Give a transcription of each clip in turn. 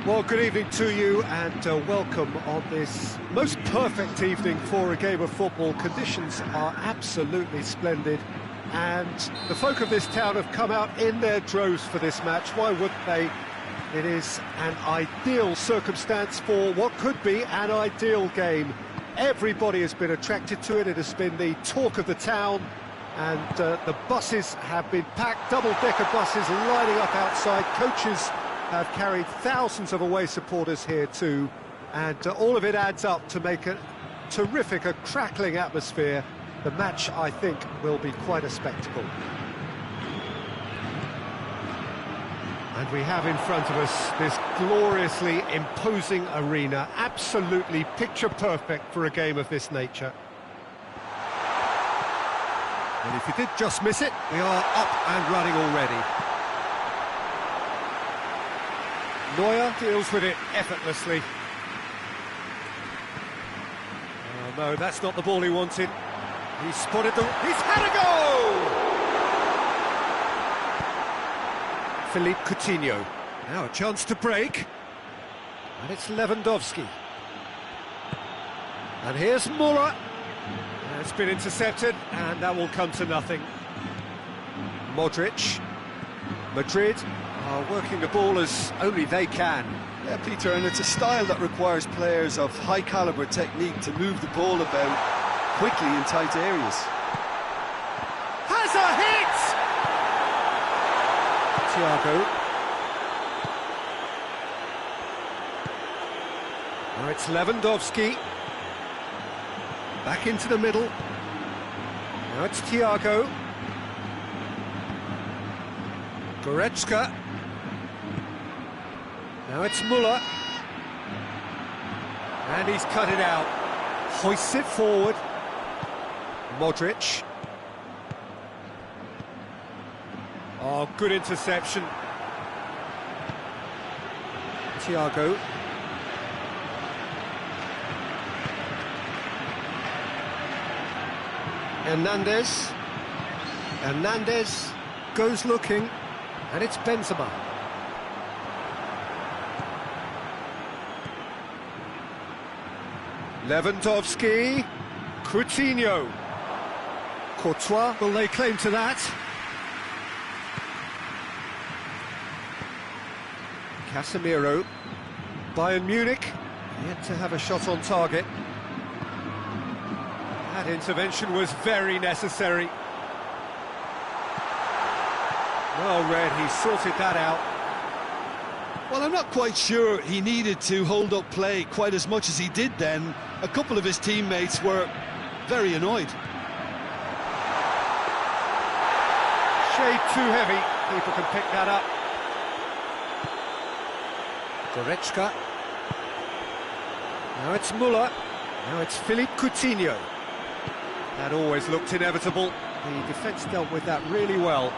Well, good evening to you and welcome on this most perfect evening for a game of football. Conditions are absolutely splendid and the folk of this town have come out in their droves for this match. Why wouldn't they? It is an ideal circumstance for what could be an ideal game. Everybody has been attracted to it. It has been the talk of the town, and the buses have been packed, double-decker buses lining up outside. Coaches have carried thousands of away supporters here too, and all of it adds up to make a terrific, a crackling atmosphere. The match, I think, will be quite a spectacle. And we have in front of us this gloriously imposing arena, absolutely picture-perfect for a game of this nature. And if you did just miss it, we are up and running already. Neuer deals with it effortlessly. Oh no, that's not the ball he wanted. He's spotted the... He's had a goal! Philippe Coutinho. Now a chance to break. And it's Lewandowski. And here's Muller. It's been intercepted, and that will come to nothing. Modric. Madrid are working the ball as only they can. Yeah, Peter, and it's a style that requires players of high-caliber technique to move the ball about quickly in tight areas. Has a hit! Thiago. Now it's Lewandowski. Back into the middle. Now it's Thiago. Goretzka. Now it's Muller. And he's cut it out. Hoists it forward. Modric. Oh, good interception. Thiago. Hernandez. Hernandez goes looking, and it's Benzema. Lewandowski. Coutinho. Courtois will lay claim to that. Casemiro. Bayern Munich yet to have a shot on target. That intervention was very necessary. Well read, he sorted that out. Well, I'm not quite sure he needed to hold up play quite as much as he did then. A couple of his teammates were very annoyed. Shade too heavy, people can pick that up. Goretzka. Now it's Muller. Now it's Philippe Coutinho. That always looked inevitable. The defence dealt with that really well.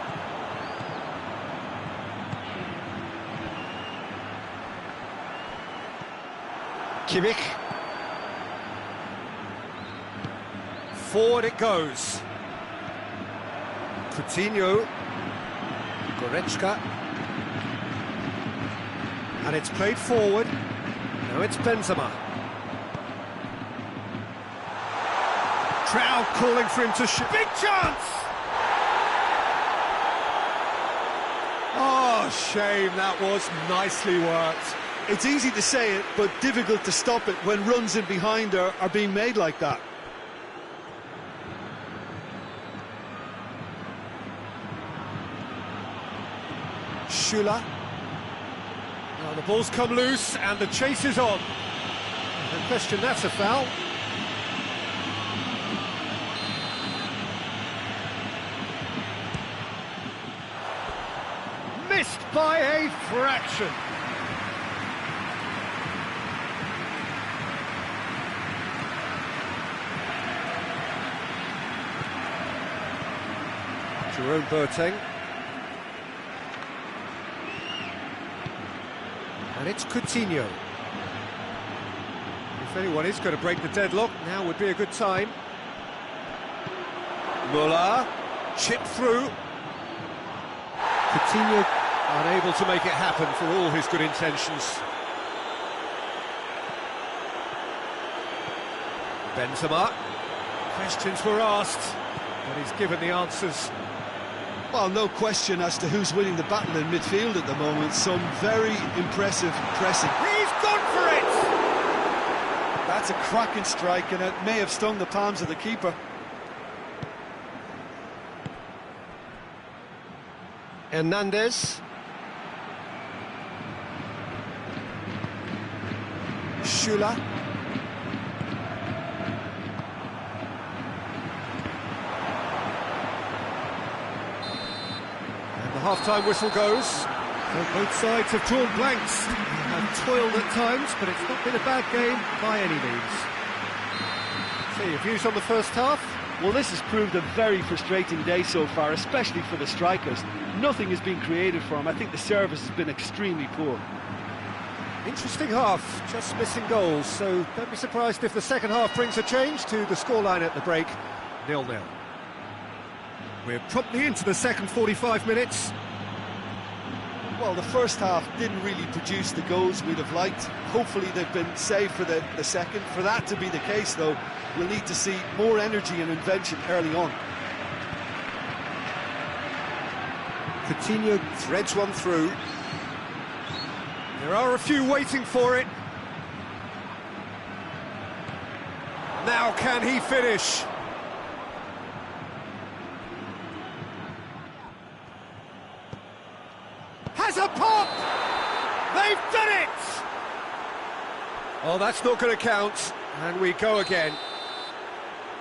Kimmich. Forward it goes. Coutinho. Goretzka. And it's played forward. Now it's Benzema. Crowd calling for him to shoot. Big chance! Oh, shame, that was nicely worked. It's easy to say it, but difficult to stop it when runs in behind are being made like that. Schüller. Now the ball's come loose and the chase is on. No question, that's a foul. Missed by a fraction. Jerome Boateng. And it's Coutinho. If anyone is going to break the deadlock, now would be a good time. Muller, chip through. Coutinho unable to make it happen for all his good intentions. Benzema. Questions were asked, but he's given the answers. Well, no question as to who's winning the battle in midfield at the moment. Some very impressive pressing. He's gone for it! That's a cracking strike, and it may have stung the palms of the keeper. Hernandez. Shula. And the half-time whistle goes. Well, both sides have drawn blanks. They have toiled at times, but it's not been a bad game by any means. So, your views on the first half? Well, this has proved a very frustrating day so far, especially for the strikers. Nothing has been created for them. I think the service has been extremely poor. Interesting half, just missing goals, so don't be surprised if the second half brings a change to the scoreline at the break, 0-0. We're promptly into the second 45 minutes. Well, the first half didn't really produce the goals we'd have liked. Hopefully they've been saved for the second. For that to be the case, though, we'll need to see more energy and invention early on. Coutinho threads one through. There are a few waiting for it. Now can he finish? Has a pop! They've done it! Oh, that's not going to count. And we go again.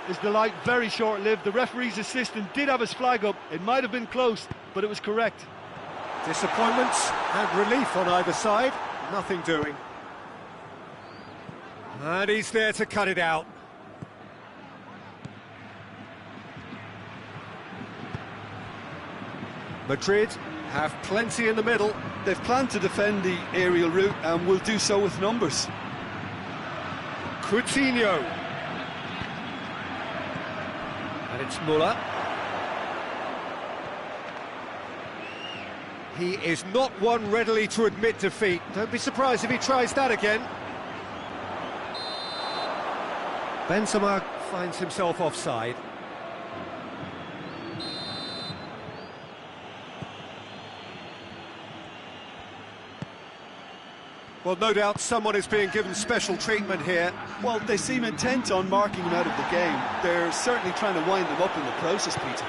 His delight very short-lived. The referee's assistant did have his flag up. It might have been close, but it was correct. Disappointment and relief on either side. Nothing doing. And he's there to cut it out. Madrid have plenty in the middle. They've planned to defend the aerial route and will do so with numbers. Coutinho. And it's Muller. He is not one readily to admit defeat. Don't be surprised if he tries that again. Benzema finds himself offside. Well, no doubt someone is being given special treatment here. Well, they seem intent on marking him out of the game. They're certainly trying to wind him up in the process, Peter.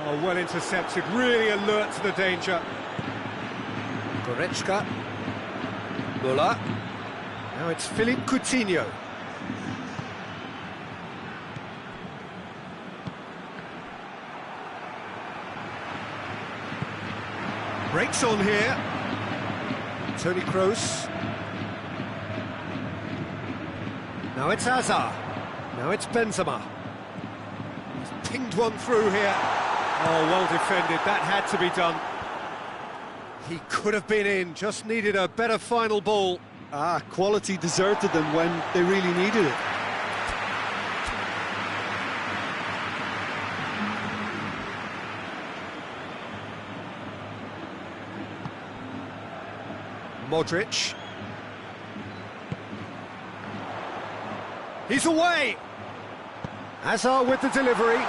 Oh, well intercepted, really alert to the danger. Goretzka. Muller. Now it's Philippe Coutinho. Breaks on here. Toni Kroos. Now it's Hazard. Now it's Benzema. He's pinged one through here. Oh, well defended. That had to be done. He could have been in, just needed a better final ball. Quality deserted them when they really needed it. Modric. He's away! Hazard with the delivery.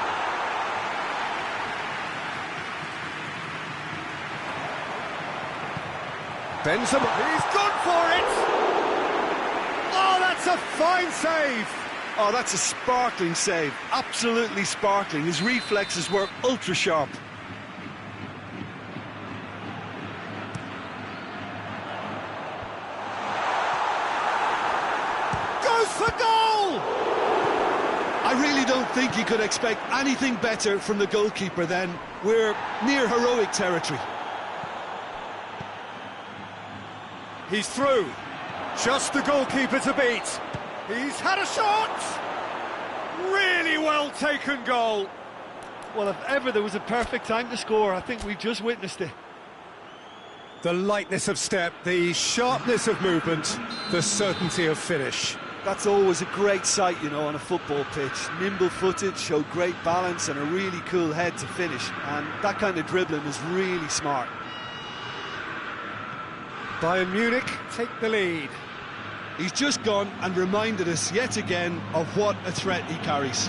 Benzema, he's gone for it! Oh, that's a fine save! Oh, that's a sparkling save, absolutely sparkling. His reflexes were ultra sharp. Goes for goal! I really don't think you could expect anything better from the goalkeeper then. We're near heroic territory. He's through. Just the goalkeeper to beat. He's had a shot! Really well taken goal. Well, if ever there was a perfect time to score, I think we've just witnessed it. The lightness of step, the sharpness of movement, the certainty of finish. That's always a great sight, you know, on a football pitch. Nimble-footed, showed great balance and a really cool head to finish. And that kind of dribbling is really smart. Bayern Munich take the lead. He's just gone and reminded us yet again of what a threat he carries.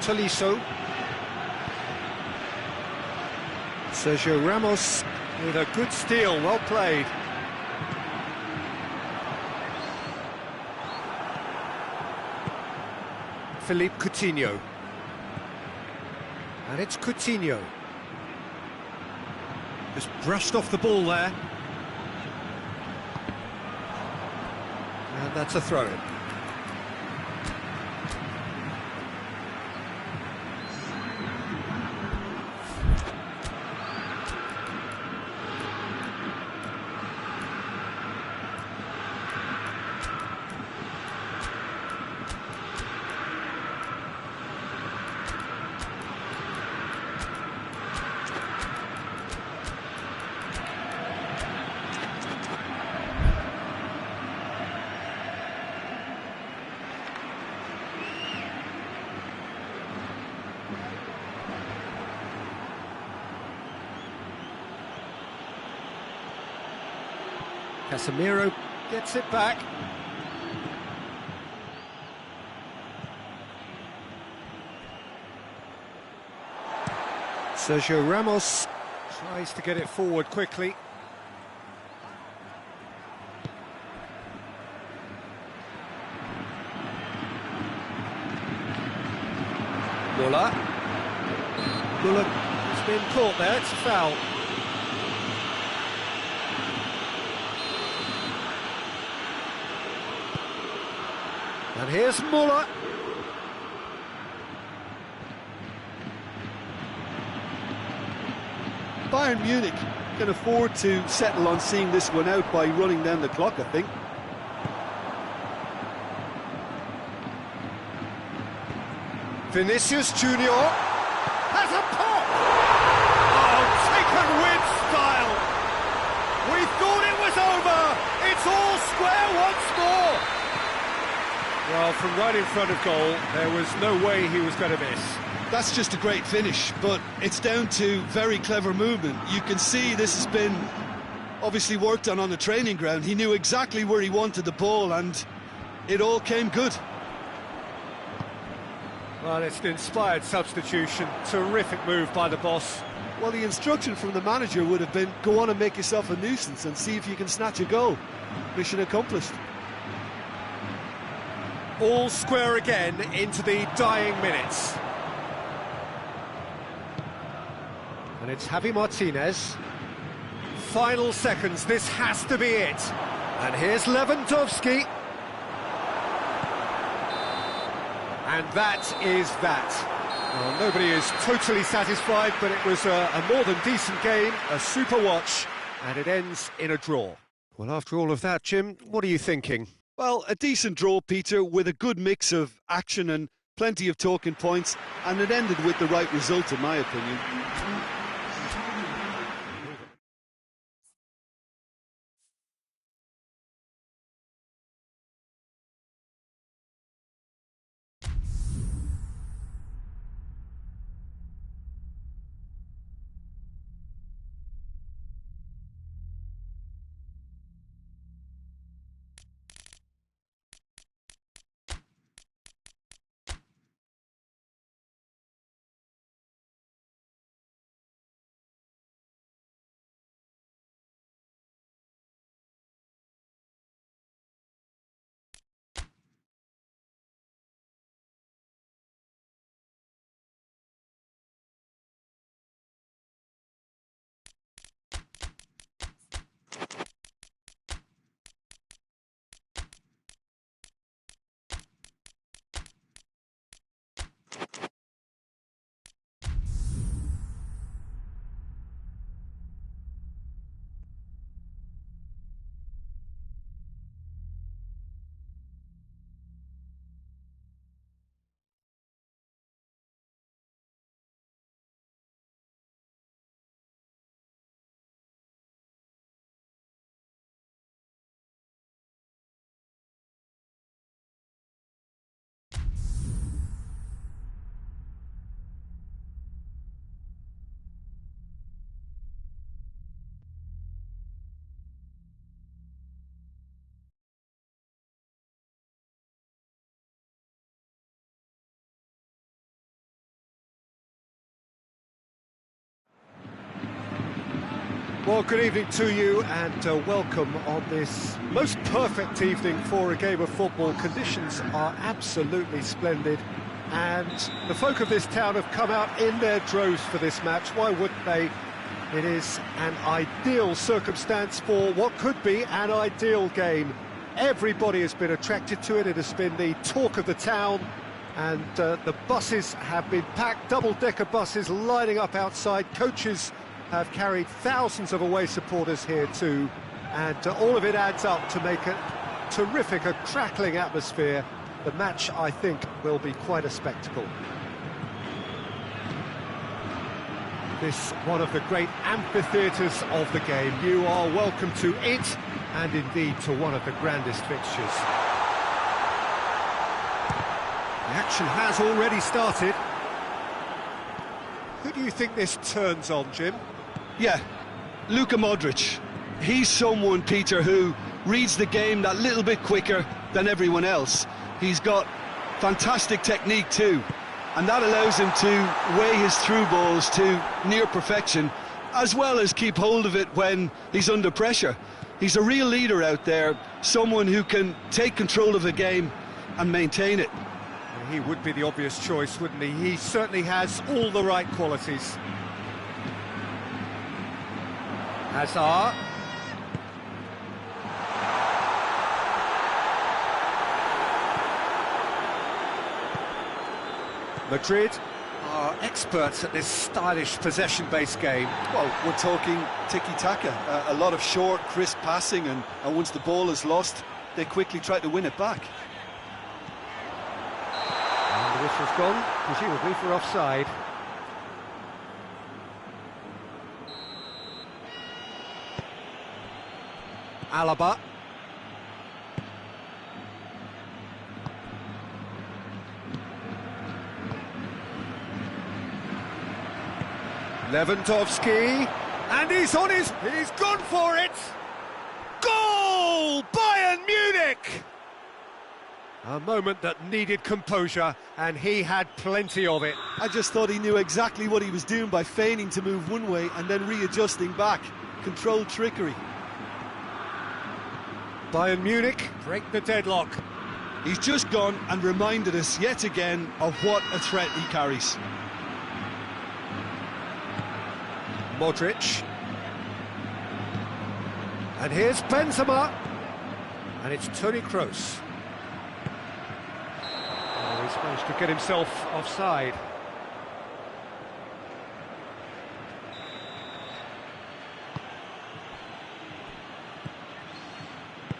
Tolisso. Sergio Ramos with a good steal, well played. Philippe Coutinho. And it's Coutinho. Just brushed off the ball there. And that's a throw-in. Casemiro gets it back. Sergio Ramos tries to get it forward quickly. Muller has been caught there, it's a foul. And here's Muller. Bayern Munich can afford to settle on seeing this one out by running down the clock, I think. Vinicius Junior has a pop! Oh, taken with style! We thought it was over! It's all square once more! Well, from right in front of goal, there was no way he was going to miss. That's just a great finish, but it's down to very clever movement. You can see this has been obviously worked on the training ground. He knew exactly where he wanted the ball, and it all came good. Well, it's an inspired substitution. Terrific move by the boss. Well, the instruction from the manager would have been, go on and make yourself a nuisance and see if you can snatch a goal. Mission accomplished. All square again into the dying minutes. And it's Javi Martinez. Final seconds, this has to be it. And here's Lewandowski. And that is that. Well, nobody is totally satisfied, but it was a more than decent game, a super watch, and it ends in a draw. Well, after all of that, Jim, what are you thinking? Well, a decent draw, Peter, with a good mix of action and plenty of talking points, and it ended with the right result, in my opinion. Well, good evening to you and welcome on this most perfect evening for a game of football. Conditions are absolutely splendid and the folk of this town have come out in their droves for this match. Why wouldn't they? It is an ideal circumstance for what could be an ideal game. Everybody has been attracted to it. It has been the talk of the town and the buses have been packed, double-decker buses lining up outside. Coaches have carried thousands of away supporters here too, and all of it adds up to make a terrific, a crackling atmosphere. The match, I think, will be quite a spectacle. This one of the great amphitheatres of the game. You are welcome to it, and indeed to one of the grandest fixtures. The action has already started. Who do you think this turns on, Jim? Yeah, Luka Modric. He's someone, Peter, who reads the game that little bit quicker than everyone else. He's got fantastic technique too, and that allows him to weigh his through balls to near perfection, as well as keep hold of it when he's under pressure. He's a real leader out there, someone who can take control of the game and maintain it. He would be the obvious choice, wouldn't he? He certainly has all the right qualities. Hazard. Madrid are experts at this stylish possession-based game. Well, we're talking tiki-taka, a lot of short, crisp passing, and once the ball is lost, they quickly try to win it back. And the whistle's gone, presumably for offside. Alaba. Lewandowski, and he's gone for it! Goal! Bayern Munich! A moment that needed composure, and he had plenty of it. I just thought he knew exactly what he was doing by feigning to move one way and then readjusting back. Controlled trickery. Bayern Munich break the deadlock. He's just gone and reminded us yet again of what a threat he carries. Modric. And here's Benzema. And it's Toni Kroos. Oh, he's managed to get himself offside.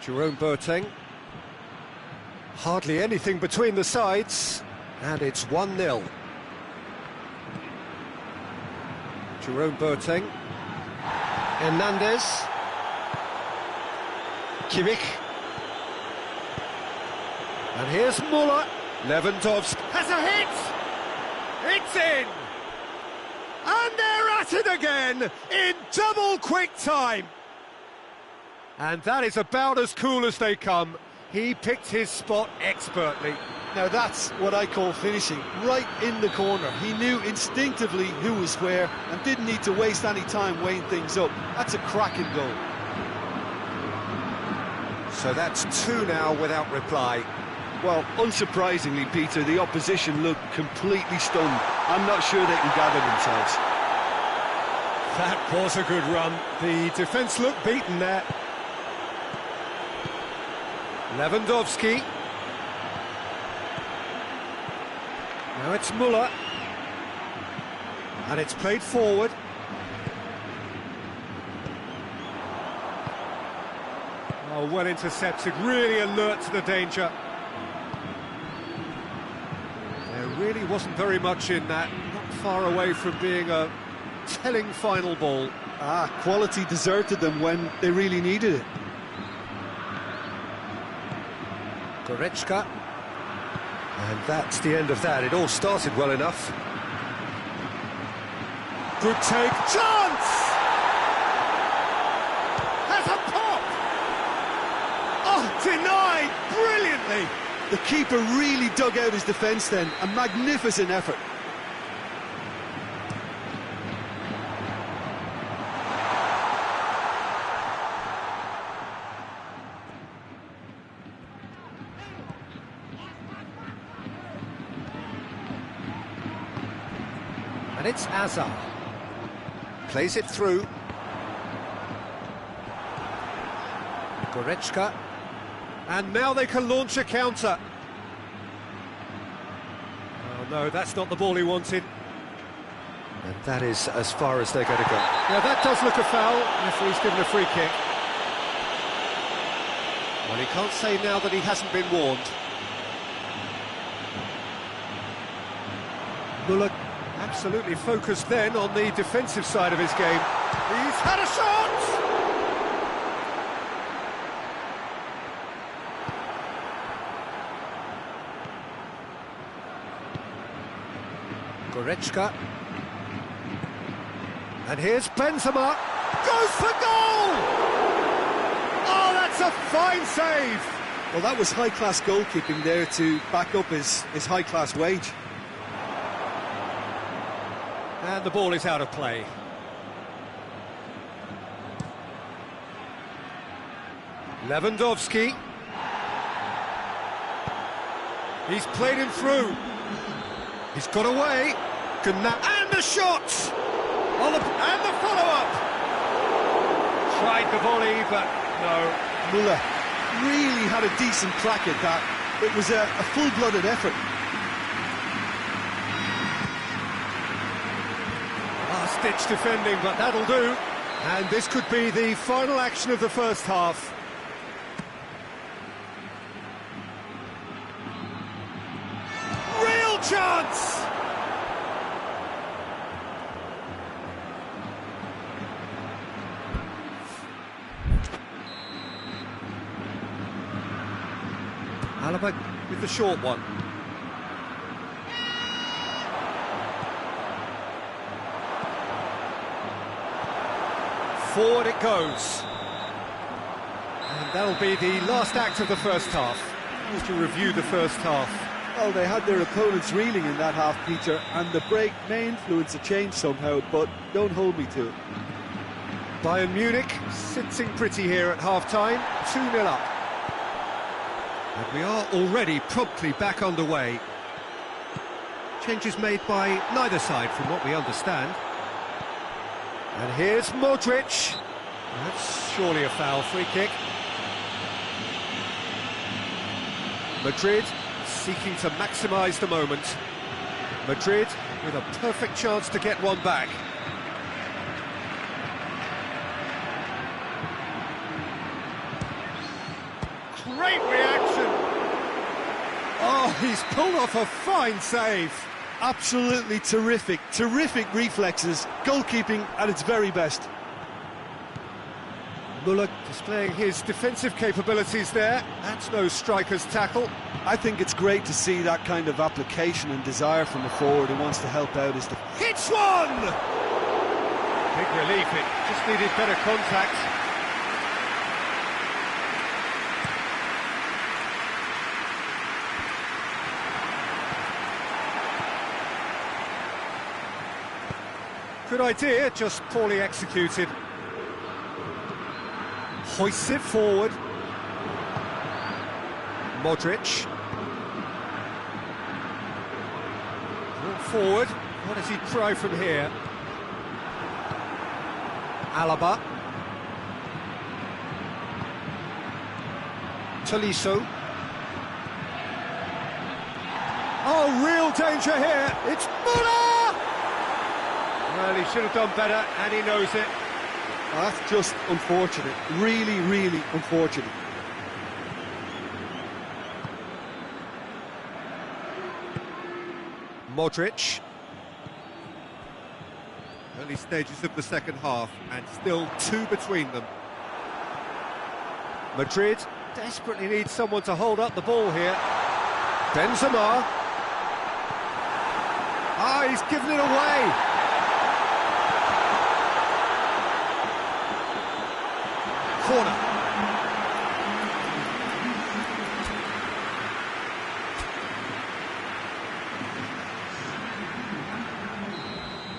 Jerome Boateng. Hardly anything between the sides, and it's 1-0. Jerome Boateng. Hernandez. Kimmich. And here's Muller. Lewandowski has a hit! It's in! And they're at it again in double quick time! And that is about as cool as they come. He picked his spot expertly. Now that's what I call finishing, right in the corner. He knew instinctively who was where and didn't need to waste any time weighing things up. That's a cracking goal. So that's 2 now without reply. Well, unsurprisingly, Peter, the opposition looked completely stunned. I'm not sure they can gather themselves. That was a good run. The defence looked beaten there. Lewandowski. Now it's Muller. And it's played forward. Oh, well intercepted, really alert to the danger. There really wasn't very much in that, not far away from being a telling final ball. Quality deserted them when they really needed it. Goretzka. And that's the end of that. It all started well enough. Good take. Chance! Has a pop! Oh, denied brilliantly! The keeper really dug out his defence then. A magnificent effort. And it's Azar. Plays it through. Goretzka. And now they can launch a counter. Oh no, that's not the ball he wanted. And that is as far as they're going to go. Yeah, that does look a foul. Referee's given a free kick. Well, he can't say now that he hasn't been warned. Muller absolutely focused then on the defensive side of his game. He's had a shot! Goretzka. And here's Benzema. Goes for goal! Oh, that's a fine save! Well, that was high-class goalkeeping there to back up his high-class wage. And the ball is out of play. Lewandowski. He's played him through. He's got away. And the shot! And the follow-up! Tried the volley, but no. Muller really had a decent crack at that. It was a full-blooded effort. Last-ditch defending, but that'll do. And this could be the final action of the first half. Real chance! Alaba with the short one. Forward it goes. And that'll be the last act of the first half. To review the first half. Well, they had their opponents reeling in that half, Peter, and the break may influence a change somehow, but don't hold me to it. Bayern Munich sitting pretty here at half-time, 2-0 up. And we are already promptly back underway. Changes made by neither side from what we understand. And here's Modric. That's surely a foul, free kick. Madrid seeking to maximise the moment. Madrid with a perfect chance to get one back. Great reaction! Oh, he's pulled off a fine save. Absolutely terrific reflexes, goalkeeping at its very best. Muller displaying his defensive capabilities there. That's no striker's tackle. I think it's great to see that kind of application and desire from a forward who wants to help out his hits one! Big relief, it just needed better contact. Good idea, just poorly executed. Hoists it forward. Modric. Brought forward. What does he try from here? Alaba. Tolisso. Oh, real danger here. It's Muller! Well, he should have done better, and he knows it. That's just unfortunate. Really, really unfortunate. Modric. Early stages of the second half, and still two between them. Madrid desperately needs someone to hold up the ball here. Benzema. Ah, he's given it away. Corner.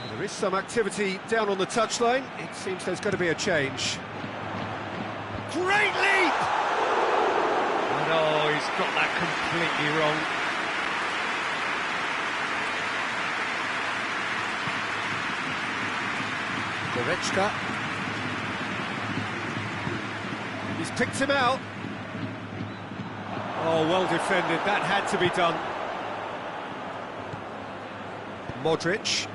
Well, there is some activity down on the touchline. It seems there's going to be a change. Great leap! And oh, he's got that completely wrong. Goretzka. He's picked him out. Oh, well defended, that had to be done. Modric.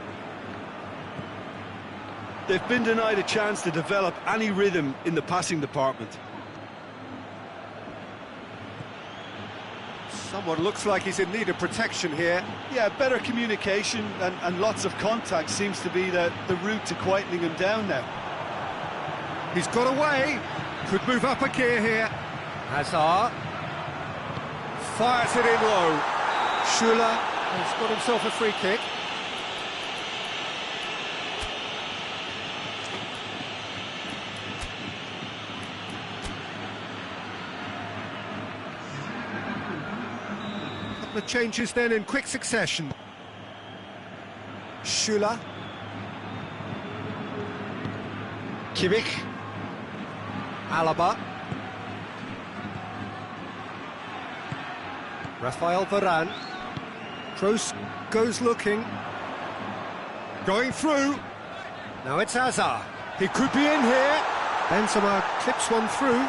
They've been denied a chance to develop any rhythm in the passing department. Someone looks like he's in need of protection here. Yeah, better communication and lots of contact seems to be the route to quietening him down now. He's got away. Could move up a gear here. Hazard. Fires it in low. Schuler has got himself a free kick. The changes then in quick succession. Schuler. Kimmich. Alaba. Rafael Varane. Kroos goes looking. Going through. Now it's Hazard. He could be in here. Benzema clips one through.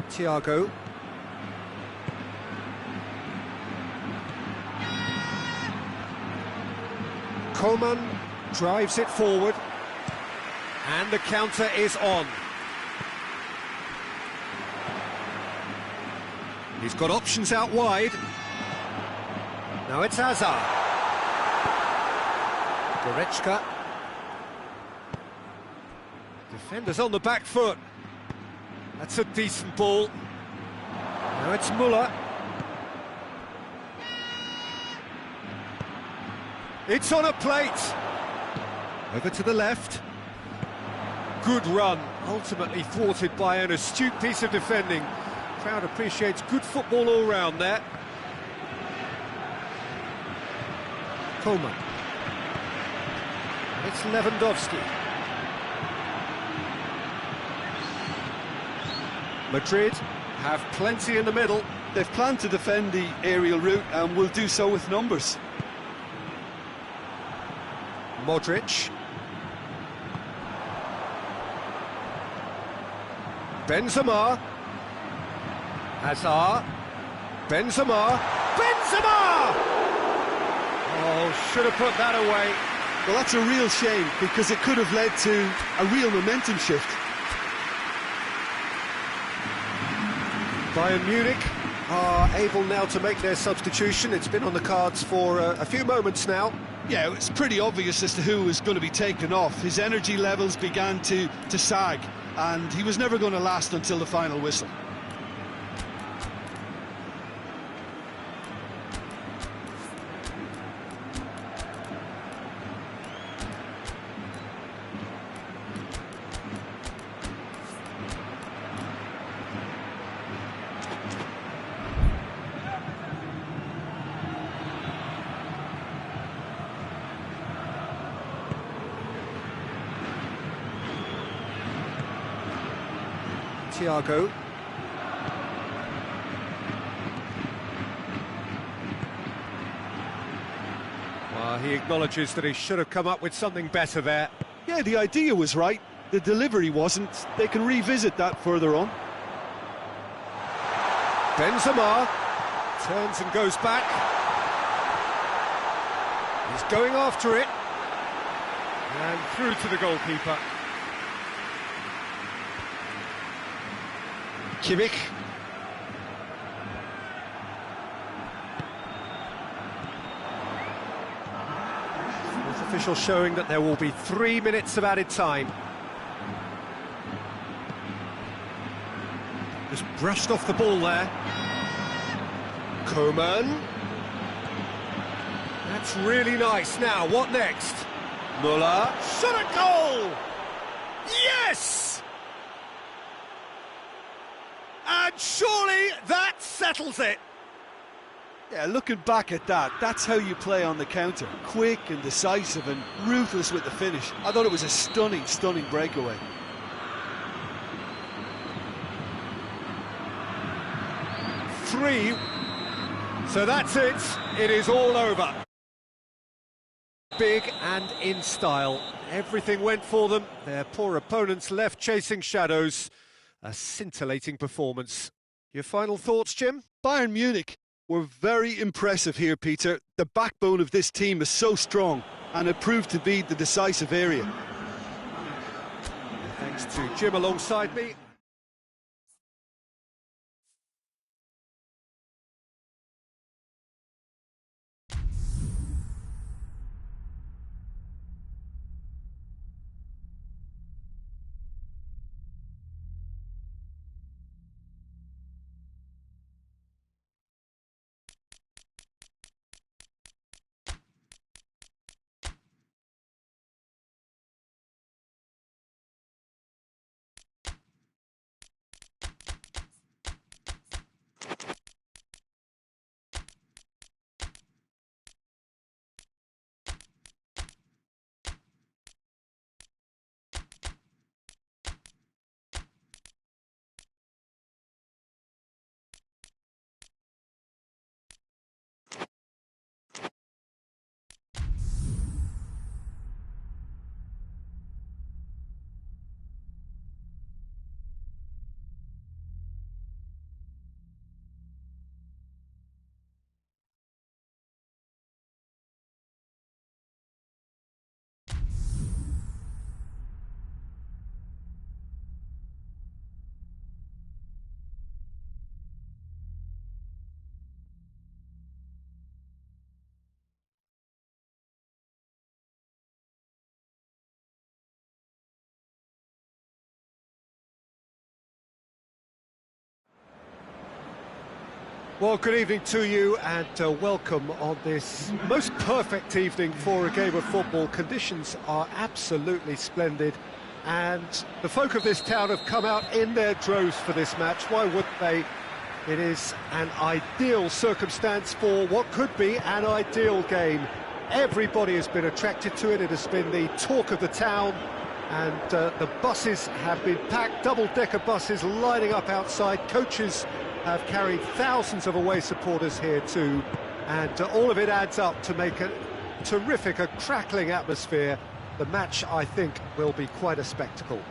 Thiago. Coman drives it forward. And the counter is on. He's got options out wide. Now it's Hazard. Goretzka. Defenders on the back foot. That's a decent ball. Now it's Müller. It's on a plate. Over to the left. Good run, ultimately thwarted by an astute piece of defending. Crowd appreciates good football all round there. Coman. And it's Lewandowski. Madrid have plenty in the middle. They've planned to defend the aerial route and will do so with numbers. Modric. Benzema. Hazard. Benzema. Benzema! Oh, should have put that away. Well, that's a real shame because it could have led to a real momentum shift. Bayern Munich are able now to make their substitution. It's been on the cards for a few moments now. Yeah, it's pretty obvious as to who was going to be taken off. His energy levels began to sag, and he was never going to last until the final whistle. Thiago. Well, he acknowledges that he should have come up with something better there. Yeah, the idea was right, the delivery wasn't. They can revisit that further on. Benzema turns and goes back. He's going after it. And through to the goalkeeper. Kimmich. Fourth official showing that there will be 3 minutes of added time. Just brushed off the ball there. Coman. That's really nice. Now, what next? Müller. Shot a goal! Yes! And surely that settles it. Yeah, looking back at that, that's how you play on the counter. Quick and decisive and ruthless with the finish. I thought it was a stunning, stunning breakaway. So that's it. It is all over. Big and in style. Everything went for them. Their poor opponents left chasing shadows. A scintillating performance. Your final thoughts, Jim? Bayern Munich were very impressive here, Peter. The backbone of this team is so strong, and it proved to be the decisive area. Thanks to Jim alongside me. Well, good evening to you and welcome on this most perfect evening for a game of football. Conditions are absolutely splendid and the folk of this town have come out in their droves for this match. Why wouldn't they? It is an ideal circumstance for what could be an ideal game. Everybody has been attracted to it. It has been the talk of the town and the buses have been packed, double-decker buses lining up outside. Coaches have carried thousands of away supporters here too, and all of it adds up to make a terrific, a crackling atmosphere. The match, I think, will be quite a spectacle.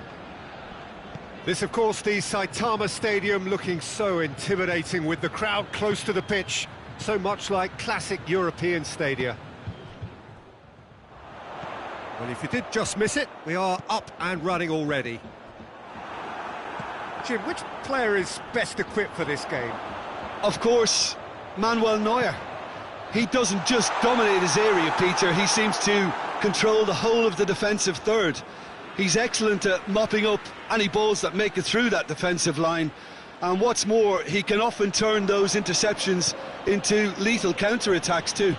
This, of course, the Saitama Stadium, looking so intimidating with the crowd close to the pitch, so much like classic European stadia. Well, if you did just miss it, we are up and running already. Jim, which player is best equipped for this game? Of course, Manuel Neuer. He doesn't just dominate his area, Peter, he seems to control the whole of the defensive third. He's excellent at mopping up any balls that make it through that defensive line, and what's more, he can often turn those interceptions into lethal counter-attacks too.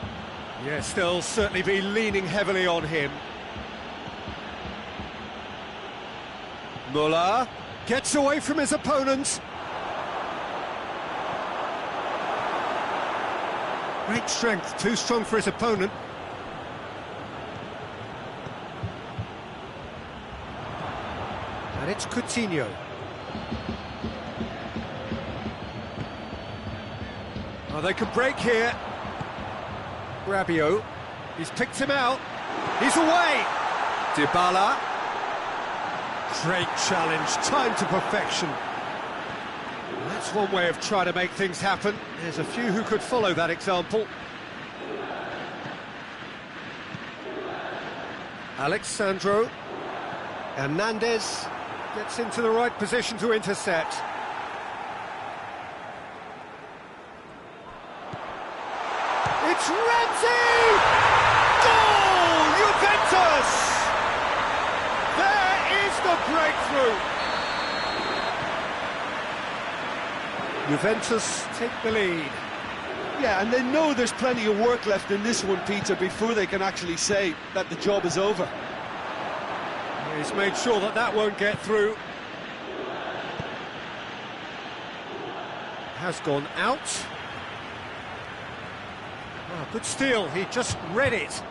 Yes, they'll certainly be leaning heavily on him. Muller gets away from his opponent. Great strength, too strong for his opponent. And it's Coutinho. Oh, they could break here. Rabiot, he's picked him out. He's away. Dybala. Great challenge, time to perfection. That's one way of trying to make things happen. There's a few who could follow that example. Alexandro Hernandez gets into the right position to intercept. It's Renzi! Goal! Juventus! There is the breakthrough! Juventus take the lead. Yeah, and they know there's plenty of work left in this one, Peter, before they can actually say that the job is over. He's made sure that that won't get through. Has gone out. Oh, good steal, he just read it.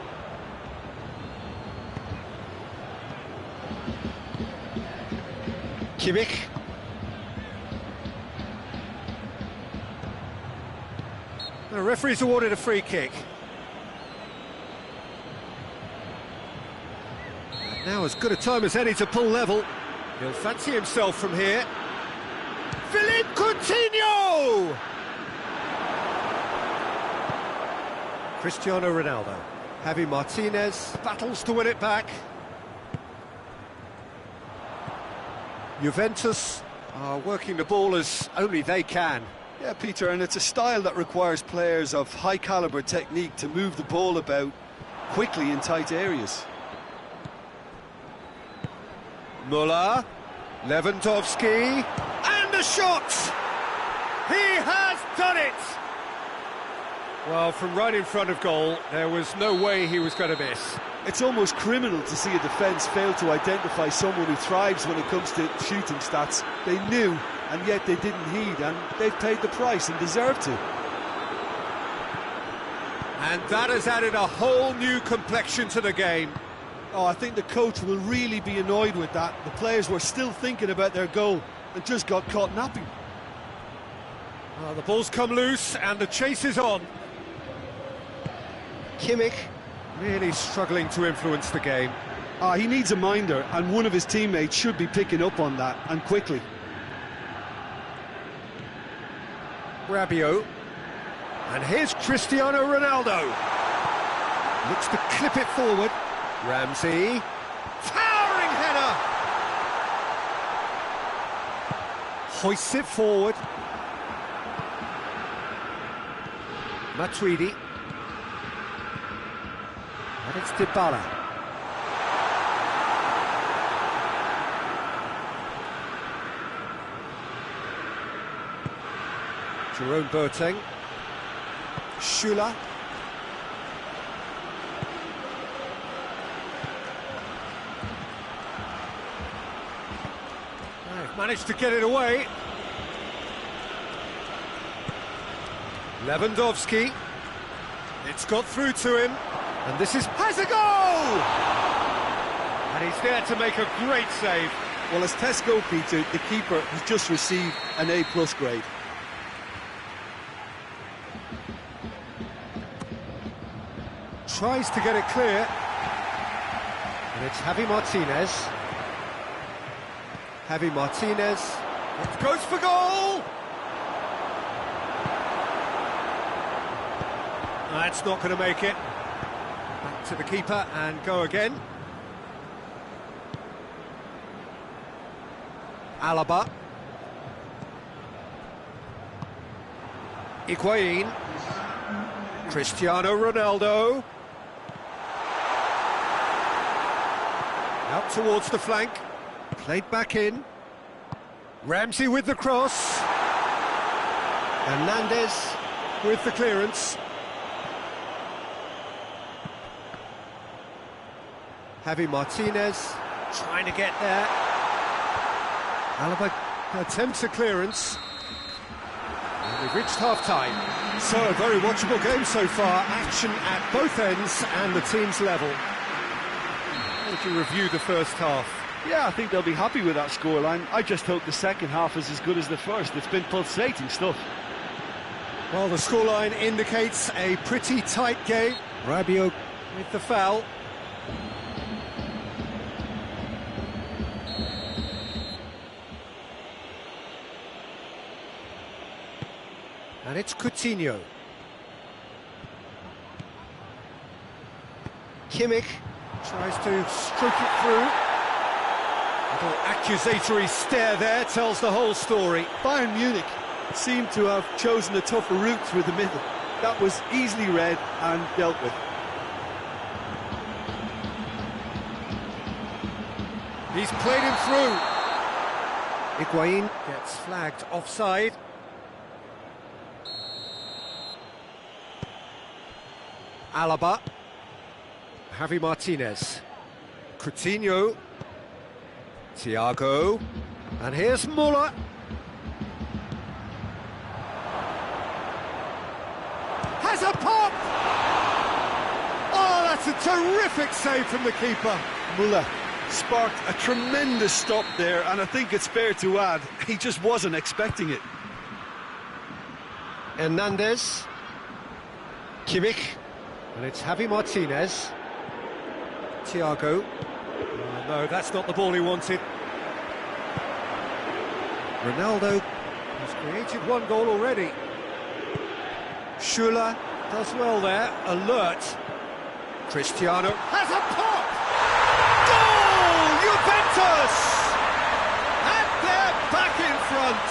Kimmich. The referee's awarded a free kick. And now as good a time as any to pull level. He'll fancy himself from here. Philippe Coutinho! Cristiano Ronaldo. Javi Martinez battles to win it back. Juventus are working the ball as only they can. Yeah, Peter, and it's a style that requires players of high-caliber technique to move the ball about quickly in tight areas. Müller, Lewandowski, and a shot! He has done it! Well, from right in front of goal, there was no way he was going to miss. It's almost criminal to see a defence fail to identify someone who thrives when it comes to shooting stats. They knew, and yet they didn't heed, and they've paid the price and deserve to. And that has added a whole new complexion to the game. Oh, I think the coach will really be annoyed with that. The players were still thinking about their goal and just got caught napping. Well, the ball's come loose and the chase is on. Kimmich really struggling to influence the game. He needs a minder, and one of his teammates should be picking up on that, and quickly. Rabiot. And here's Cristiano Ronaldo. Looks to clip it forward. Ramsey. Towering header! Hoists it forward. Matuidi. And it's Dybala. Jerome Boateng. Schüller. They've managed to get it away. Lewandowski. It's got through to him. And this has a goal! And he's there to make a great save. Well, as Tesco, Peter, the keeper has just received an A+ grade. Tries to get it clear. And it's Javi Martinez. Javi Martinez. It goes for goal! That's not going to make it. Back to the keeper and go again. Alaba. Higuain. Cristiano Ronaldo. Out towards the flank. Played back in. Ramsey with the cross. Hernandez with the clearance. Javi Martinez trying to get there. Alaba attempts a clearance. And we've reached half-time. So, a very watchable game so far. Action at both ends and the team's level. How would you review the first half? Yeah, I think they'll be happy with that scoreline. I just hope the second half is as good as the first. It's been pulsating stuff. Well, the scoreline indicates a pretty tight game. Rabiot with the foul. And it's Coutinho. Kimmich tries to stroke it through. A little accusatory stare there tells the whole story. Bayern Munich seemed to have chosen a tougher route through the middle. That was easily read and dealt with. He's played him through. Higuain gets flagged offside. Alaba. Javi Martinez. Coutinho. Thiago. And here's Müller. Has a pop! Oh, that's a terrific save from the keeper. Müller sparked a tremendous stop there, and I think it's fair to add, he just wasn't expecting it. Hernandez. Kimmich, and it's Javi Martinez. Thiago. Oh, no, that's not the ball he wanted. Ronaldo has created one goal already. Schuler does well there, alert. Cristiano has a pop! Goal! Juventus! And they're back in front.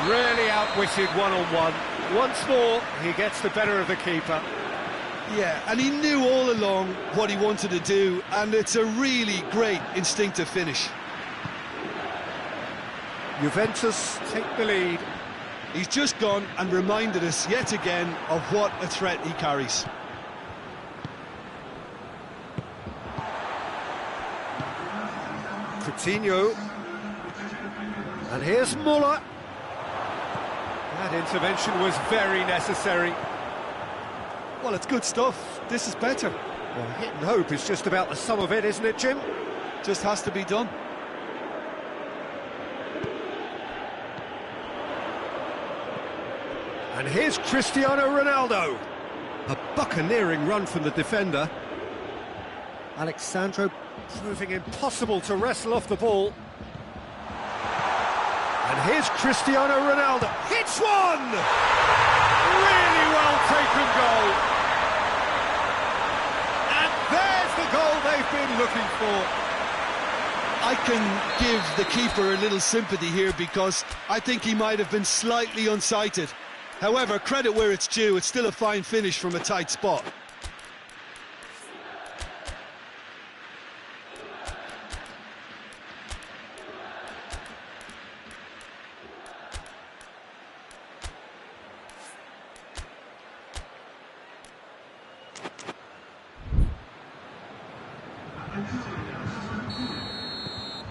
Really outwitted one-on-one. Once more, he gets the better of the keeper. Yeah, and he knew all along what he wanted to do, and it's a really great instinctive finish. Juventus take the lead. He's just gone and reminded us yet again of what a threat he carries. Coutinho. And here's Muller. That intervention was very necessary. Well, it's good stuff. This is better. Well, hit and hope is just about the sum of it, isn't it, Jim? Just has to be done. And here's Cristiano Ronaldo. A buccaneering run from the defender. Alexandro proving impossible to wrestle off the ball. And here's Cristiano Ronaldo. Hits one! Really well taken goal. And there's the goal they've been looking for. I can give the keeper a little sympathy here because I think he might have been slightly unsighted. However, credit where it's due, it's still a fine finish from a tight spot.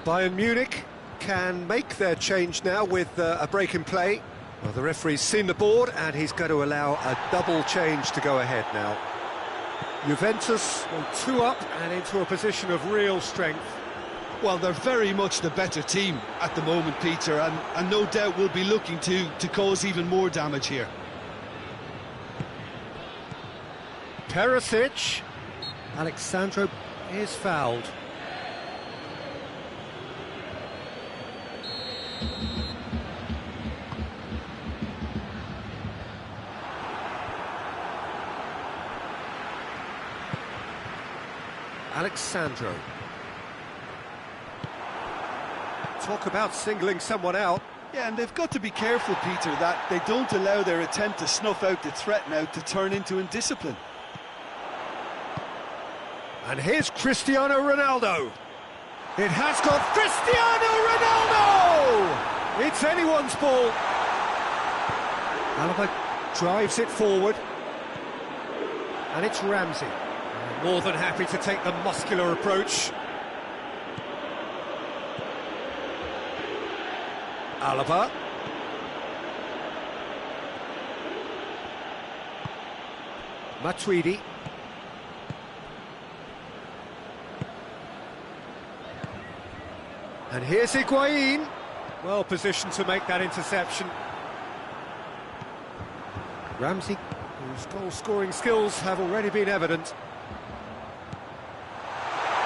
Bayern Munich can make their change now with a break in play. Well, the referee's seen the board and he's going to allow a double change to go ahead now. Juventus will 2 up and into a position of real strength. Well, they're very much the better team at the moment, Peter, and no doubt will be looking to cause even more damage here. Perisic. Alexandro is fouled. Alexandro. Talk about singling someone out. Yeah, and they've got to be careful, Peter, that they don't allow their attempt to snuff out the threat now to turn into indiscipline. And here's Cristiano Ronaldo. It has got Cristiano Ronaldo! It's anyone's ball. Alaba drives it forward. And it's Ramsey. More than happy to take the muscular approach. Alaba. Matuidi. And here's Higuain. Well positioned to make that interception. Ramsey, whose goal-scoring skills have already been evident.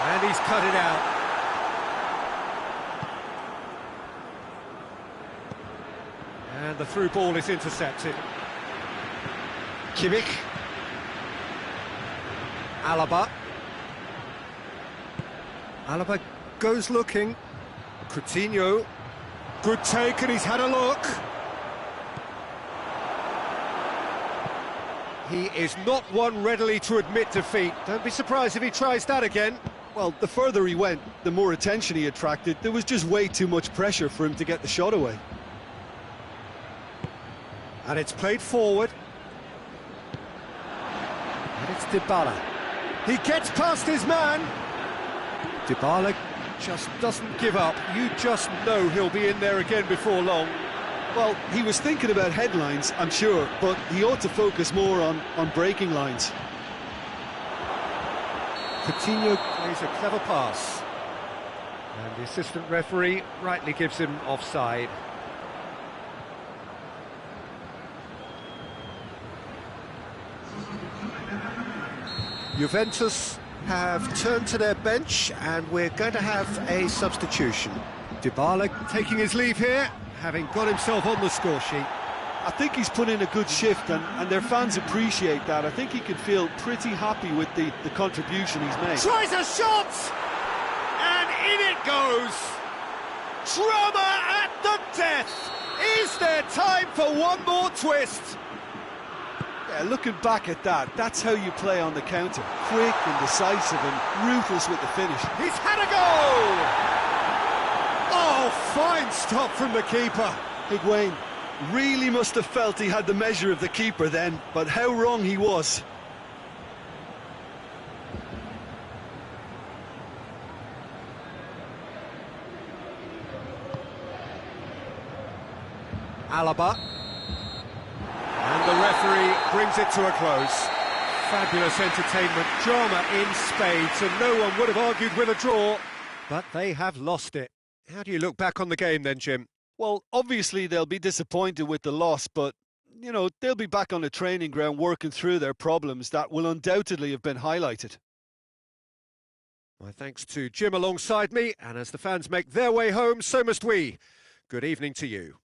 And he's cut it out. And the through ball is intercepted. Kimmich. Alaba. Alaba goes looking. Coutinho. Good take, and he's had a look. He is not one readily to admit defeat. Don't be surprised if he tries that again. Well, the further he went, the more attention he attracted. There was just way too much pressure for him to get the shot away. And it's played forward. And it's Dybala. He gets past his man. Dybala just doesn't give up. You just know he'll be in there again before long. Well, he was thinking about headlines, I'm sure, but he ought to focus more on breaking lines. Coutinho plays a clever pass. And the assistant referee rightly gives him offside. Juventus have turned to their bench and we're going to have a substitution. Dybala taking his leave here, having got himself on the score sheet. I think he's put in a good shift and their fans appreciate that. I think he can feel pretty happy with the contribution he's made. Tries a shot! And in it goes! Drama at the death! Is there time for one more twist? Yeah, looking back at that, that's how you play on the counter. Quick and decisive and ruthless with the finish. He's had a goal! Oh, fine stop from the keeper. Higuain really must have felt he had the measure of the keeper then, but how wrong he was. Alaba. And the referee brings it to a close. Fabulous entertainment, drama in spades, and no one would have argued with a draw, but they have lost it. How do you look back on the game then, Jim? Well, obviously they'll be disappointed with the loss, but, you know, they'll be back on the training ground working through their problems that will undoubtedly have been highlighted. My thanks to Jim alongside me, and as the fans make their way home, so must we. Good evening to you.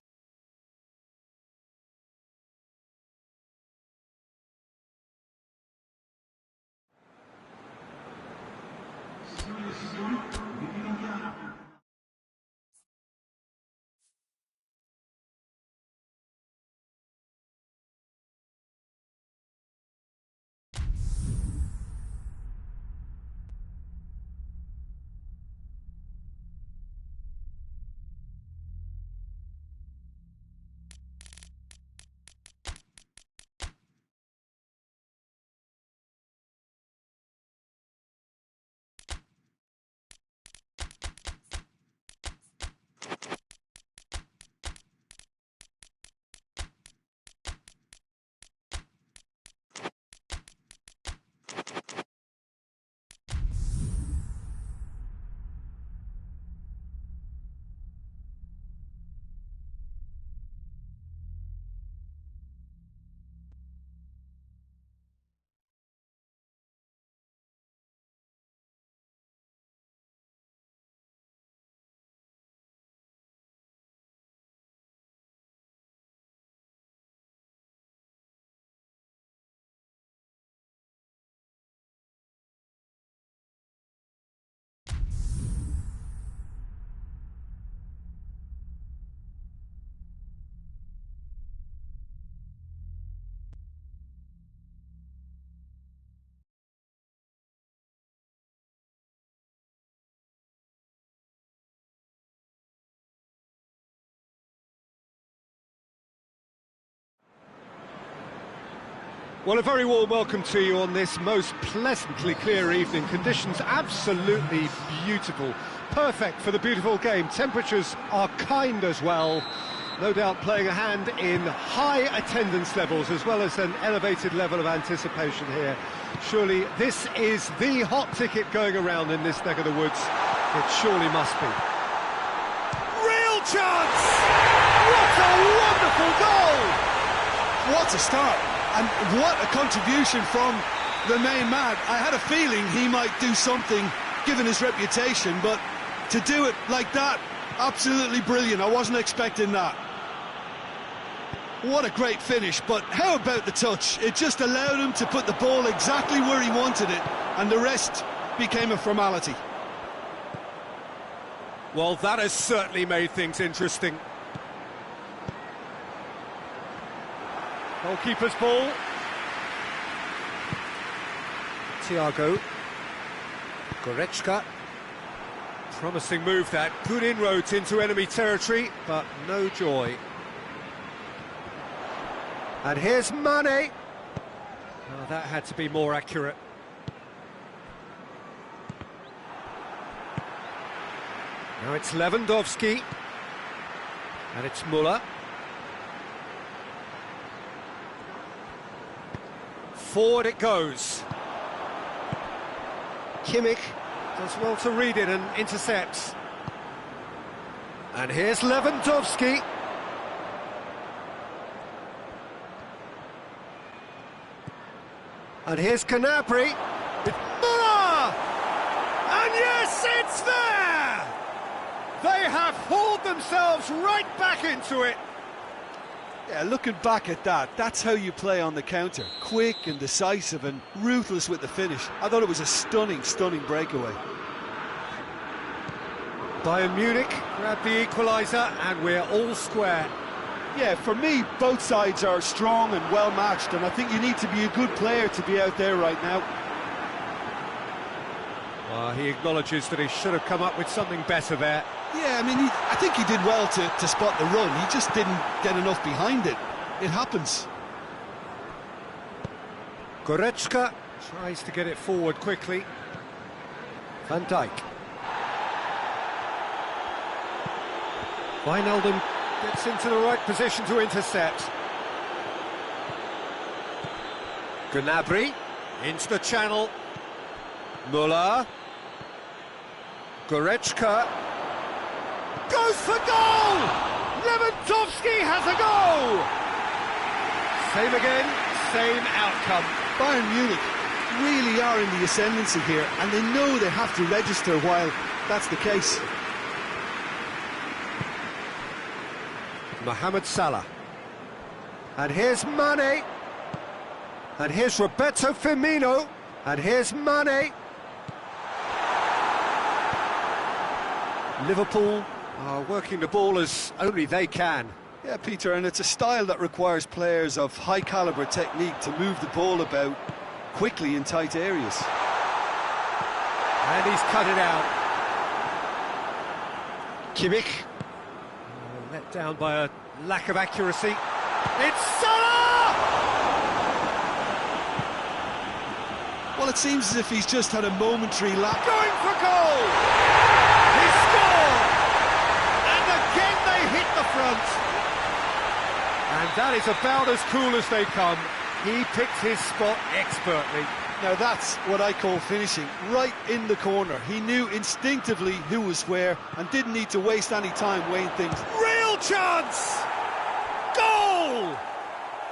Well, a very warm welcome to you on this most pleasantly clear evening. Conditions absolutely beautiful. Perfect for the beautiful game. Temperatures are kind as well. No doubt playing a hand in high attendance levels as well as an elevated level of anticipation here. Surely this is the hot ticket going around in this neck of the woods. It surely must be. Real chance! What a wonderful goal! What a start! And what a contribution from the main man. I had a feeling he might do something, given his reputation, but to do it like that, absolutely brilliant. I wasn't expecting that. What a great finish, but how about the touch? It just allowed him to put the ball exactly where he wanted it, and the rest became a formality. Well, that has certainly made things interesting. Goalkeeper's ball. Thiago. Goretzka. Promising move that. Good inroads into enemy territory, but no joy. And here's Mane. Oh, that had to be more accurate. Now it's Lewandowski. And it's Müller. Forward it goes. Kimmich does well to read it and intercepts. And here's Lewandowski. And here's Gnabry. It And yes, it's there! They have hauled themselves right back into it. Yeah, looking back at that, that's how you play on the counter. Quick and decisive and ruthless with the finish. I thought it was a stunning, stunning breakaway. Bayern Munich grab the equaliser and we're all square. Yeah, for me, both sides are strong and well matched, and I think you need to be a good player to be out there right now. Well, he acknowledges that he should have come up with something better there. Yeah, I mean, I think he did well to spot the run. He just didn't get enough behind it. It happens. Goretzka tries to get it forward quickly. Van Dijk. Wijnaldum gets into the right position to intercept. Gnabry into the channel. Müller. Goretzka goes for goal! Lewandowski has a goal! Same again, same outcome. Bayern Munich really are in the ascendancy here, and they know they have to register while that's the case. Mohamed Salah. And here's Mane. And here's Roberto Firmino. And here's Mane. Liverpool are working the ball as only they can. Yeah, Peter, and it's a style that requires players of high-caliber technique to move the ball about quickly in tight areas. And he's cut it out. Kimmich. Let down by a lack of accuracy. It's Salah! Well, it seems as if he's just had a momentary lapse. Going for goal! He scored! And again they hit the front. And that is about as cool as they come. He picked his spot expertly. Now that's what I call finishing, right in the corner. He knew instinctively who was where and didn't need to waste any time weighing things. Real chance! Goal!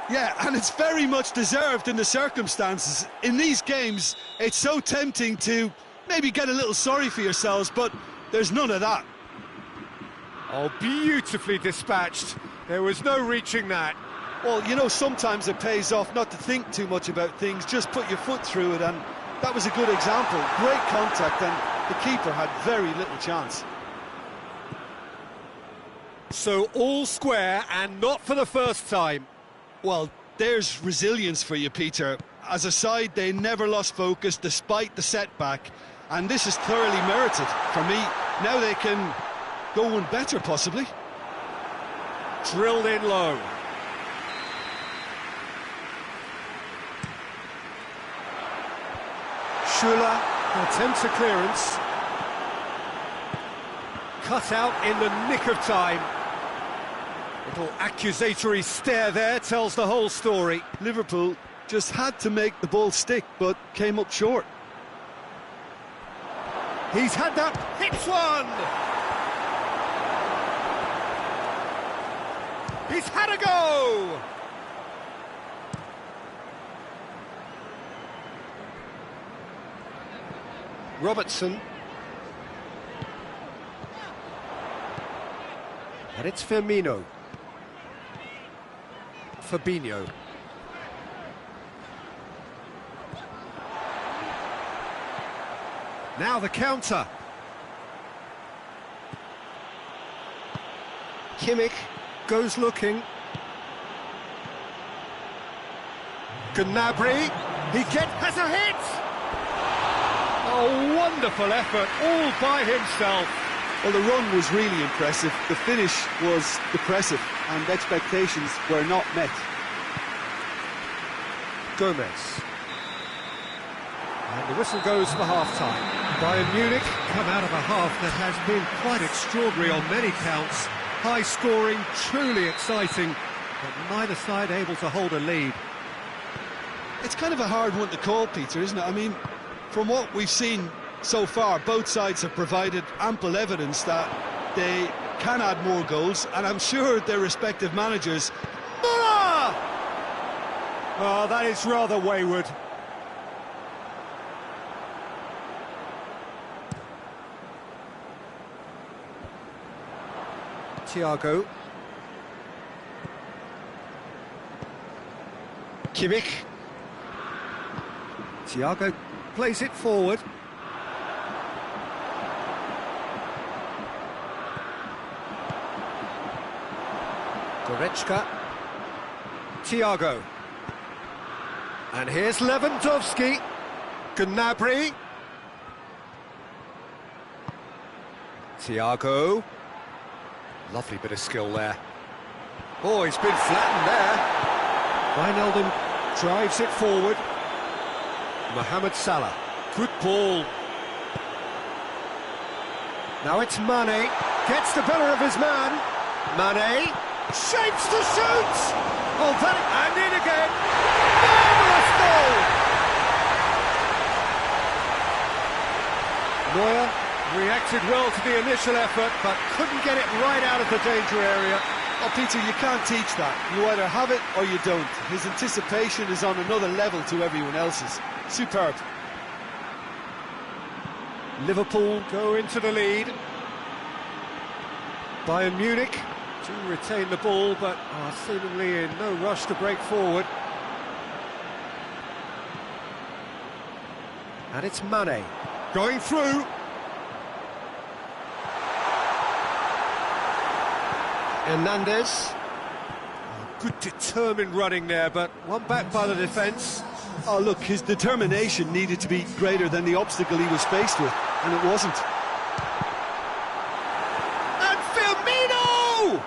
Yeah, and it's very much deserved in the circumstances. In these games, it's so tempting to maybe get a little sorry for yourselves, but there's none of that. Oh, beautifully dispatched. There was no reaching that. Well, you know, sometimes it pays off not to think too much about things, just put your foot through it, and that was a good example. Great contact, and the keeper had very little chance. So all square, and not for the first time. Well, there's resilience for you, Peter. As a side, they never lost focus despite the setback, and this is thoroughly merited. For me, now they can go one better, possibly. Drilled in low. Schuller attempts a clearance. Cut out in the nick of time. Little accusatory stare there tells the whole story. Liverpool just had to make the ball stick, but came up short. He's had that, hits one! He's had a go! Robertson. And it's Firmino. Fabinho. Now the counter. Kimmich goes looking. Gnabry. Has a hit! Oh, wonderful effort, all by himself. Well, the run was really impressive. The finish was depressive, and expectations were not met. Gomez. And the whistle goes for half-time. Bayern Munich come out of a half that has been quite extraordinary on many counts. High-scoring, truly exciting, but neither side able to hold a lead. It's kind of a hard one to call, Peter, isn't it? I mean, from what we've seen so far, both sides have provided ample evidence that they can add more goals, and I'm sure their respective managers... Müller! Oh, that is rather wayward. Thiago. Kimmich. Thiago plays it forward. Goretzka. Thiago. And here's Lewandowski. Gnabry. Thiago. Lovely bit of skill there. Oh, he's been flattened there. Wijnaldum drives it forward. Mohamed Salah. Good ball. Now it's Mane. Gets the better of his man. Mane. Shapes to shoot! Oh, that... And in again! Marvellous goal! Neuer reacted well to the initial effort, but couldn't get it right out of the danger area. Oh, Peter, you can't teach that. You either have it or you don't. His anticipation is on another level to everyone else's. Superb. Liverpool go into the lead. Bayern Munich to retain the ball, but are seemingly in no rush to break forward. And it's Mane going through. Hernandez. Oh, good determined running there, but one back by the defence. Oh, look, his determination needed to be greater than the obstacle he was faced with, and it wasn't. And Firmino!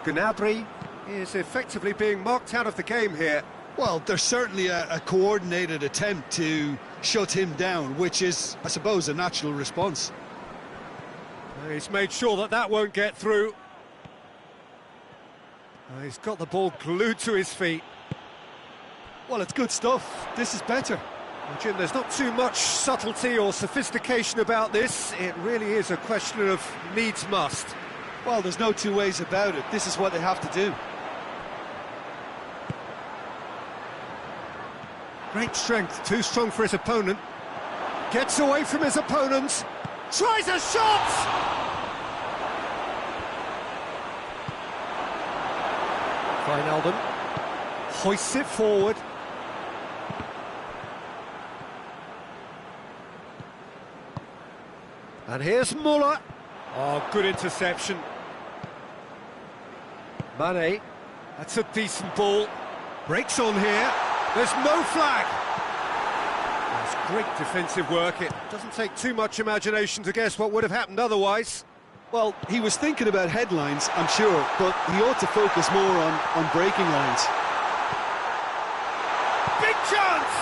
Gnabry is effectively being marked out of the game here. Well, there's certainly a coordinated attempt to shut him down, which is, I suppose, a natural response. He's made sure that that won't get through. He's got the ball glued to his feet. Well, it's good stuff. This is better. Well, Jim, there's not too much subtlety or sophistication about this. It really is a question of needs must. Well, there's no two ways about it. This is what they have to do. Great strength, too strong for his opponent. Gets away from his opponent. Tries a shot! Wijnaldum hoists it forward. And here's Muller. Oh, good interception. Mane, that's a decent ball. Breaks on here. There's no flag. That's great defensive work. It doesn't take too much imagination to guess what would have happened otherwise. Well, he was thinking about headlines, I'm sure, but he ought to focus more on breaking lines. Big chance!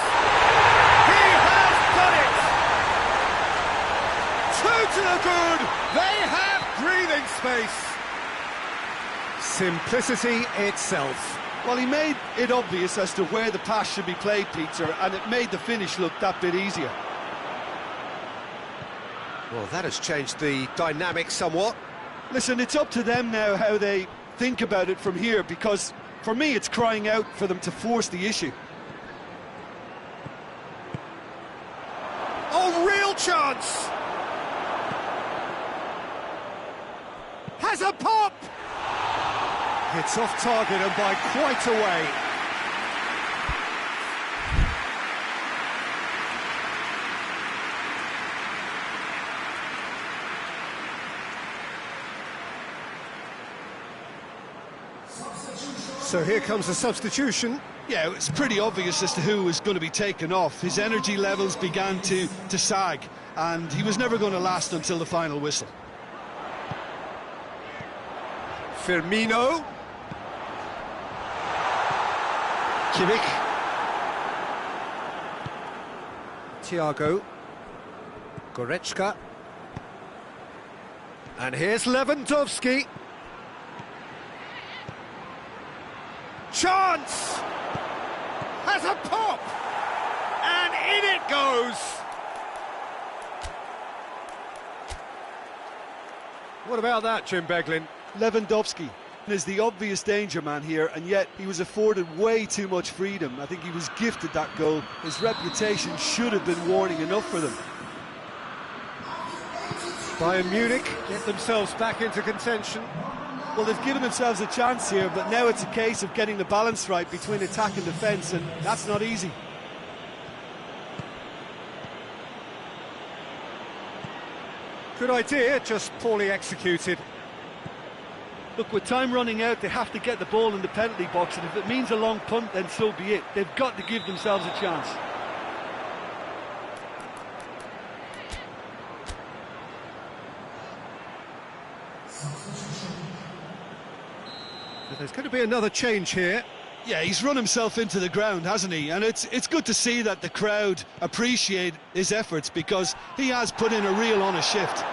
He has done it! Two to the good! They have breathing space! Simplicity itself. Well, he made it obvious as to where the pass should be played, Peter, and it made the finish look that bit easier. Well, that has changed the dynamic somewhat. Listen, it's up to them now how they think about it from here, because for me it's crying out for them to force the issue. Oh, real chance! Has a pop! It's off target and by quite a way. So here comes the substitution. Yeah, it's pretty obvious as to who was going to be taken off. His energy levels began to sag, and he was never going to last until the final whistle. Firmino. Kimmich. Thiago. Goretzka. And here's Lewandowski. Chance! Has a pop! And in it goes! What about that, Jim Beglin? Lewandowski is the obvious danger man here, and yet he was afforded way too much freedom. I think he was gifted that goal. His reputation should have been warning enough for them. Bayern Munich get themselves back into contention. Well, they've given themselves a chance here, but now it's a case of getting the balance right between attack and defence, and that's not easy. Good idea, just poorly executed. Look, with time running out, they have to get the ball in the penalty box, and if it means a long punt, then so be it. They've got to give themselves a chance. So there's going to be another change here. Yeah, he's run himself into the ground, hasn't he? And it's good to see that the crowd appreciate his efforts, because he has put in a real honest shift.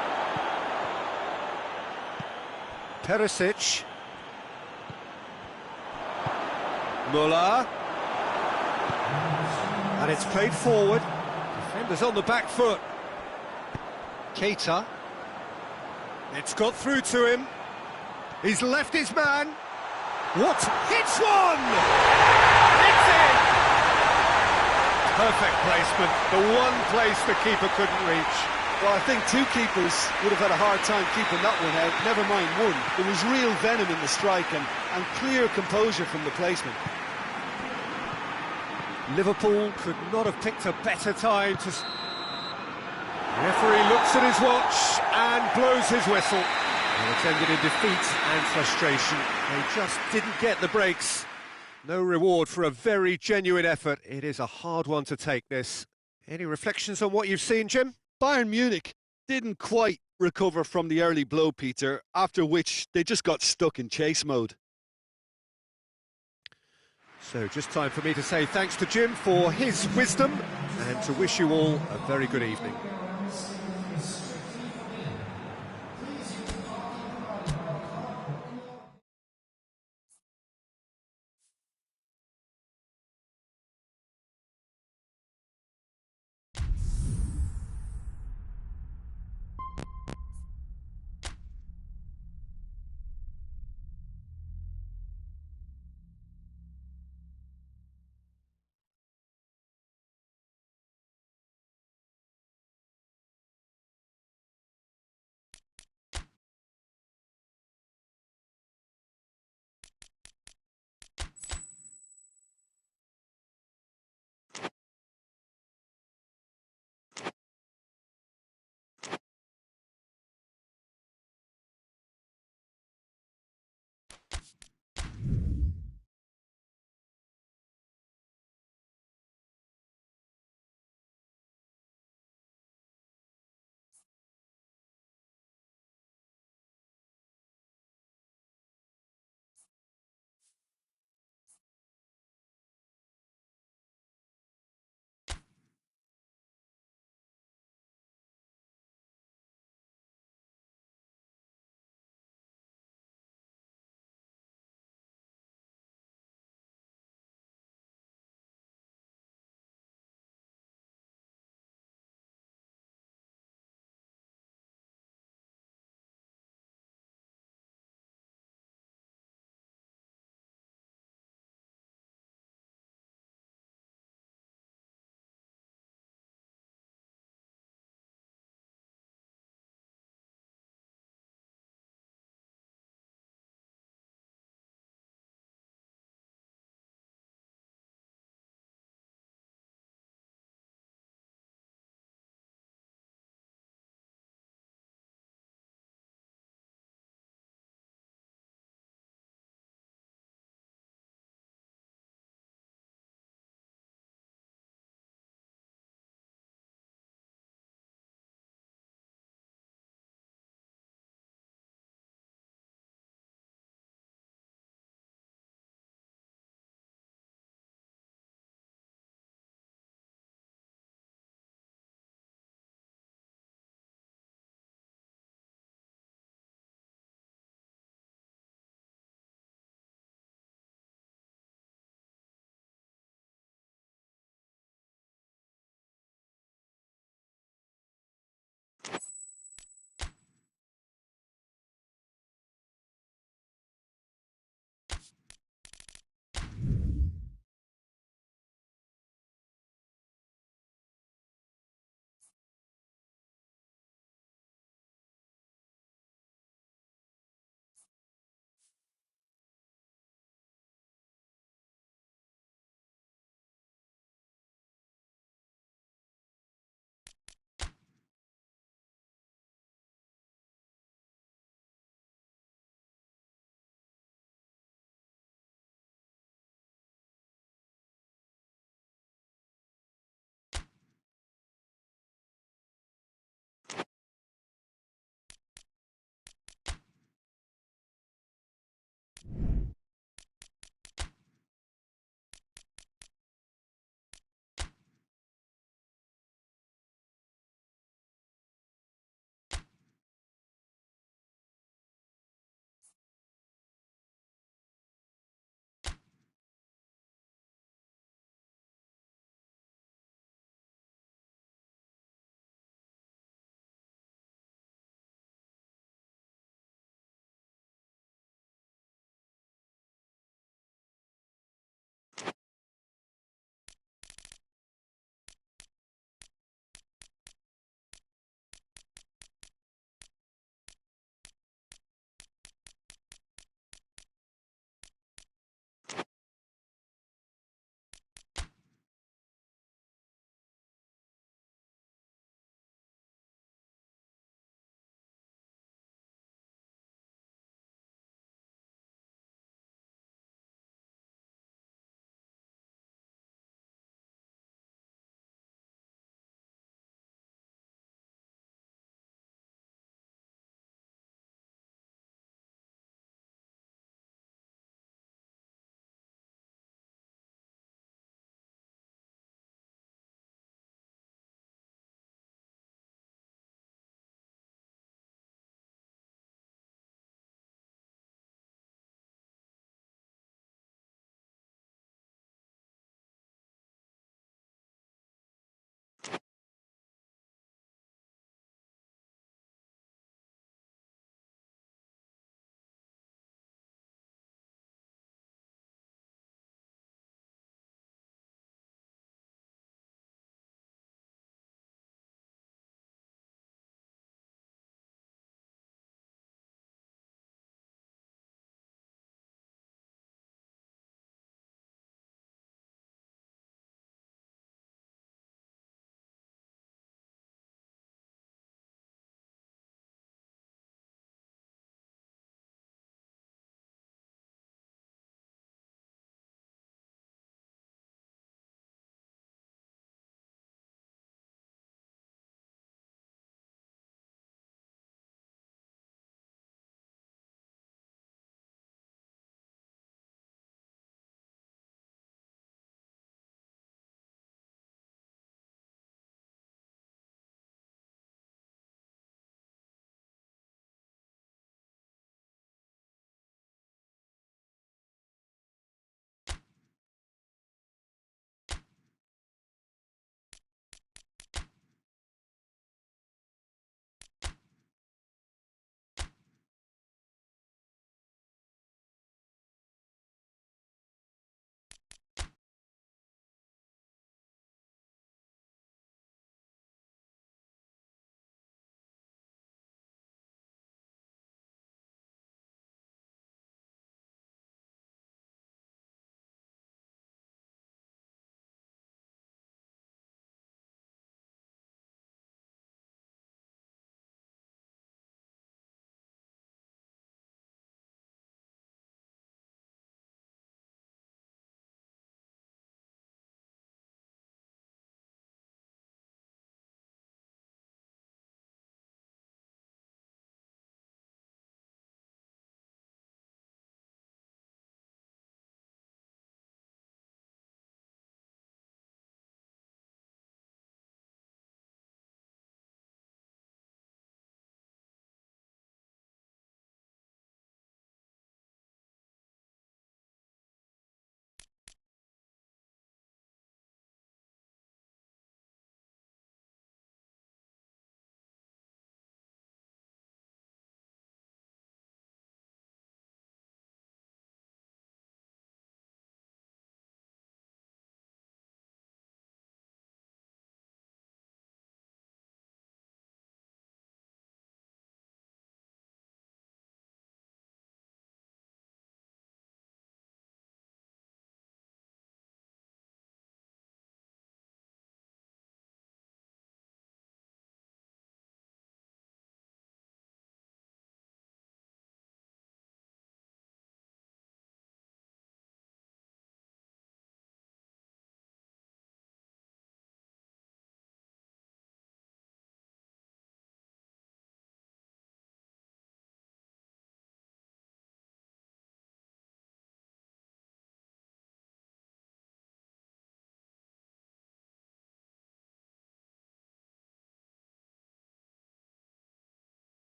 Perisic. Muller. And it's played forward. Defenders on the back foot. Keita. It's got through to him. He's left his man. What? Hits one! It's in! Perfect placement. The one place the keeper couldn't reach. Well, I think two keepers would have had a hard time keeping that one out, never mind one. There was real venom in the strike and clear composure from the placement. Liverpool could not have picked a better time to... The referee looks at his watch and blows his whistle. And it's ended in defeat and frustration. They just didn't get the breaks. No reward for a very genuine effort. It is a hard one to take, this. Any reflections on what you've seen, Jim? Bayern Munich didn't quite recover from the early blow, Peter, after which they just got stuck in chase mode. So just time for me to say thanks to Jim for his wisdom and to wish you all a very good evening.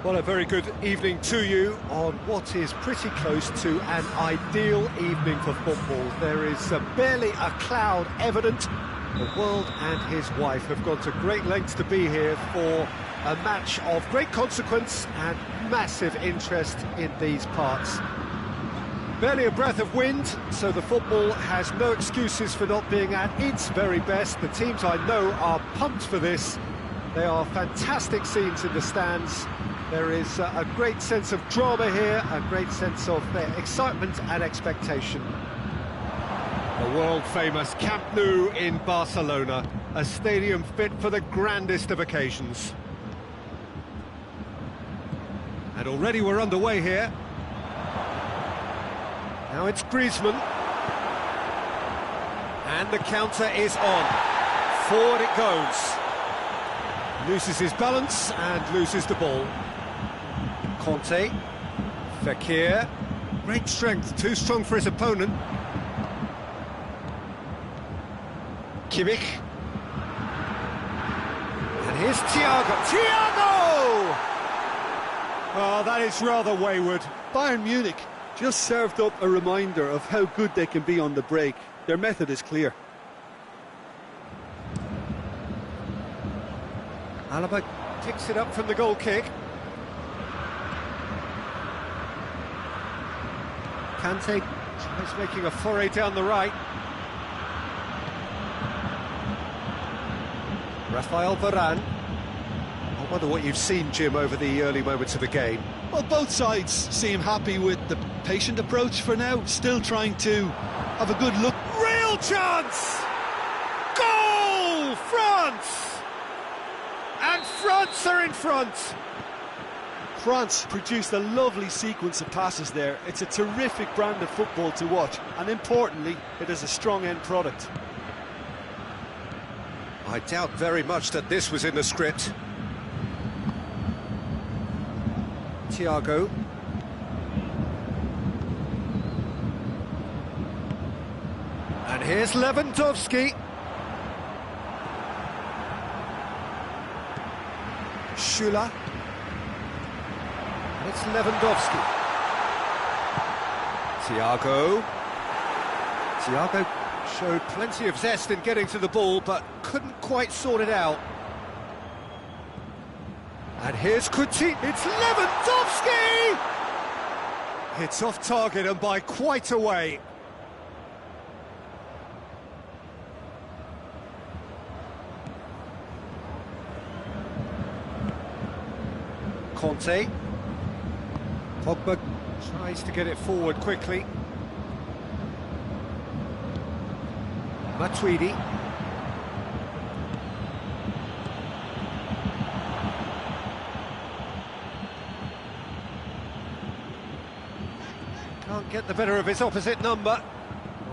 Well, a very good evening to you on what is pretty close to an ideal evening for football. There is barely a cloud evident. The world and his wife have gone to great lengths to be here for a match of great consequence and massive interest in these parts. Barely a breath of wind, so the football has no excuses for not being at its very best. The teams I know are pumped for this. They are fantastic scenes in the stands. There is a great sense of drama here, a great sense of excitement and expectation. The world-famous Camp Nou in Barcelona, a stadium fit for the grandest of occasions. And already we're underway here. Now it's Griezmann. And the counter is on. Forward it goes. Loses his balance and loses the ball. Conte. Fekir. Great strength, too strong for his opponent. Kimmich. And here's Thiago. Thiago! Oh, that is rather wayward. Bayern Munich just served up a reminder of how good they can be on the break. Their method is clear. Alaba picks it up from the goal kick. Kante tries making a foray down the right. Rafael Varane. I wonder what you've seen, Jim, over the early moments of the game. Well, both sides seem happy with the patient approach for now, still trying to have a good look. Real chance! Goal! France! And France are in front! France produced a lovely sequence of passes there. It's a terrific brand of football to watch, and importantly, it is a strong end product. I doubt very much that this was in the script. Thiago. And here's Lewandowski. Schüller. And it's Lewandowski. Thiago. Thiago showed plenty of zest in getting to the ball, but couldn't quite sort it out. And here's Coutinho. It's Lewandowski! It's off target and by quite a way. Conte. Pogba tries to get it forward quickly. Matuidi. Can't get the better of his opposite number.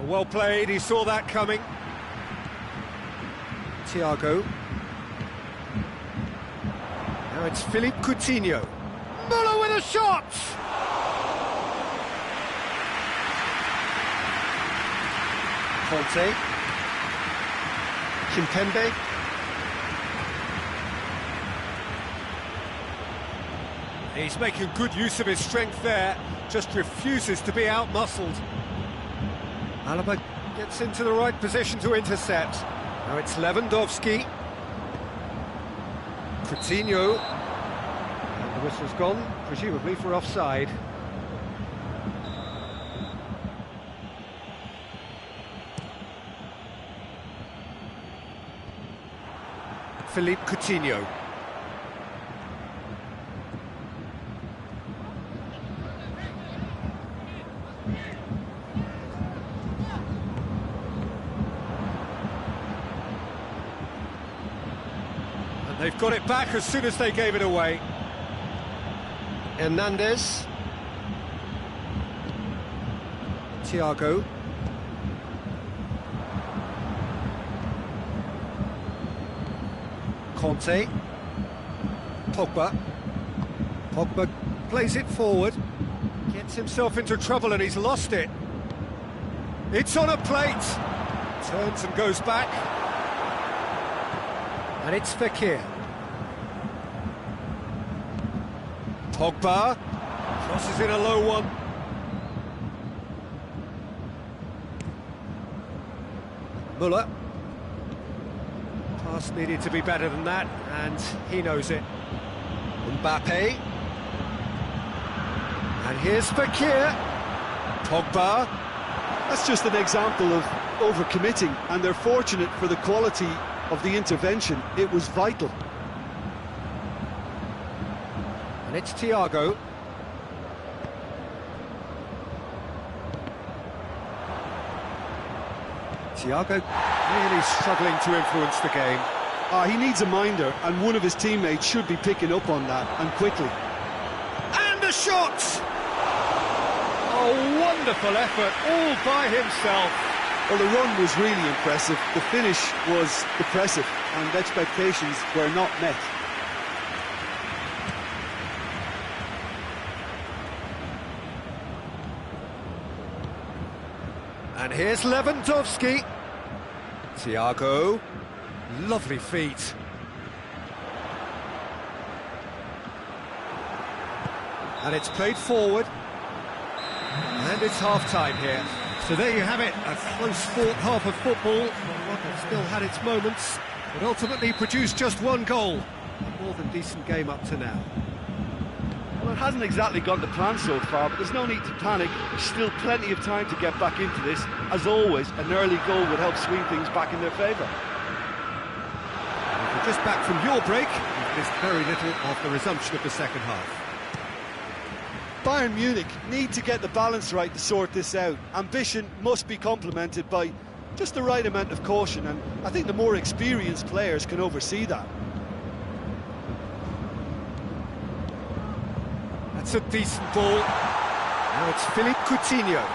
Well played, he saw that coming. Thiago. Now it's Philippe Coutinho. Müller with a shot! Conte. Kimpembe. He's making good use of his strength there, just refuses to be out-muscled. Alaba gets into the right position to intercept. Now it's Lewandowski. Coutinho. And the whistle's gone, presumably for offside. Philippe Coutinho. And they've got it back as soon as they gave it away. Hernandez. Thiago. Conte. Pogba. Pogba plays it forward. Gets himself into trouble and he's lost it. It's on a plate. Turns and goes back. And it's Fekir. Pogba crosses in a low one. Muller. Pass needed to be better than that, and he knows it. Mbappe. And here's Fekir. Pogba. That's just an example of overcommitting, and they're fortunate for the quality of the intervention. It was vital. And it's Thiago. Thiago really struggling to influence the game. He needs a minder, and one of his teammates should be picking up on that, and quickly. And a shot! A wonderful effort, all by himself. Well, the run was really impressive. The finish was depressive, and expectations were not met. And here's Lewandowski. Thiago. Lovely feet. And it's played forward. And it's half-time here. So there you have it, a close-fought half of football. One that still had its moments, but ultimately produced just one goal. A more than decent game up to now. Well, it hasn't exactly gone to plan so far, but there's no need to panic. There's still plenty of time to get back into this. As always, an early goal would help swing things back in their favour. If you're just back from your break, you've missed very little of the resumption of the second half. Bayern Munich need to get the balance right to sort this out. Ambition must be complemented by just the right amount of caution, and I think the more experienced players can oversee that. That's a decent ball. Now it's Philippe Coutinho.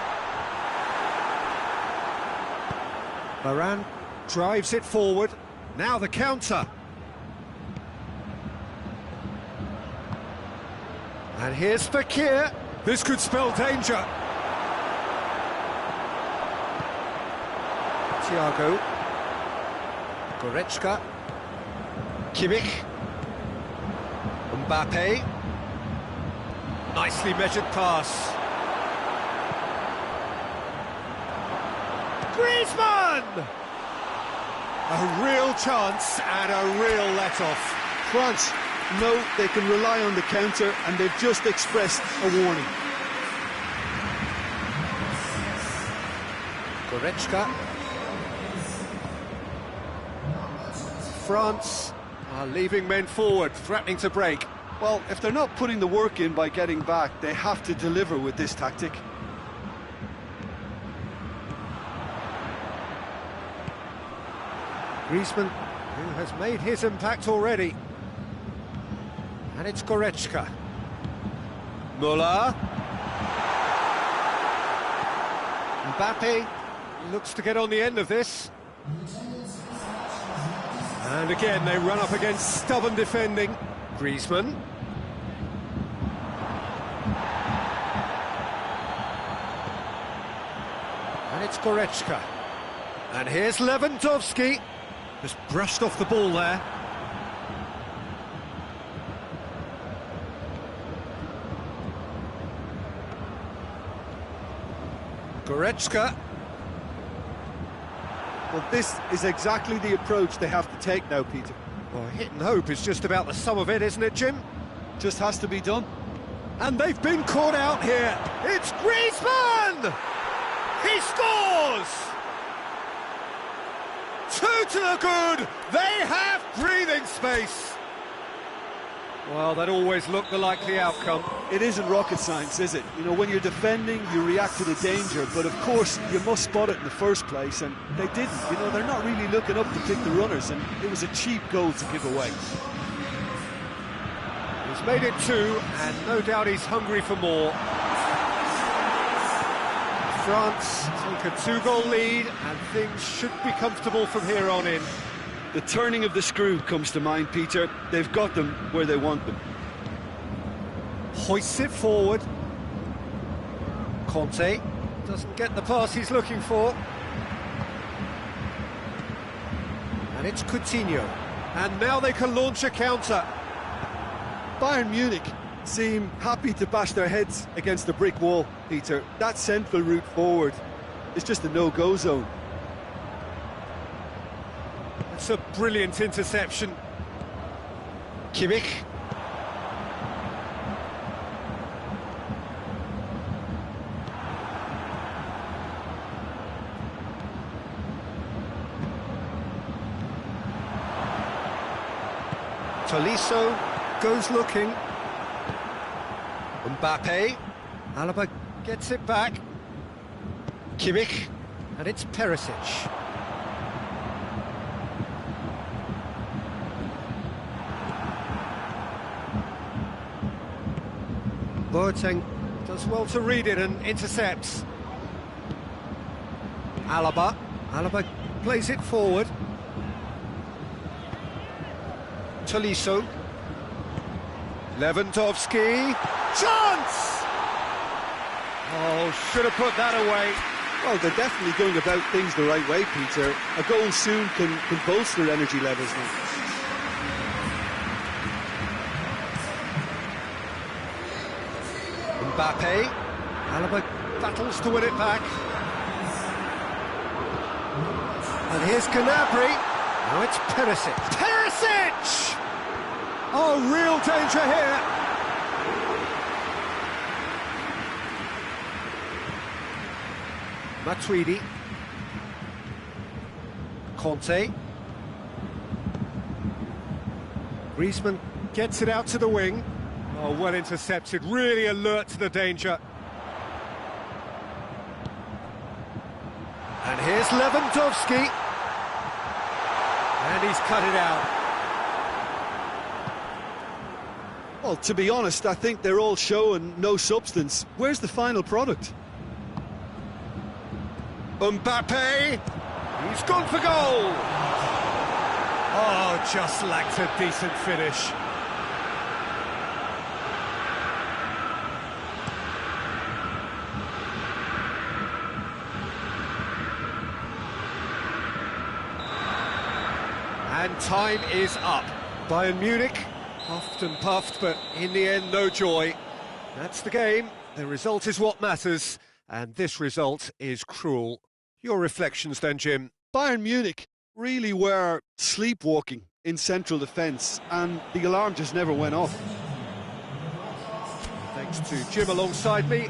Varane drives it forward. Now the counter. And here's Fekir. This could spell danger. Thiago. Goretzka. Kimmich. Mbappe. Nicely measured pass. Griezmann! A real chance and a real let-off. France know they can rely on the counter, and they've just expressed a warning. Goretzka. France are leaving men forward, threatening to break. Well, if they're not putting the work in by getting back, they have to deliver with this tactic. Griezmann, who has made his impact already. And it's Goretzka. Muller. Mbappe looks to get on the end of this. And again, they run up against stubborn defending. Griezmann. And it's Goretzka. And here's Lewandowski. Just brushed off the ball there. Goretzka. Well, this is exactly the approach they have to take now, Peter. Well, hit and hope is just about the sum of it, isn't it, Jim? Just has to be done. And they've been caught out here. It's Griezmann! He scores! 2 to the good. They have breathing space. Well, that always looked the likely outcome. It isn't rocket science, is it? You know, when you're defending, you react to the danger, but of course, you must spot it in the first place, and they didn't. You know, they're not really looking up to pick the runners, and it was a cheap goal to give away. He's made it 2, and no doubt he's hungry for more. France take a 2-goal lead, and things should be comfortable from here on in. The turning of the screw comes to mind, Peter. They've got them where they want them. Hoists it forward. Conte doesn't get the pass he's looking for. And it's Coutinho. And now they can launch a counter. Bayern Munich seem happy to bash their heads against the brick wall, Peter. That central route forward is just a no-go zone. It's a brilliant interception. Kimmich. Tolisso goes looking. Mbappe. Alaba gets it back. Kimmich. And it's Perisic. Boateng does well to read it and intercepts. Alaba plays it forward. Tolisso. Lewandowski. Chance! Oh, should have put that away. Well, they're definitely going about things the right way, Peter. A goal soon can bolster energy levels now. Mbappe. Alaba battles to win it back. And here's Gnabry. Now it's Perisic. Perisic! Oh, real danger here. Matuidi. Conte. Griezmann gets it out to the wing. Oh, well intercepted, really alert to the danger. And here's Lewandowski. And he's cut it out. Well, to be honest, I think they're all show and no substance. Where's the final product? Mbappe! He's gone for goal! Oh, just lacked a decent finish. And time is up. Bayern Munich, puffed and puffed, but in the end, no joy. That's the game. The result is what matters, and this result is cruel. Your reflections then, Jim? Bayern Munich really were sleepwalking in central defence, and the alarm just never went off. Thanks to Jim alongside me.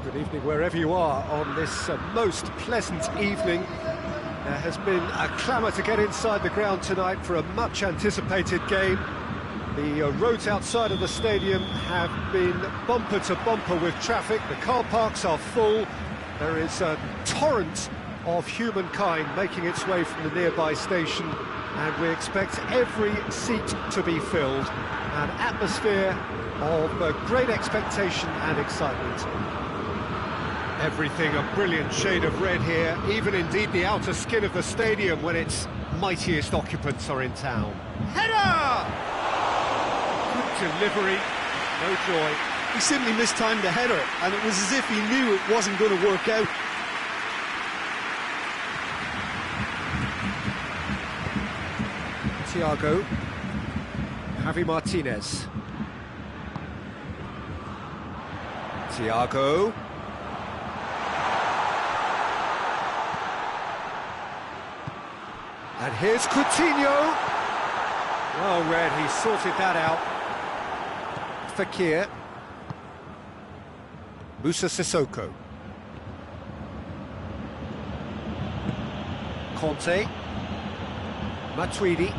Good evening wherever you are on this most pleasant evening. There has been a clamour to get inside the ground tonight for a much anticipated game. The roads outside of the stadium have been bumper to bumper with traffic. The car parks are full. There is a torrent of humankind making its way from the nearby station, and we expect every seat to be filled. An atmosphere of great expectation and excitement. Everything a brilliant shade of red here, even indeed the outer skin of the stadium when its mightiest occupants are in town. Header! Good delivery, no joy. He simply mistimed the header, and it was as if he knew it wasn't going to work out. Thiago, Javi Martinez. Thiago. And here's Coutinho. Well read, he sorted that out. Fekir. Musa Sissoko. Conte. Matuidi.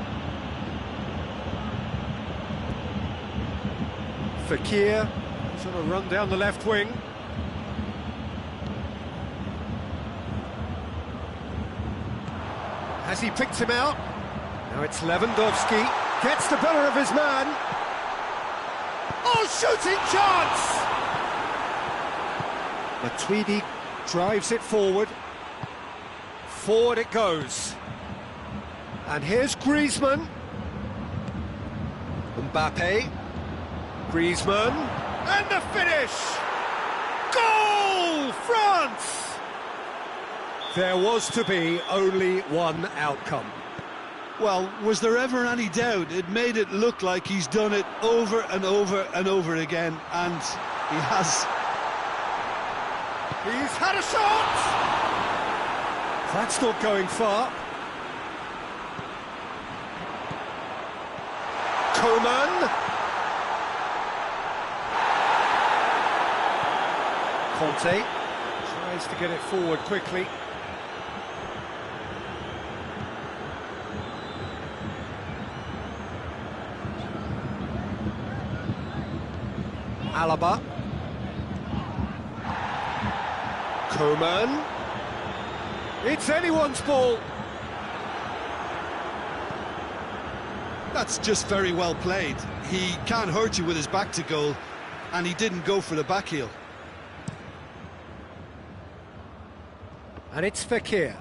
Fekir. He's on a run down the left wing. Has he picked him out? Now it's Lewandowski. Gets the better of his man. Oh, shooting chance! Matuidi drives it forward. Forward it goes. And here's Griezmann. Mbappe. Griezmann. And the finish! Goal! France! There was to be only one outcome. Well, was there ever any doubt? It made it look like he's done it over and over and over again, and he has. He's had a shot! That's not going far. Coman. Conte tries to get it forward quickly. Alaba. Coman. It's anyone's ball. That's just very well played. He can't hurt you with his back to goal, and he didn't go for the back heel. And it's Fekir.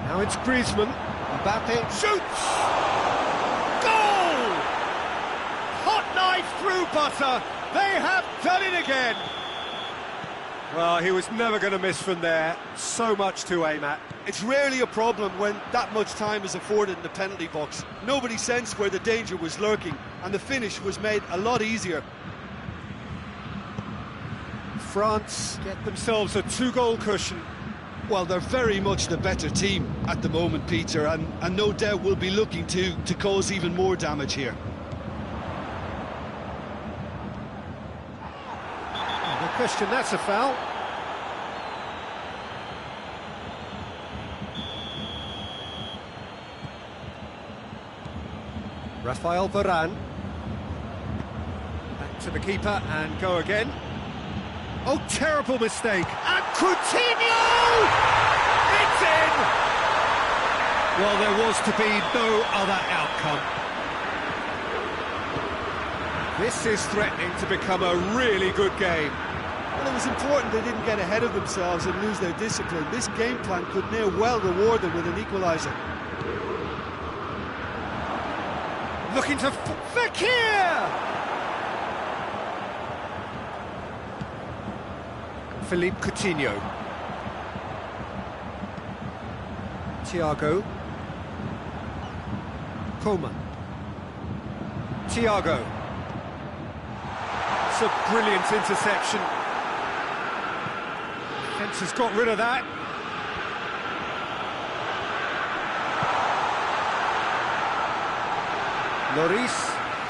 Now it's Griezmann. Mbappe shoots! Goal! Hot knife through butter. They have done it again. Well, he was never going to miss from there. So much to aim at. It's rarely a problem when that much time is afforded in the penalty box. Nobody sensed where the danger was lurking, and the finish was made a lot easier. France get themselves a 2-goal cushion. Well, they're very much the better team at the moment, Peter, and no doubt will be looking to cause even more damage here. No question, that's a foul. Rafael Varane. Back to the keeper and go again. Oh, terrible mistake. And Coutinho! It's in! Well, there was to be no other outcome. This is threatening to become a really good game. Well, it was important they didn't get ahead of themselves and lose their discipline. This game plan could near well reward them with an equaliser. Looking to Fekir! Philippe Coutinho. Thiago. Coman. Thiago. It's a brilliant interception. Defence has got rid of that. Lloris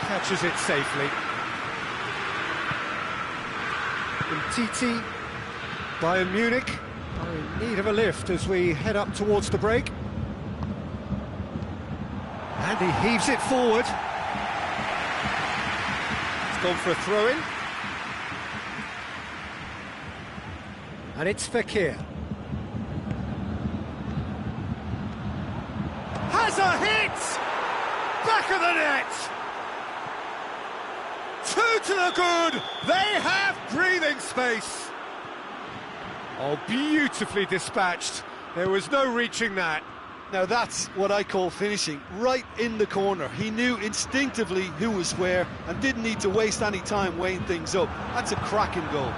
catches it safely. Umtiti. Bayern Munich are in need of a lift as we head up towards the break. And he heaves it forward. It's gone for a throw-in. And it's Fekir. Has a hit! Back of the net! Two to the good! They have breathing space! Oh, beautifully dispatched. There was no reaching that. Now that's what I call finishing, right in the corner. He knew instinctively who was where and didn't need to waste any time weighing things up. That's a cracking goal.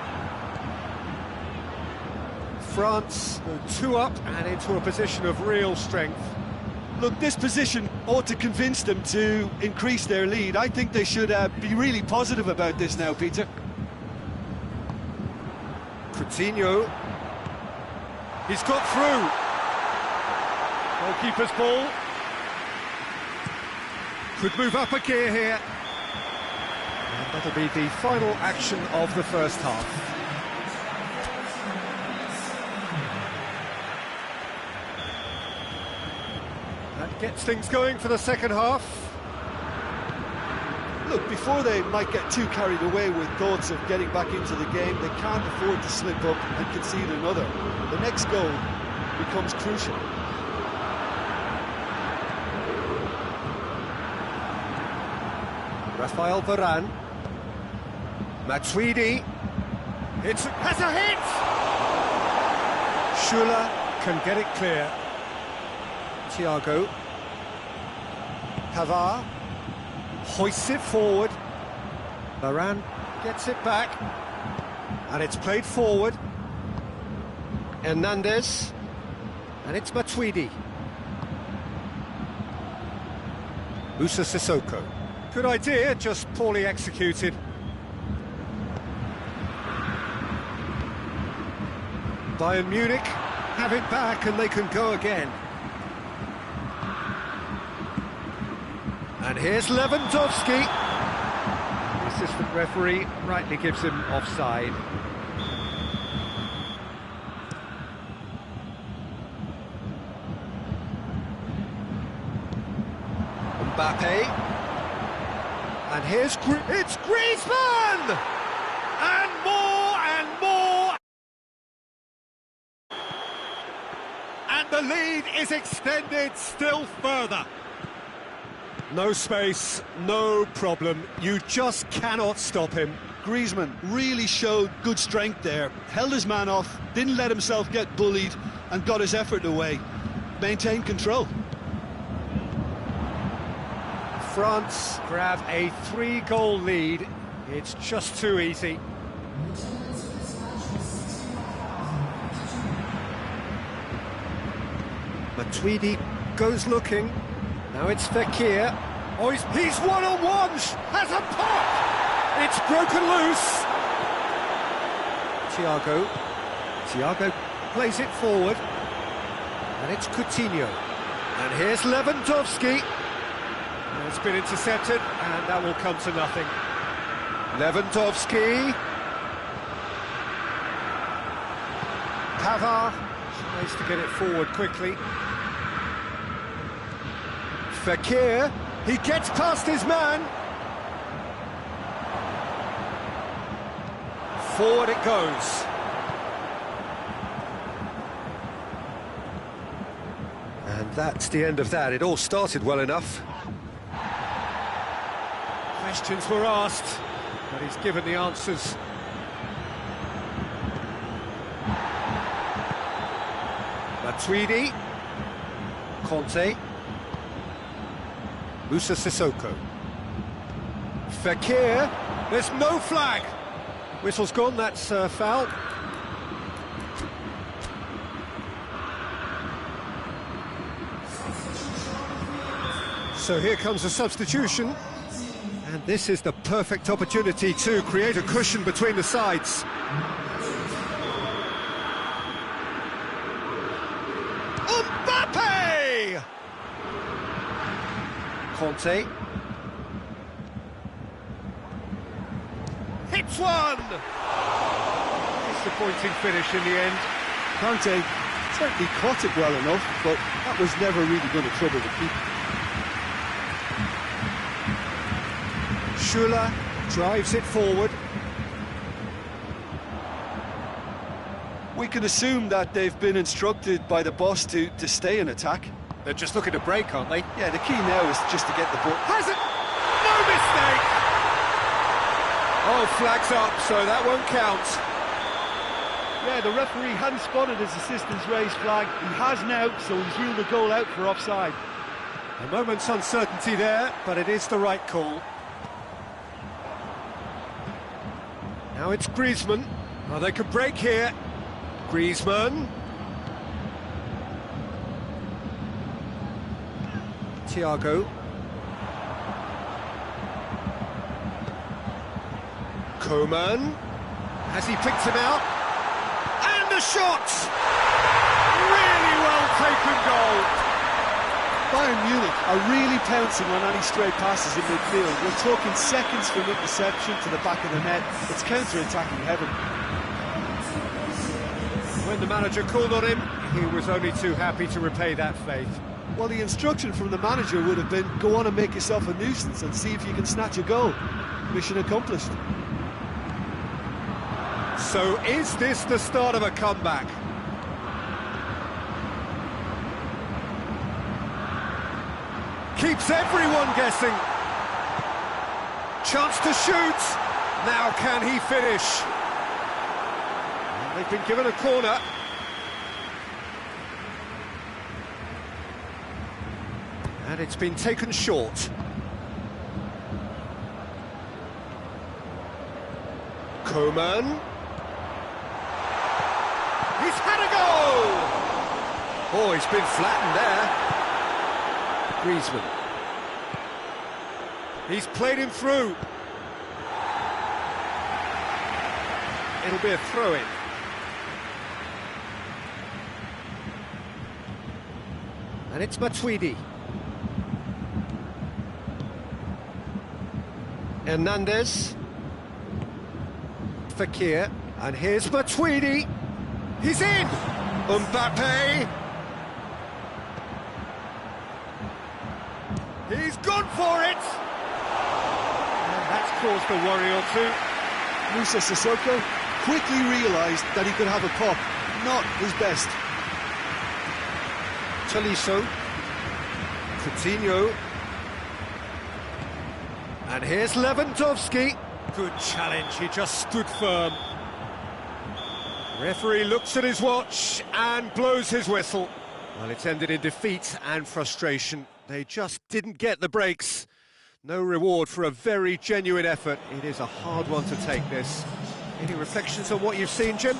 France go 2 up and into a position of real strength. Look, this position ought to convince them to increase their lead. I think they should be really positive about this now, Peter. Coutinho. He's got through. Goalkeeper's ball. Could move up a gear here. And that'll be the final action of the first half. That gets things going for the second half. Look, before they might get too carried away with thoughts of getting back into the game, they can't afford to slip up and concede another. The next goal becomes crucial. Rafael Varane. Matuidi. Has a hit! Shula can get it clear. Thiago. Pavard. Hoists it forward. Varane gets it back. And it's played forward. Hernandez. And it's Matuidi. Moussa Sissoko. Good idea, just poorly executed. Bayern Munich have it back and they can go again. And here's Lewandowski. The assistant referee rightly gives him offside. Mbappe. And here's it's Griezmann! And more and more! And the lead is extended still further. No space, no problem. You just cannot stop him. Griezmann really showed good strength there. Held his man off, didn't let himself get bullied, and got his effort away. Maintained control. France grab a 3-goal lead. It's just too easy. Matuidi goes looking. Now it's Fekir. Oh, he's one-on-ones! Has a pop! It's broken loose! Thiago plays it forward. And it's Coutinho. And here's Lewandowski. It's been intercepted, and that will come to nothing. Lewandowski. Pavard tries to get it forward quickly. Fekir. He gets past his man. Forward it goes. And that's the end of that. It all started well enough. Questions were asked, but he's given the answers. Matuidi. Conte. Moussa Sissoko. Fekir. There's no flag. Whistle's gone, that's foul. So here comes a substitution. And this is the perfect opportunity to create a cushion between the sides. Mbappe! Conte. Hits one! Disappointing finish in the end. Conte certainly caught it well enough, but that was never really going to trouble the keeper. Dixuha drives it forward. We can assume that they've been instructed by the boss to stay in attack. They're just looking to break, aren't they? Yeah, the key now is just to get the ball. Has it? No mistake! Oh, flags up, so that won't count. Yeah, the referee hadn't spotted his assistant's raised flag. He has now, so he's ruled the goal out for offside. A moment's uncertainty there, but it is the right call. Now it's Griezmann. Oh, they could break here. Griezmann. Thiago. Coman. Has he picked him out? And the shot! Really well taken goal. Bayern Munich are really pouncing on any stray passes in midfield. We're talking seconds from interception to the back of the net. It's counter-attacking heaven. When the manager called on him, he was only too happy to repay that faith. Well, the instruction from the manager would have been, go on and make yourself a nuisance and see if you can snatch a goal. Mission accomplished. So is this the start of a comeback? Keeps everyone guessing. Chance to shoot. Now can he finish? They've been given a corner. And it's been taken short. Coman. He's had a go! Oh, he's been flattened there. Griezmann. He's played him through. It'll be a throw-in. And it's Matuidi. Hernandez. Fakir. And here's Matuidi. He's in! Mbappe. He's gone for it! And that's caused a worry or two. Musa Sissoko quickly realised that he could have a pop. Not his best. Tolisso. Coutinho. And here's Lewandowski. Good challenge, he just stood firm. Referee looks at his watch and blows his whistle. Well, it's ended in defeat and frustration. They just didn't get the breaks. No reward for a very genuine effort. It is a hard one to take, this. Any reflections on what you've seen, Jim?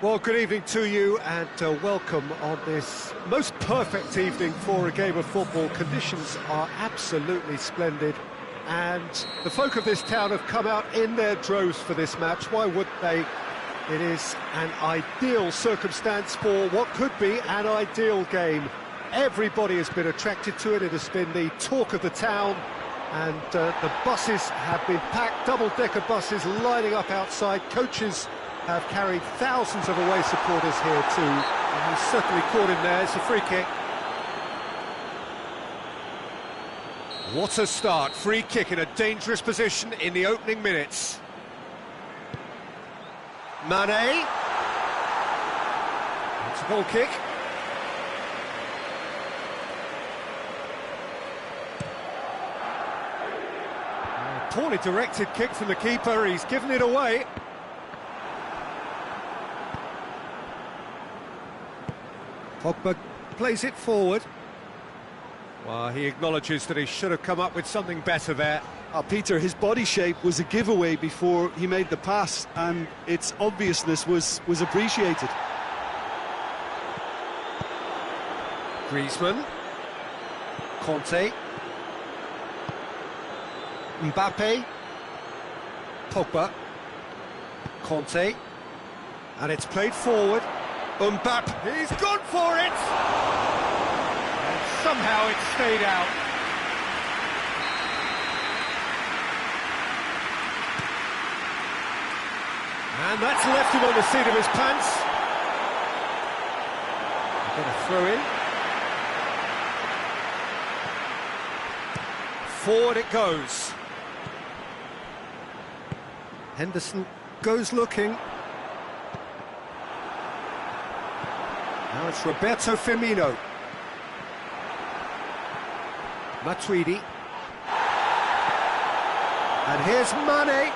Well, good evening to you and welcome on this most perfect evening for a game of football. Conditions are absolutely splendid and the folk of this town have come out in their droves for this match. Why would they? It is an ideal circumstance for what could be an ideal game. Everybody has been attracted to it. It has been the talk of the town and the buses have been packed, double-decker buses lining up outside. Coaches have carried thousands of away supporters here too. And he's certainly caught him there. It's a free kick. What a start. Free kick in a dangerous position in the opening minutes. Mane. It's a goal kick. Poorly directed kick from the keeper. He's given it away. Pogba plays it forward. Well, he acknowledges that he should have come up with something better there. Peter, his body shape was a giveaway before he made the pass, and its obviousness was appreciated. Griezmann. Conte. Mbappe. Pogba. Conte. And it's played forward. Mbappe, he's gone for it! And somehow it stayed out. And that's left him on the seat of his pants. Got a throw in. Forward it goes. Henderson goes looking. Now it's Roberto Firmino. Matuidi. And here's Mane.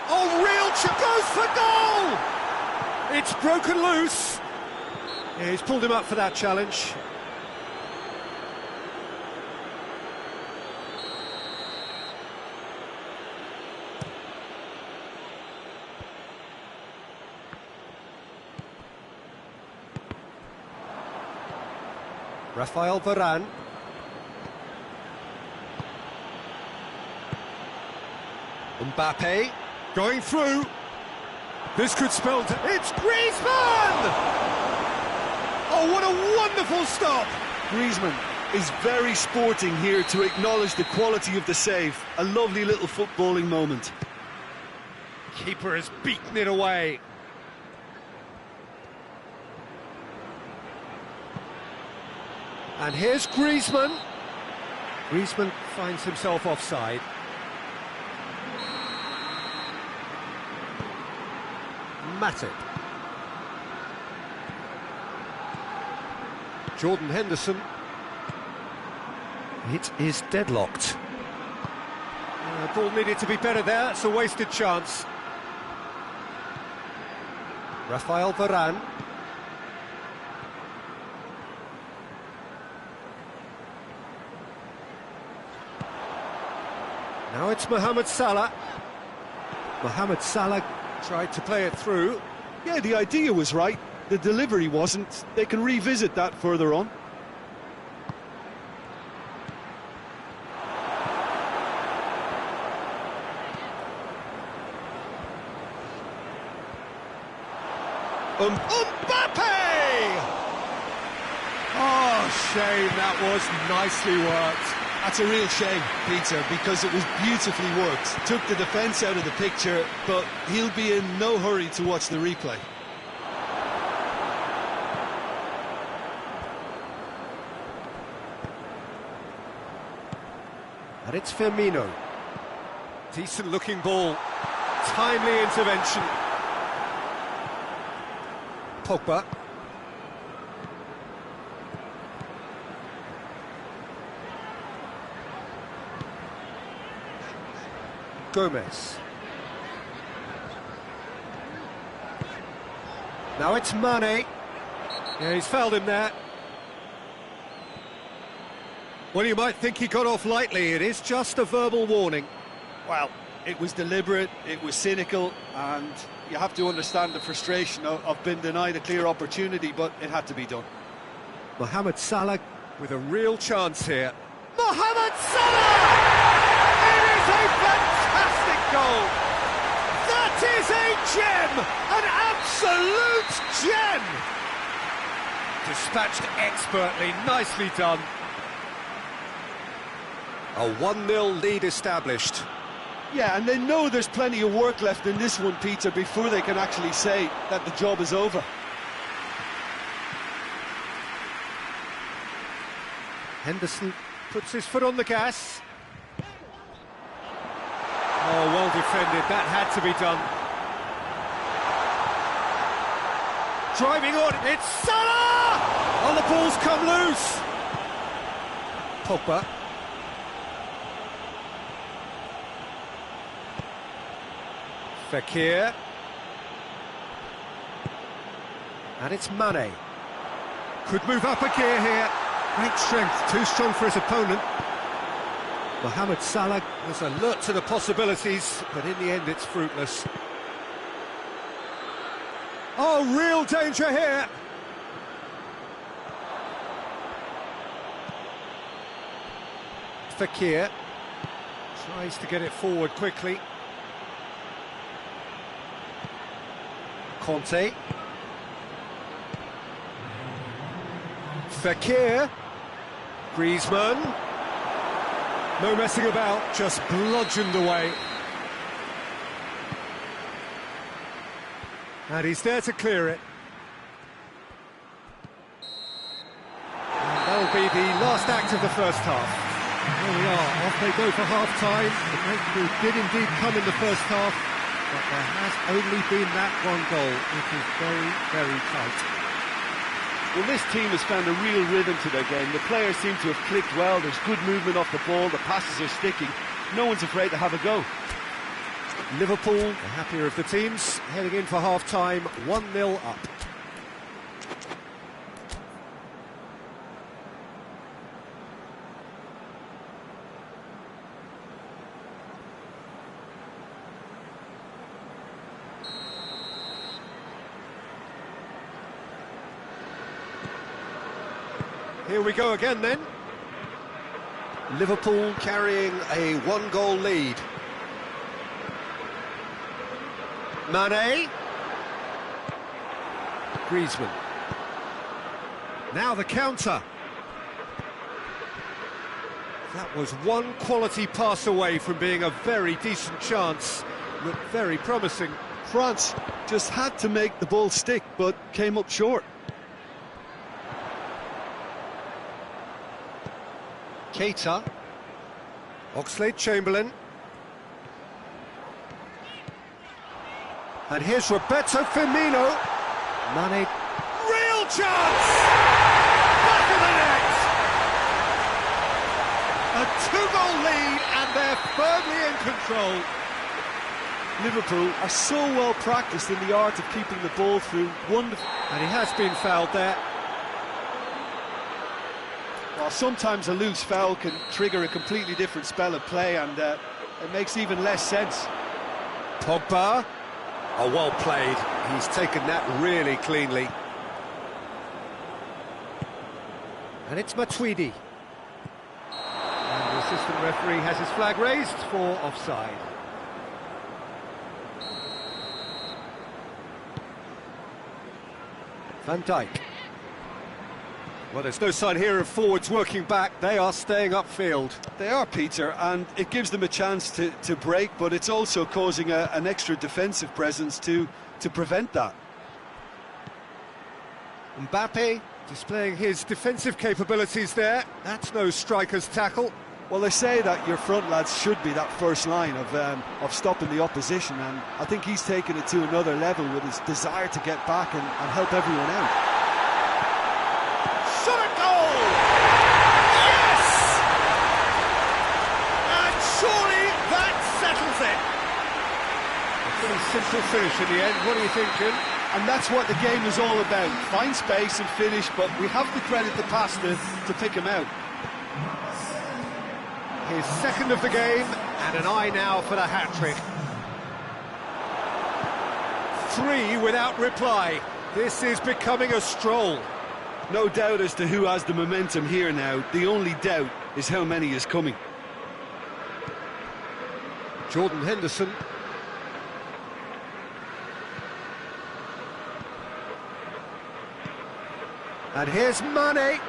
Oh, real goes for goal! It's broken loose. Yeah, he's pulled him up for that challenge. Rafael Varane. Mbappe going through. This could spell... It's Griezmann! Oh, what a wonderful stop! Griezmann is very sporting here to acknowledge the quality of the save. A lovely little footballing moment. Keeper has beaten it away. And here's Griezmann. Griezmann finds himself offside. Matip. Jordan Henderson. It is deadlocked. Ball needed to be better there. It's a wasted chance. Rafael Varane. Now it's Mohamed Salah. Mohamed Salah tried to play it through. Yeah, the idea was right. The delivery wasn't. They can revisit that further on. Mbappe! Oh, shame, that was nicely worked. That's a real shame, Peter, because it was beautifully worked. Took the defence out of the picture, but he'll be in no hurry to watch the replay. And it's Firmino. Decent looking ball. Timely intervention. Pogba. Gomez. Now it's Mane. Yeah, he's fouled him there. Well, you might think he got off lightly. It is just a verbal warning. Well, It was deliberate, it was cynical, and you have to understand the frustration of being denied a clear opportunity, but it had to be done. Mohamed Salah with a real chance here. Mohamed Salah! It is a fantastic goal! That is a gem! An absolute gem! Dispatched expertly, nicely done. A 1-0 lead established. Yeah, and they know there's plenty of work left in this one, Peter, before they can actually say that the job is over. Henderson puts his foot on the gas. Oh, well defended, that had to be done. Driving on, it's Salah! Oh, the ball's come loose! Pogba. Fekir. And it's Mane. Could move up a gear here. Great strength, too strong for his opponent. Mohamed Salah was alert to the possibilities, but in the end it's fruitless. Oh, real danger here! Fekir tries to get it forward quickly. Conte. Fekir. Griezmann. No messing about, just bludgeoned away. And he's there to clear it. And that'll be the last act of the first half. Here we are, off they go for half-time. The breakthrough did indeed come in the first half, but there has only been that one goal. It is very, very tight. Well, this team has found a real rhythm to their game. The players seem to have clicked well. There's good movement off the ball. The passes are sticking. No one's afraid to have a go. Liverpool, the happier of the teams, heading in for half-time, 1-0 up. Here we go again then. Liverpool carrying a 1-goal lead. Mane. Griezmann. Now the counter. That was one quality pass away from being a very decent chance. Looked very promising. France just had to make the ball stick, but came up short. Keita. Oxlade-Chamberlain. And here's Roberto Firmino. Mane. Real chance! Back of the net! A 2-goal lead and they're firmly in control. Liverpool are so well practiced in the art of keeping the ball through. Wonderful. And he has been fouled there. Well, sometimes a loose foul can trigger a completely different spell of play, and it makes even less sense. Pogba. Oh, well played. He's taken that really cleanly. And it's Matuidi. And the assistant referee has his flag raised for offside. Van Dijk. Well, there's no sign here of forwards working back. They are staying upfield. They are, Peter, and it gives them a chance to break, but it's also causing an extra defensive presence to prevent that. Mbappe displaying his defensive capabilities there. That's no striker's tackle. Well, they say that your front lads should be that first line of stopping the opposition, and I think he's taken it to another level with his desire to get back and help everyone out. Shot goal! Yes! And surely that settles it. A pretty simple finish in the end. What do you think, Jim? And that's what the game is all about. Find space and finish, but we have to credit the pass to pick him out. His second of the game, and an eye now for the hat-trick. 3 without reply. This is becoming a stroll. No doubt as to who has the momentum here now. The only doubt is how many is coming. Jordan Henderson. And here's Mane.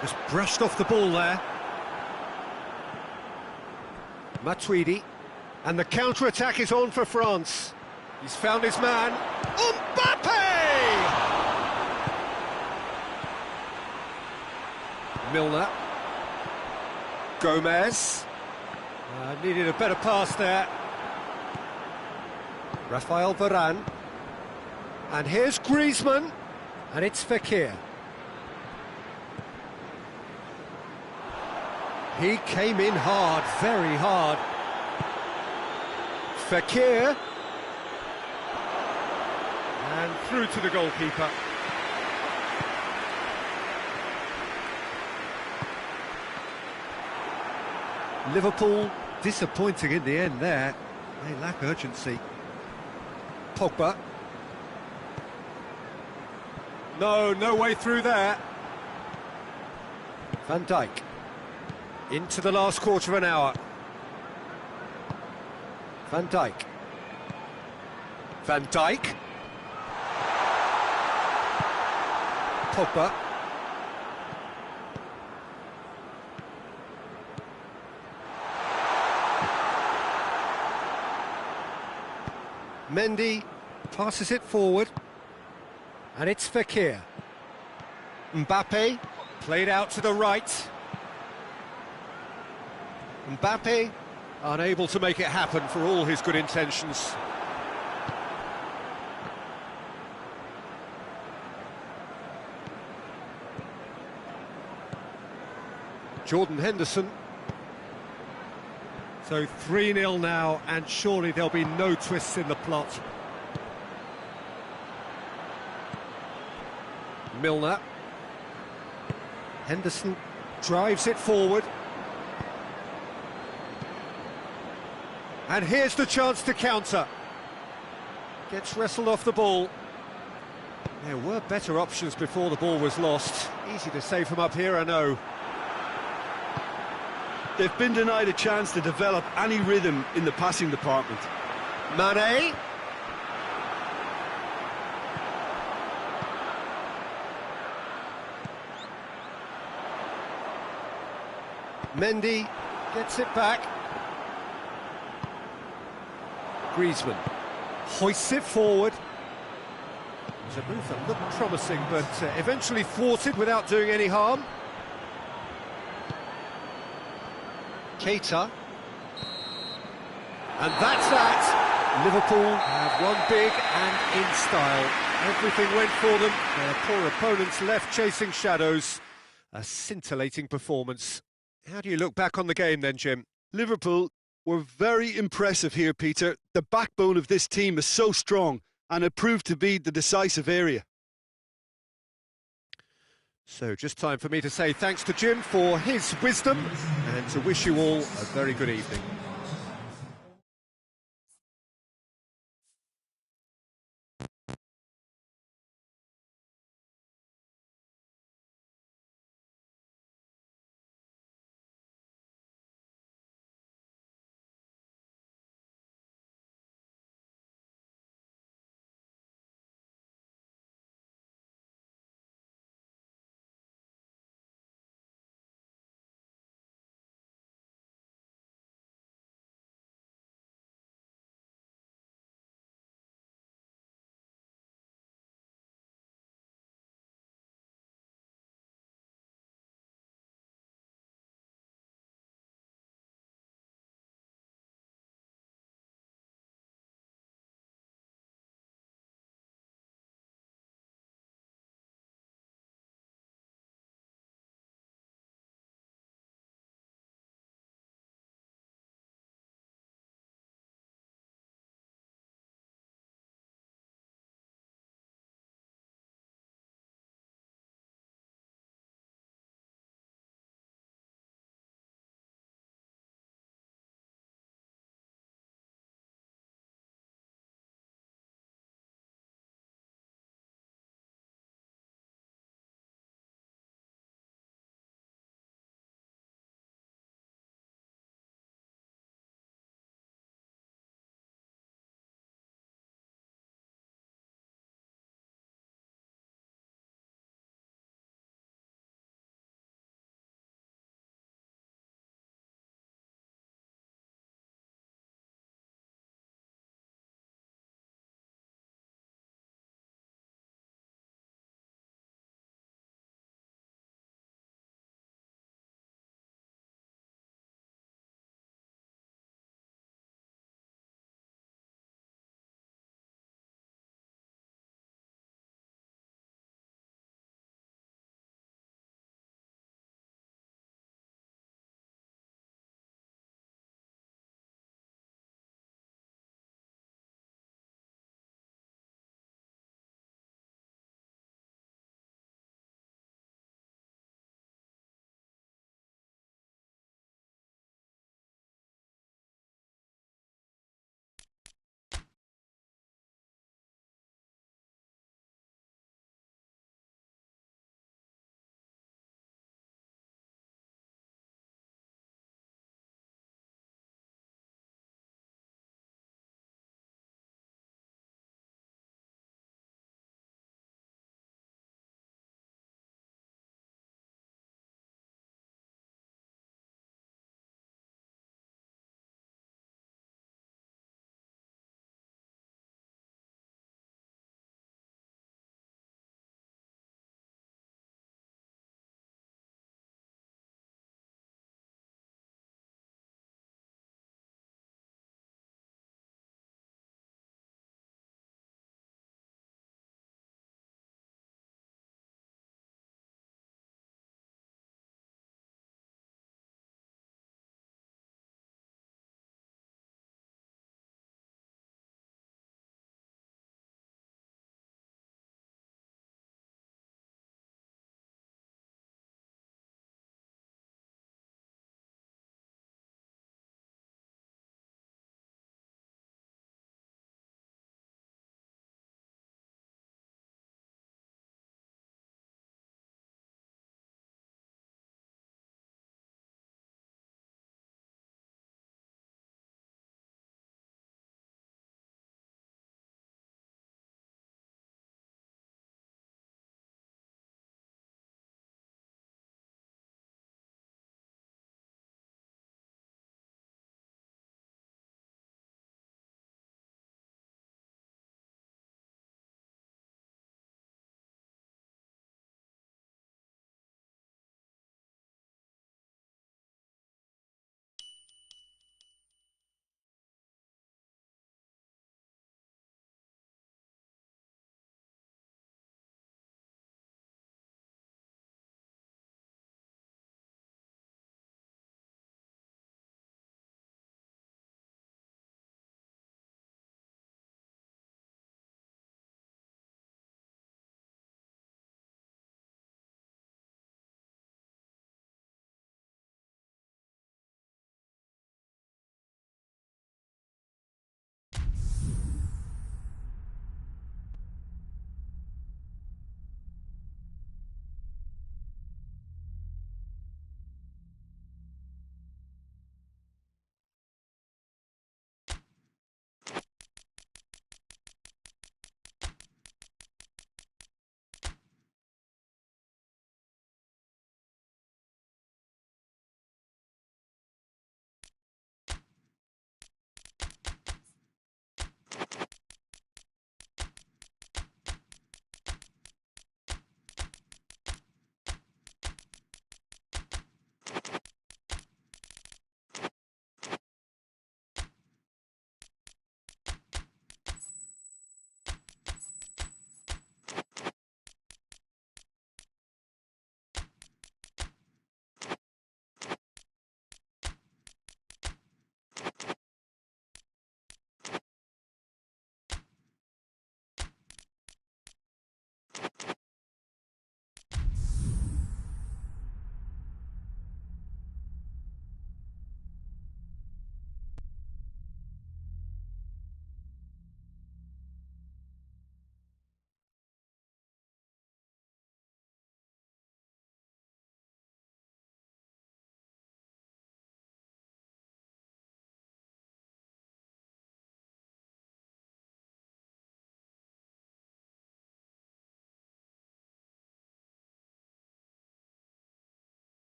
Just brushed off the ball there. Matuidi. And the counter-attack is on for France. He's found his man. Mbappe! Milner. Gomez. Needed a better pass there. Rafael Varane. And here's Griezmann. And it's Fekir. He came in hard, very hard. Fekir. And through to the goalkeeper. Liverpool disappointing in the end there. They lack urgency. Pogba. No way through there. Van Dijk. Into the last quarter of an hour. Van Dijk. Van Dijk. Pogba. Mendy passes it forward. And it's Fekir. Mbappe played out to the right. Mbappe unable to make it happen for all his good intentions. Jordan Henderson. So 3-0 now, and surely there'll be no twists in the plot. Milner. Henderson drives it forward. And here's the chance to counter. Gets wrestled off the ball. There were better options before the ball was lost. Easy to say from up here, I know. They've been denied a chance to develop any rhythm in the passing department. Mane. Mendy gets it back. Griezmann hoists it forward. It was a move that looked promising, but eventually thwarted without doing any harm. Keita. And that's that. Liverpool have won big and in style. Everything went for them. Their poor opponents left chasing shadows. A scintillating performance. How do you look back on the game then, Jim? Liverpool were very impressive here, Peter. The backbone of this team is so strong, and it proved to be the decisive area. So just time for me to say thanks to Jim for his wisdom and to wish you all a very good evening.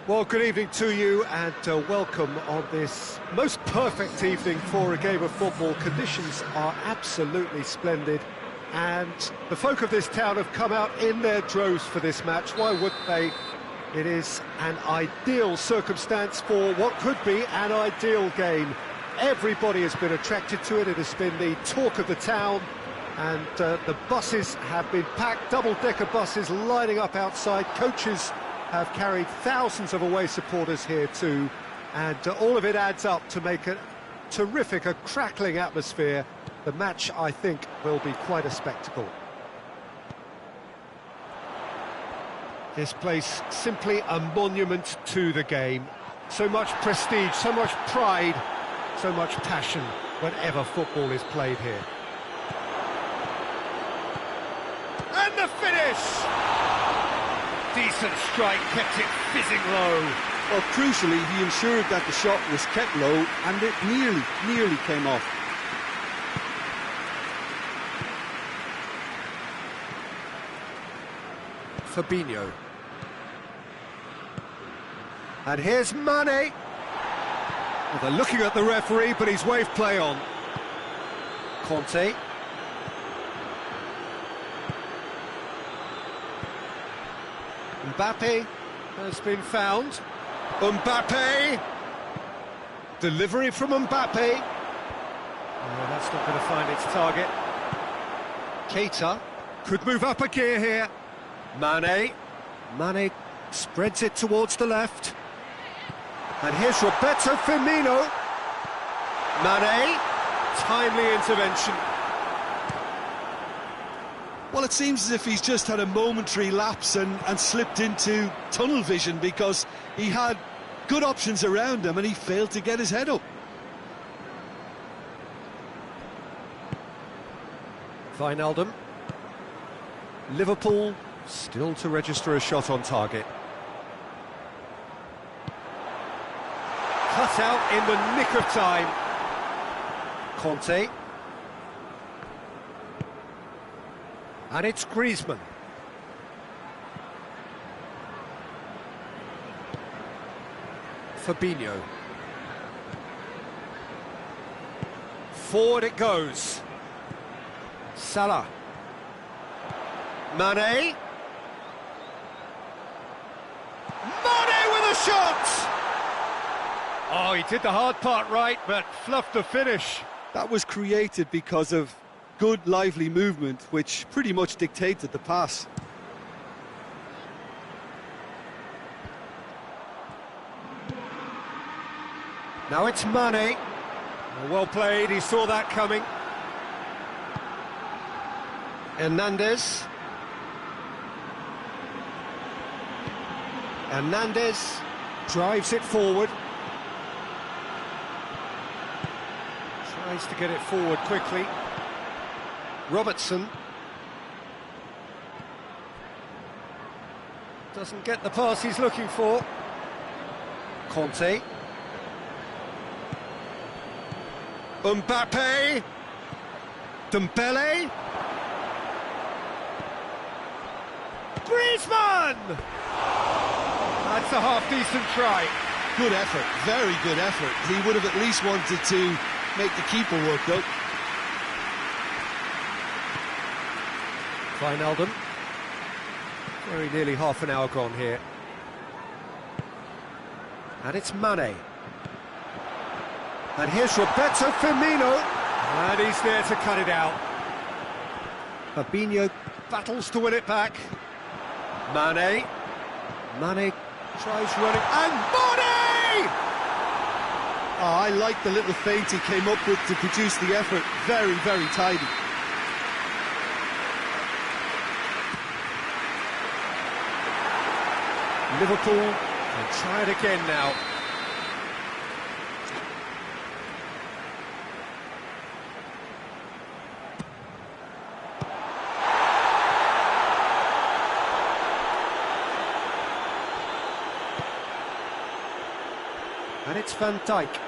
Well, good evening to you and welcome on this most perfect evening for a game of football. Conditions are absolutely splendid and the folk of this town have come out in their droves for this match. Why wouldn't they? It is an ideal circumstance for what could be an ideal game. Everybody has been attracted to it. It has been the talk of the town and the buses have been packed, double-decker buses lining up outside. Coaches have carried thousands of away supporters here too, and all of it adds up to make a terrific, a crackling atmosphere. The match, I think, will be quite a spectacle. This place simply a monument to the game. So much prestige, so much pride, so much passion whenever football is played here. And the finish! Decent strike, kept it fizzing low. Well, crucially, he ensured that the shot was kept low and it nearly came off. Fabinho. And here's Mane. Well, they're looking at the referee, but he's waved play on. Conte. Mbappe has been found. Mbappe! Delivery from Mbappe. Oh, that's not going to find its target. Keita could move up a gear here. Mane. Mane spreads it towards the left. And here's Roberto Firmino. Mane. Timely intervention. Well, it seems as if he's just had a momentary lapse and slipped into tunnel vision, because he had good options around him and he failed to get his head up. Wijnaldum. Liverpool still to register a shot on target. Cut out in the nick of time. Conte. And it's Griezmann. Fabinho. Forward it goes. Salah. Mane. Mane with a shot! Oh, he did the hard part right, but fluffed the finish. That was created because of good, lively movement, which pretty much dictated the pass. Now it's Mane. Well played, he saw that coming. Hernandez. Hernandez drives it forward. Tries to get it forward quickly. Robertson. Doesn't get the pass he's looking for. Conte. Mbappe. Dembele. Griezmann! That's a half-decent try. Good effort, very good effort. He would have at least wanted to make the keeper work, though. Wijnaldum. Very nearly half an hour gone here. And it's Mane. And here's Roberto Firmino. And he's there to cut it out. Fabinho battles to win it back. Mane. Mane tries running. And Mane! Oh, I like the little feint he came up with to produce the effort. Very, very tidy. Liverpool can try it again now. And it's Van Dijk.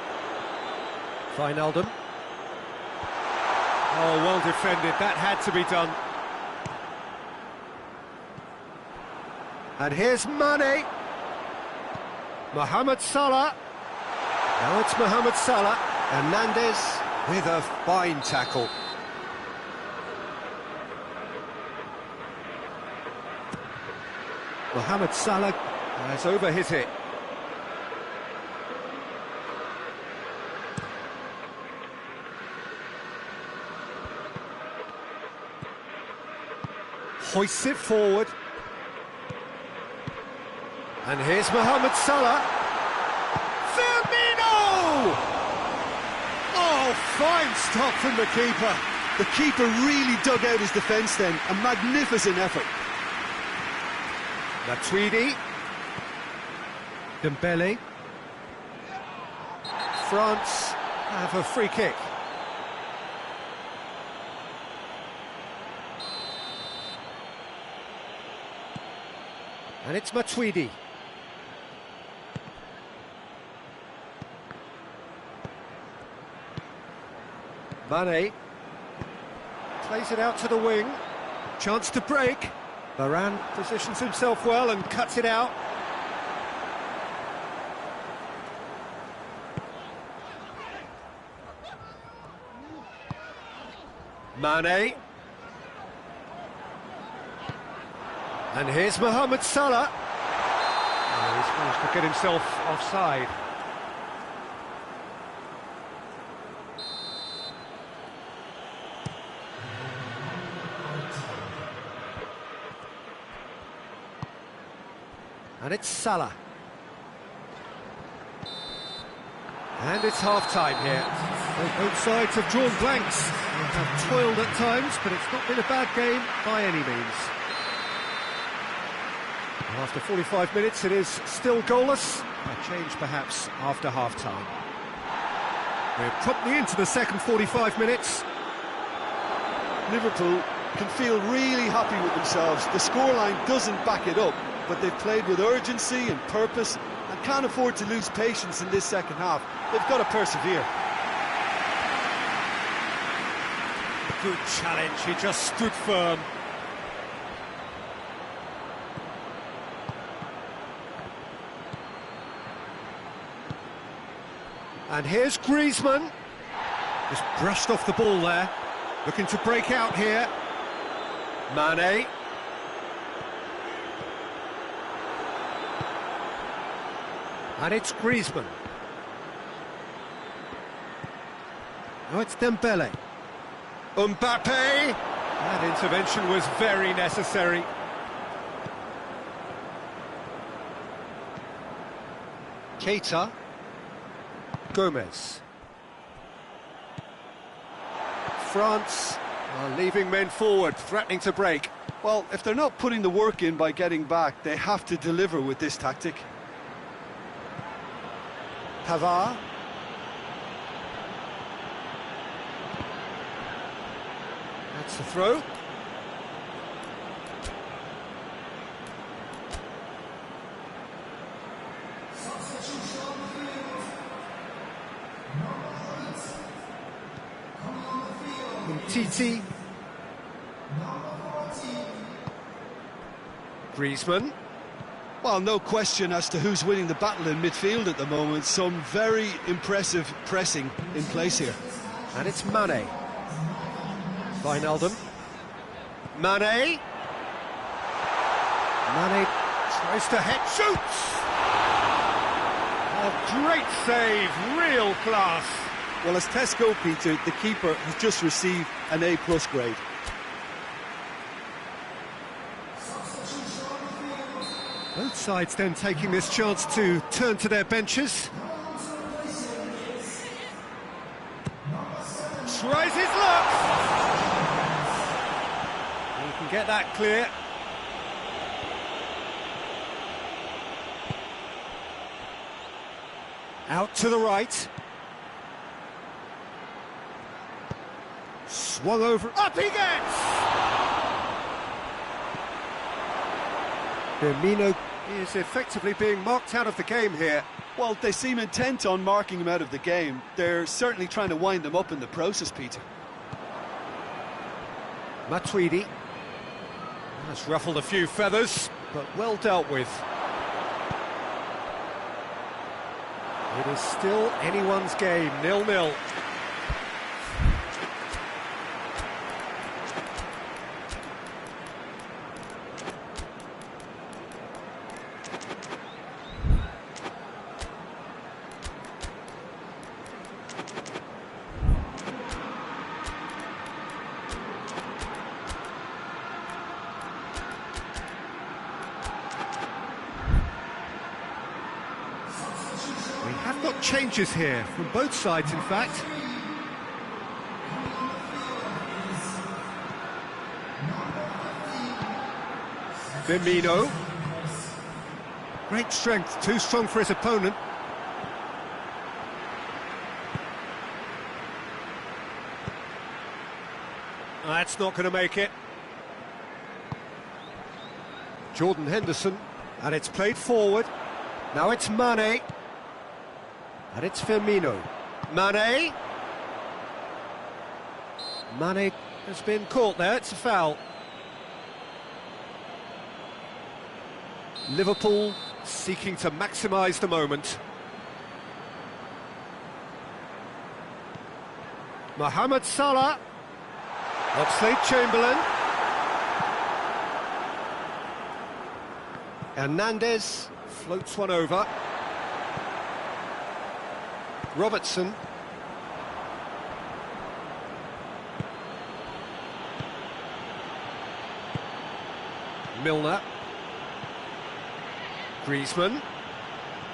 Wijnaldum. Oh, well defended. That had to be done. And here's Mane. Mohamed Salah. Now it's Mohamed Salah. Hernandez with a fine tackle. Mohamed Salah has over his hit. Hoists it forward. And here's Mohamed Salah. Firmino! Oh, fine stop from the keeper. The keeper really dug out his defence then. A magnificent effort. Matuidi. Dembele. France have a free kick. And it's Matuidi. Mane plays it out to the wing. Chance to break. Varane positions himself well and cuts it out. Mane. And here's Mohamed Salah. Oh, he's managed to get himself offside. And it's Salah. And it's half-time here. Well, both sides have drawn blanks. They have toiled at times, but it's not been a bad game by any means. After 45 minutes, it is still goalless. A change, perhaps, after half-time. We're promptly into the second 45 minutes. Liverpool can feel really happy with themselves. The scoreline doesn't back it up, but they've played with urgency and purpose and can't afford to lose patience in this second half. They've got to persevere. Good challenge, he just stood firm. And here's Griezmann. Just brushed off the ball there. Looking to break out here. Mane. And it's Griezmann. Now it's Dembele. Mbappe! That intervention was very necessary. Keita. Gomez. France are leaving men forward, threatening to break. Well, if they're not putting the work in by getting back, they have to deliver with this tactic. Pavard. That's the throw. Titi. Griezmann. Well, no question as to who's winning the battle in midfield at the moment. Some very impressive pressing in place here. And it's Mane. Wijnaldum. Mane. Mane tries to head, shoots! Oh, great save, real class. Well, as tests go, Peter, the keeper has just received an A+ grade. Both sides then taking this chance to turn to their benches. Tries his luck! He can get that clear. Out to the right. Swung over, up he gets! Firmino is effectively being marked out of the game here. Well, they seem intent on marking him out of the game. They're certainly trying to wind him up in the process, Peter. Matuidi. That's ruffled a few feathers, but well dealt with. It is still anyone's game, 0-0. We have got changes here, from both sides in fact. Firmino. Great strength, too strong for his opponent. That's not going to make it. Jordan Henderson, and it's played forward. Now it's Mane. And it's Firmino. Mane. Mane has been caught there, it's a foul. Liverpool seeking to maximise the moment. Mohamed Salah. Oxlade-Chamberlain. Hernandez floats one over. Robertson. Milner. Griezmann.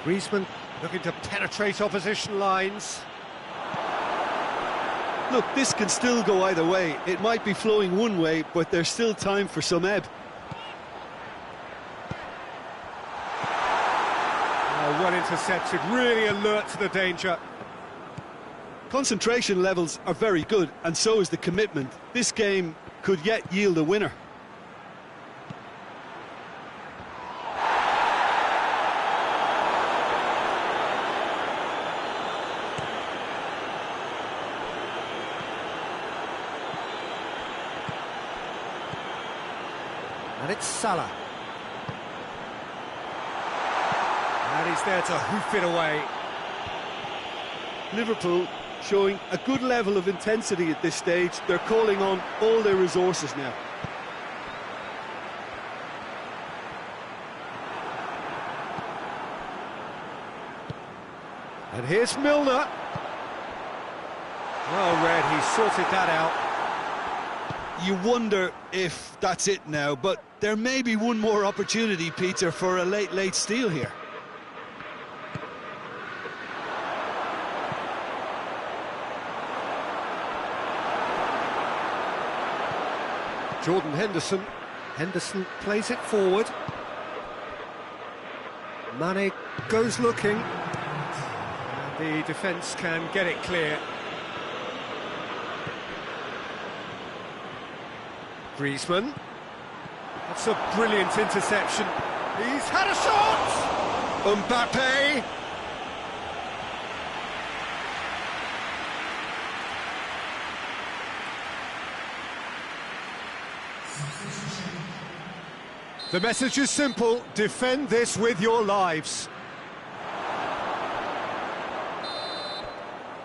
Griezmann looking to penetrate opposition lines. Look, this can still go either way. It might be flowing one way, but there's still time for some ebb. Oh, well intercepted, really alert to the danger. Concentration levels are very good, and so is the commitment. This game could yet yield a winner. And it's Salah. And he's there to hoof it away. Liverpool showing a good level of intensity at this stage. They're calling on all their resources now. And here's Milner. Well read, he sorted that out. You wonder if that's it now, but there may be one more opportunity, Peter, for a late steal here. Jordan Henderson. Henderson plays it forward. Mane goes looking. And the defence can get it clear. Griezmann. That's a brilliant interception. He's had a shot! Mbappe. The message is simple: defend this with your lives.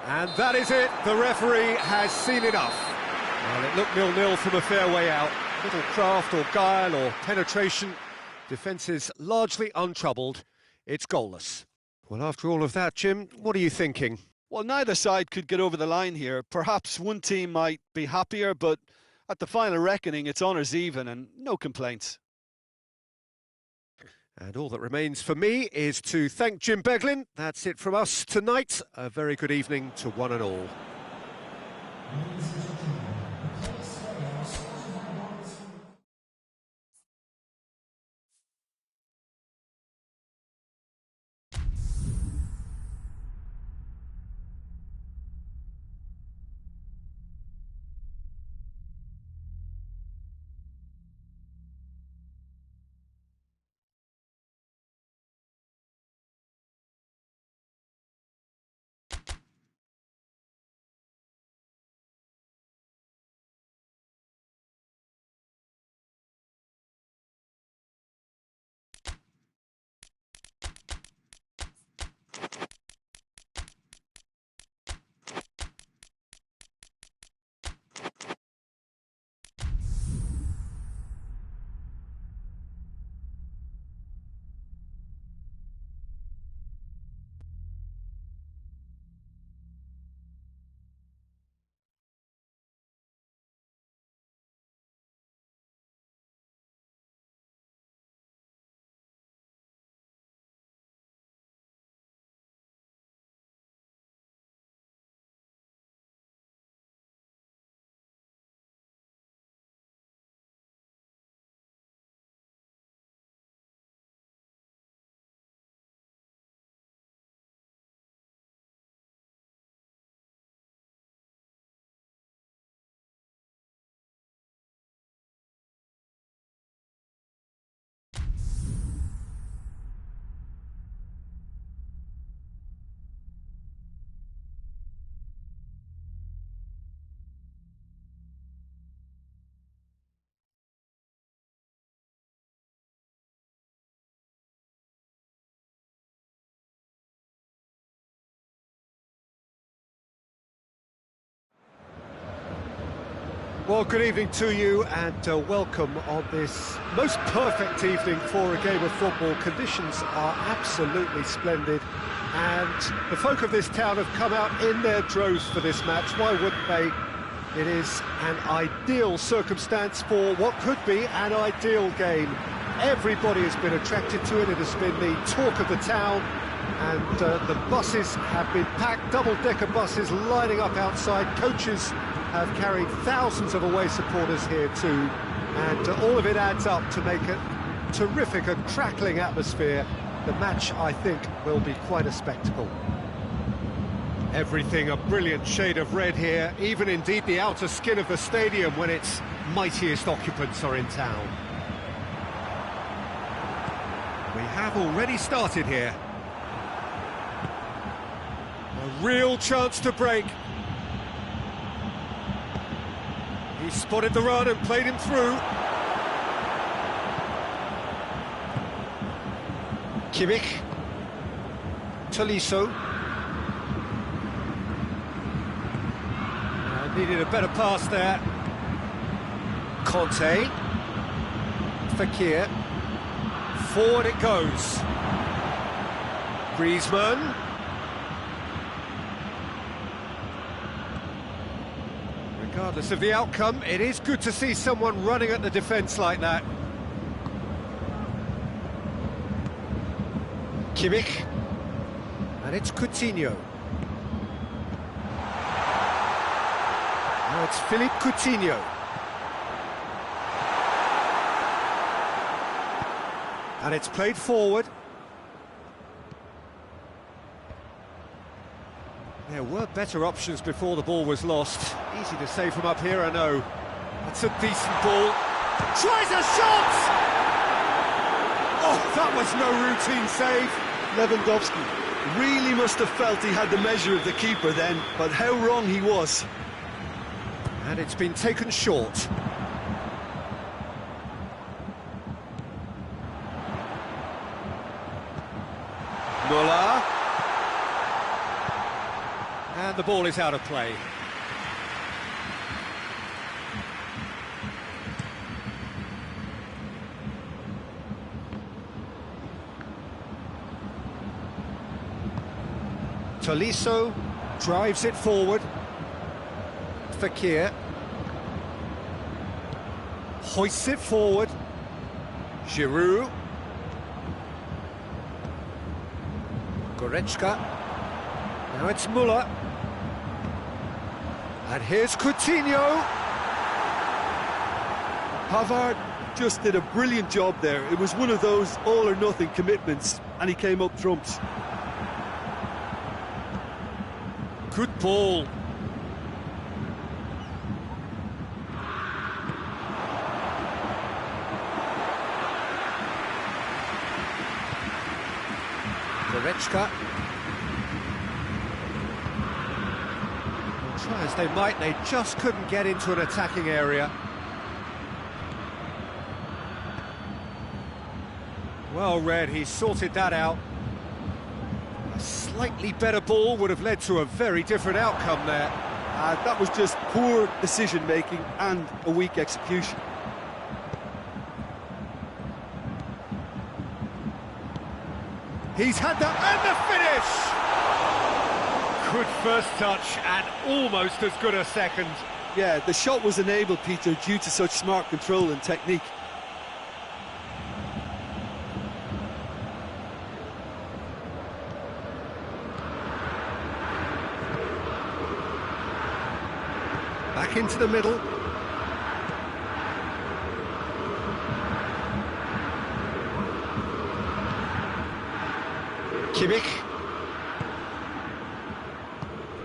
And that is it. The referee has seen enough. Well, it looked 0-0 from a fair way out. Little craft or guile or penetration. Defence is largely untroubled. It's goalless. Well, after all of that, Jim, what are you thinking? Well, neither side could get over the line here. Perhaps one team might be happier, but at the final reckoning, it's honours even and no complaints. And all that remains for me is to thank Jim Beglin. That's it from us tonight. A very good evening to one and all. Well, good evening to you and welcome on this most perfect evening for a game of football. Conditions are absolutely splendid and the folk of this town have come out in their droves for this match. Why wouldn't they? It is an ideal circumstance for what could be an ideal game. Everybody has been attracted to it. It has been the talk of the town, and the buses have been packed, double-decker buses lining up outside. Coaches have carried thousands of away supporters here too, and all of it adds up to make a terrific, a crackling atmosphere. The match, I think, will be quite a spectacle. Everything a brilliant shade of red here, even indeed the outer skin of the stadium when its mightiest occupants are in town. We have already started here. A real chance to break. He spotted the run and played him through. Kimmich. Tolisso. Needed a better pass there. Conte. Fekir. Forward it goes. Griezmann. Regardless of the outcome, it is good to see someone running at the defence like that. Kimmich. And it's Coutinho. Now it's Philippe Coutinho. And it's played forward. There were better options before the ball was lost. Easy to say from up here, I know. That's a decent ball. Tries a shot! Oh, that was no routine save. Lewandowski really must have felt he had the measure of the keeper then, but how wrong he was. And it's been taken short. Muller. And the ball is out of play. Tolisso drives it forward. Fekir hoists it forward. Giroud. Goretzka. Now it's Muller. And here's Coutinho. Pavard just did a brilliant job there. It was one of those all-or-nothing commitments, and he came up trumps. Good ball. Goretzka. Try as they might, they just couldn't get into an attacking area. Well read, he sorted that out. A slightly better ball would have led to a very different outcome there. That was just poor decision-making and a weak execution. He's had the... and the finish! Good first touch and almost as good a second. Yeah, the shot was enabled, Peter, due to such smart control and technique. Back into the middle. Kimmich.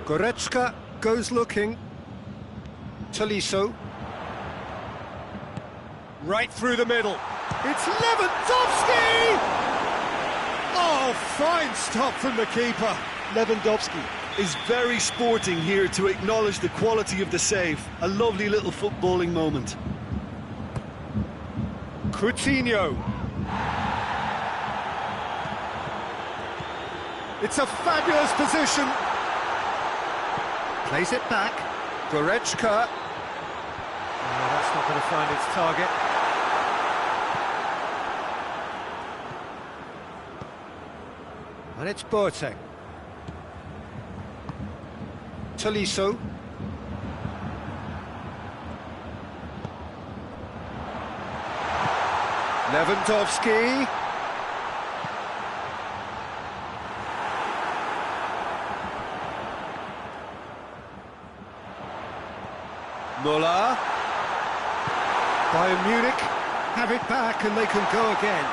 Goretzka goes looking. Tolisso. Right through the middle. It's Lewandowski! Oh, fine stop from the keeper. Lewandowski is very sporting here to acknowledge the quality of the save. A lovely little footballing moment. Coutinho. It's a fabulous position. Plays it back. Goretzka. That's not going to find its target. And it's Boateng. Tolisso. Lewandowski. Müller. Bayern Munich have it back and they can go again.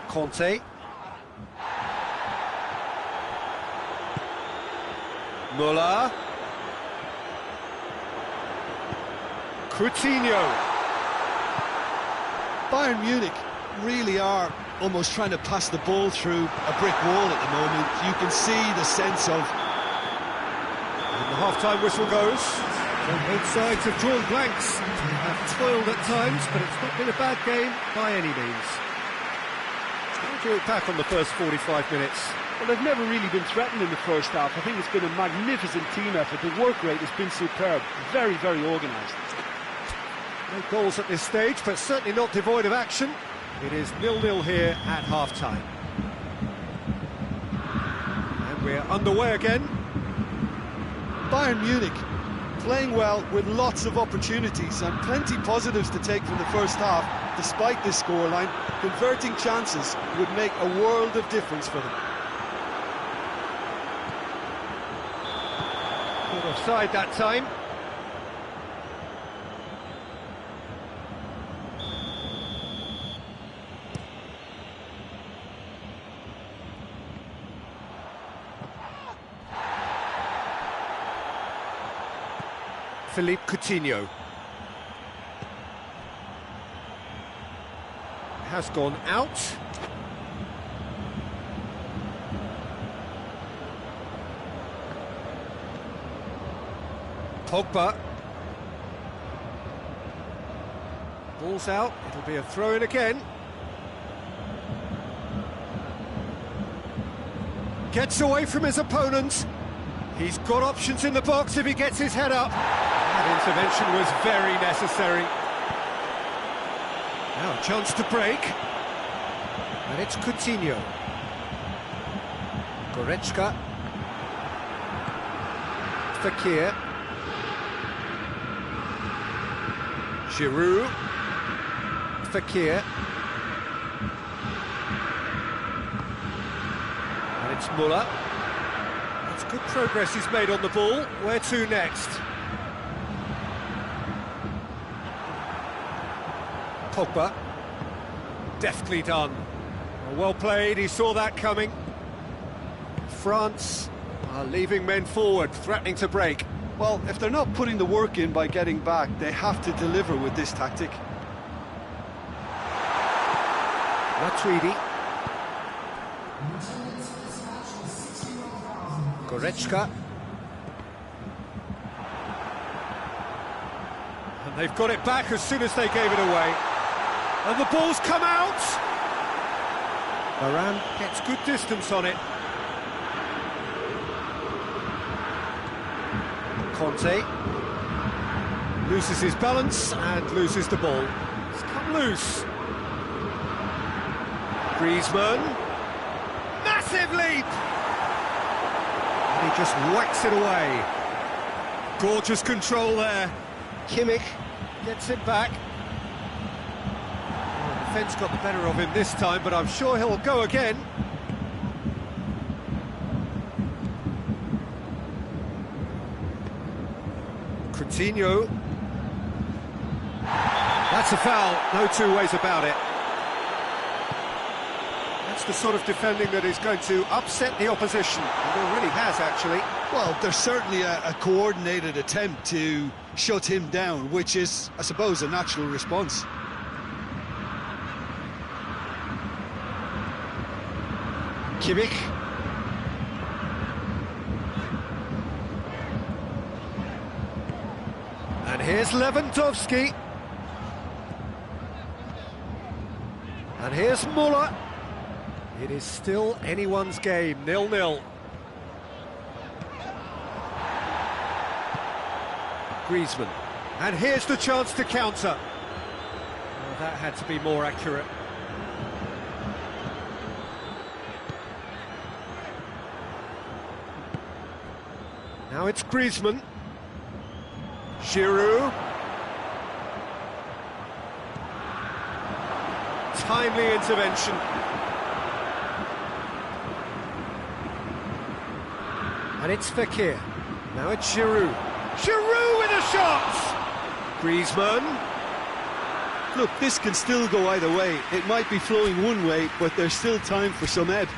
Conte. Müller. Coutinho. Bayern Munich really are almost trying to pass the ball through a brick wall at the moment. You can see the sense of... And the half-time whistle goes. So both sides have drawn blanks. They have toiled at times, but it's not been a bad game by any means. How do you look back on the first 45 minutes? Well, they've never really been threatened in the first half. I think it's been a magnificent team effort. The work rate has been superb. Very, very organised. No goals at this stage, but certainly not devoid of action. It is 0-0 here at half-time. And we're underway again. Bayern Munich playing well with lots of opportunities and plenty positives to take from the first half. Despite this scoreline, converting chances would make a world of difference for them. Caught offside that time. Philippe Coutinho has gone out. Pogba. Ball's out, it'll be a throw-in again. Gets away from his opponent. He's got options in the box if he gets his head up. That intervention was very necessary. Now a chance to break. And it's Coutinho. Goretzka. Fekir. Giroud. Fekir. And it's Müller. That's good progress he's made on the ball. Where to next? Pogba. Deftly done. Well played, he saw that coming. France are leaving men forward, threatening to break. Well, if they're not putting the work in by getting back, they have to deliver with this tactic. Matuidi. Goretzka. And they've got it back as soon as they gave it away. And the ball's come out! Varane gets good distance on it. Conte loses his balance and loses the ball. It's come loose. Griezmann. Massive leap! And he just whacks it away. Gorgeous control there. Kimmich gets it back. The defence got the better of him this time, but I'm sure he'll go again. Coutinho. That's a foul, no two ways about it. That's the sort of defending that is going to upset the opposition. It already has, actually. Well, there's certainly a coordinated attempt to shut him down, which is, I suppose, a natural response. Kimmich. And here's Lewandowski. And here's Müller. It is still anyone's game, 0-0. Griezmann. And here's the chance to counter. Oh, that had to be more accurate. Now it's Griezmann. Giroud. Timely intervention. And it's Fekir. Now it's Giroud. Giroud with a shot! Griezmann. Look, this can still go either way. It might be flowing one way, but there's still time for some ebb.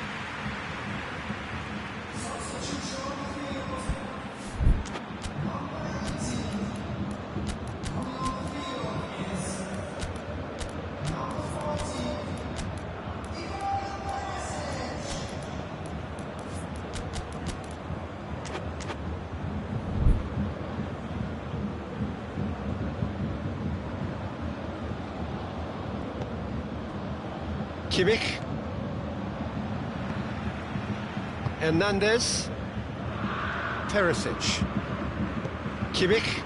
Kimmich. Hernandez. Perisic. Kimmich.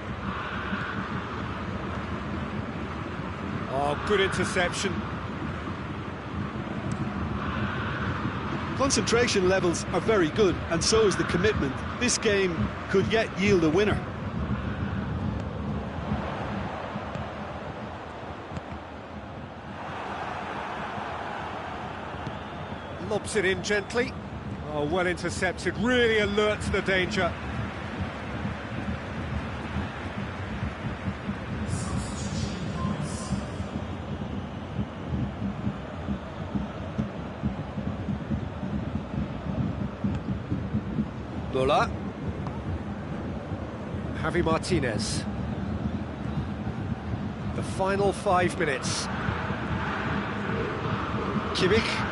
Oh, good interception. Concentration levels are very good, and so is the commitment. This game could yet yield a winner. Lobs it in gently. Oh, well intercepted, really alert to the danger. Lola. Javi Martinez. The final 5 minutes. Kimmich.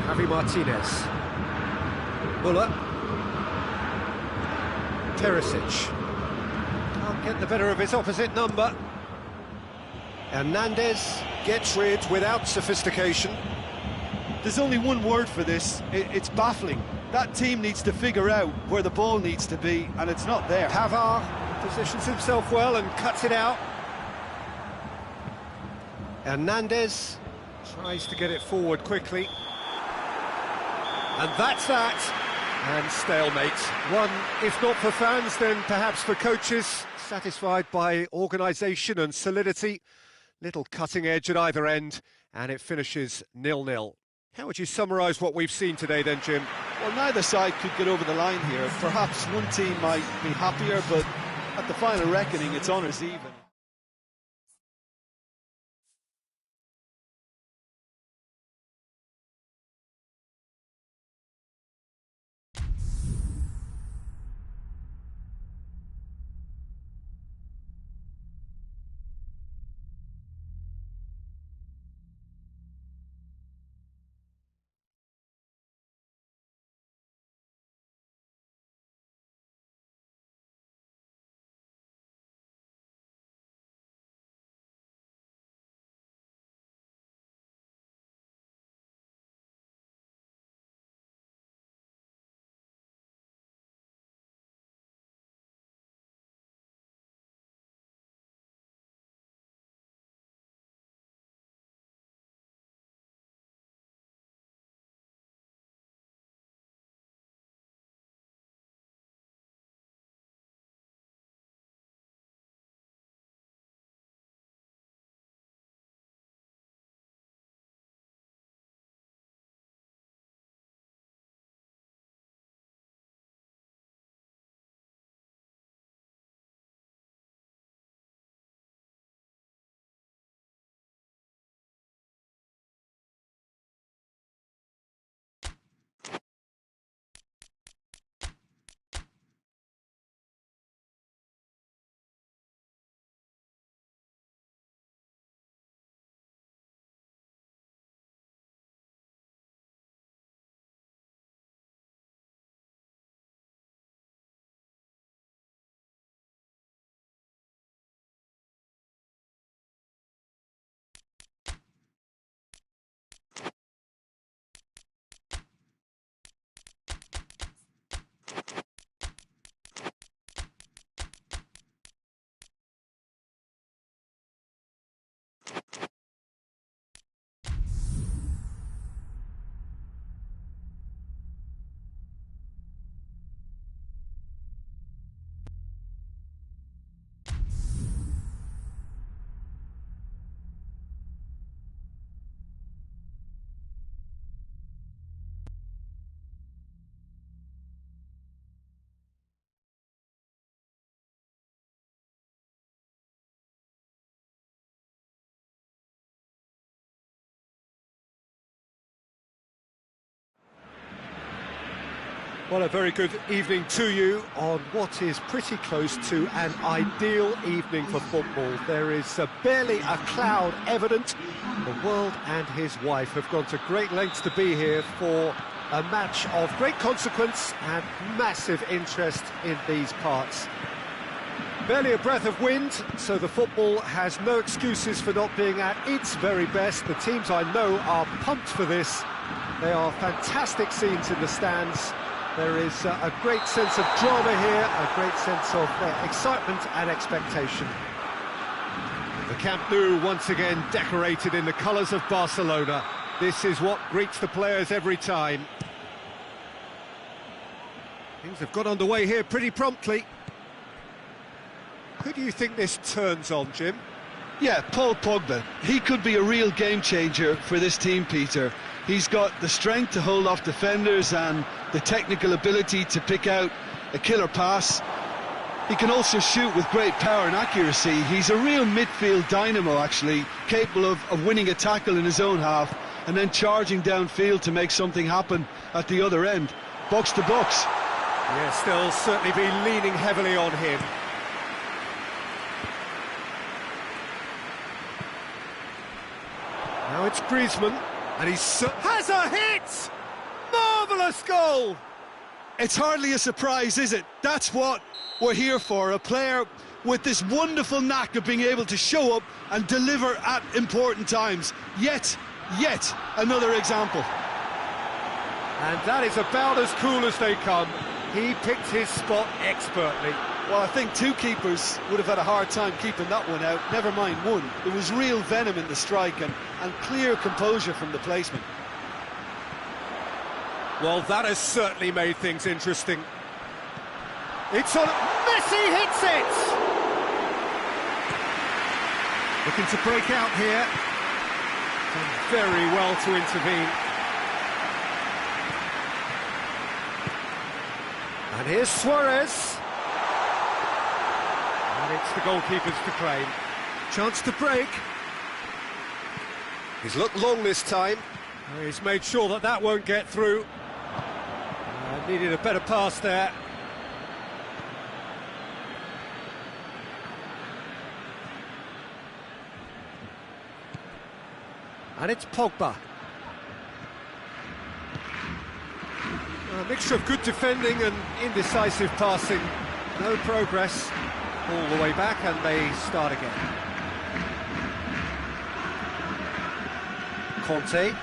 Javi Martinez. Muller. Perisic. Can't get the better of his opposite number. Hernandez gets rid without sophistication. There's only one word for this. It's baffling. That team needs to figure out where the ball needs to be, and it's not there. Pavard positions himself well and cuts it out. Hernandez tries to get it forward quickly. And that's that. And stalemate. One, if not for fans, then perhaps for coaches, satisfied by organisation and solidity. Little cutting edge at either end, and it finishes 0-0. How would you summarise what we've seen today then, Jim? Well, neither side could get over the line here. Perhaps one team might be happier, but at the final reckoning, it's honours even. Well, a very good evening to you on what is pretty close to an ideal evening for football. There is barely a cloud evident. The world and his wife have gone to great lengths to be here for a match of great consequence and massive interest in these parts. Barely a breath of wind, so the football has no excuses for not being at its very best. The teams I know are pumped for this. They are fantastic scenes in the stands. There is a great sense of drama here, a great sense of excitement and expectation. The Camp Nou once again decorated in the colours of Barcelona. This is what greets the players every time. Things have got underway here pretty promptly. Who do you think this turns on, Jim? Yeah, Paul Pogba. He could be a real game changer for this team, Peter. He's got the strength to hold off defenders and the technical ability to pick out a killer pass. He can also shoot with great power and accuracy. He's a real midfield dynamo, actually, capable of winning a tackle in his own half and then charging downfield to make something happen at the other end. Box to box. Yes, they'll certainly be leaning heavily on him. Now it's Griezmann, and he has a hit! Marvellous goal! It's hardly a surprise, is it? That's what we're here for, a player with this wonderful knack of being able to show up and deliver at important times. Yet another example. And that is about as cool as they come. He picked his spot expertly. Well, I think two keepers would have had a hard time keeping that one out, never mind one. There was real venom in the strike and clear composure from the placement. Well, that has certainly made things interesting. It's on... Messi hits it! Looking to break out here. Done very well to intervene. And here's Suarez. And it's the goalkeeper's to claim. Chance to break. He's looked long this time. He's made sure that that won't get through. Needed a better pass there. And it's Pogba. A mixture of good defending and indecisive passing. No progress. All the way back and they start again. Conte.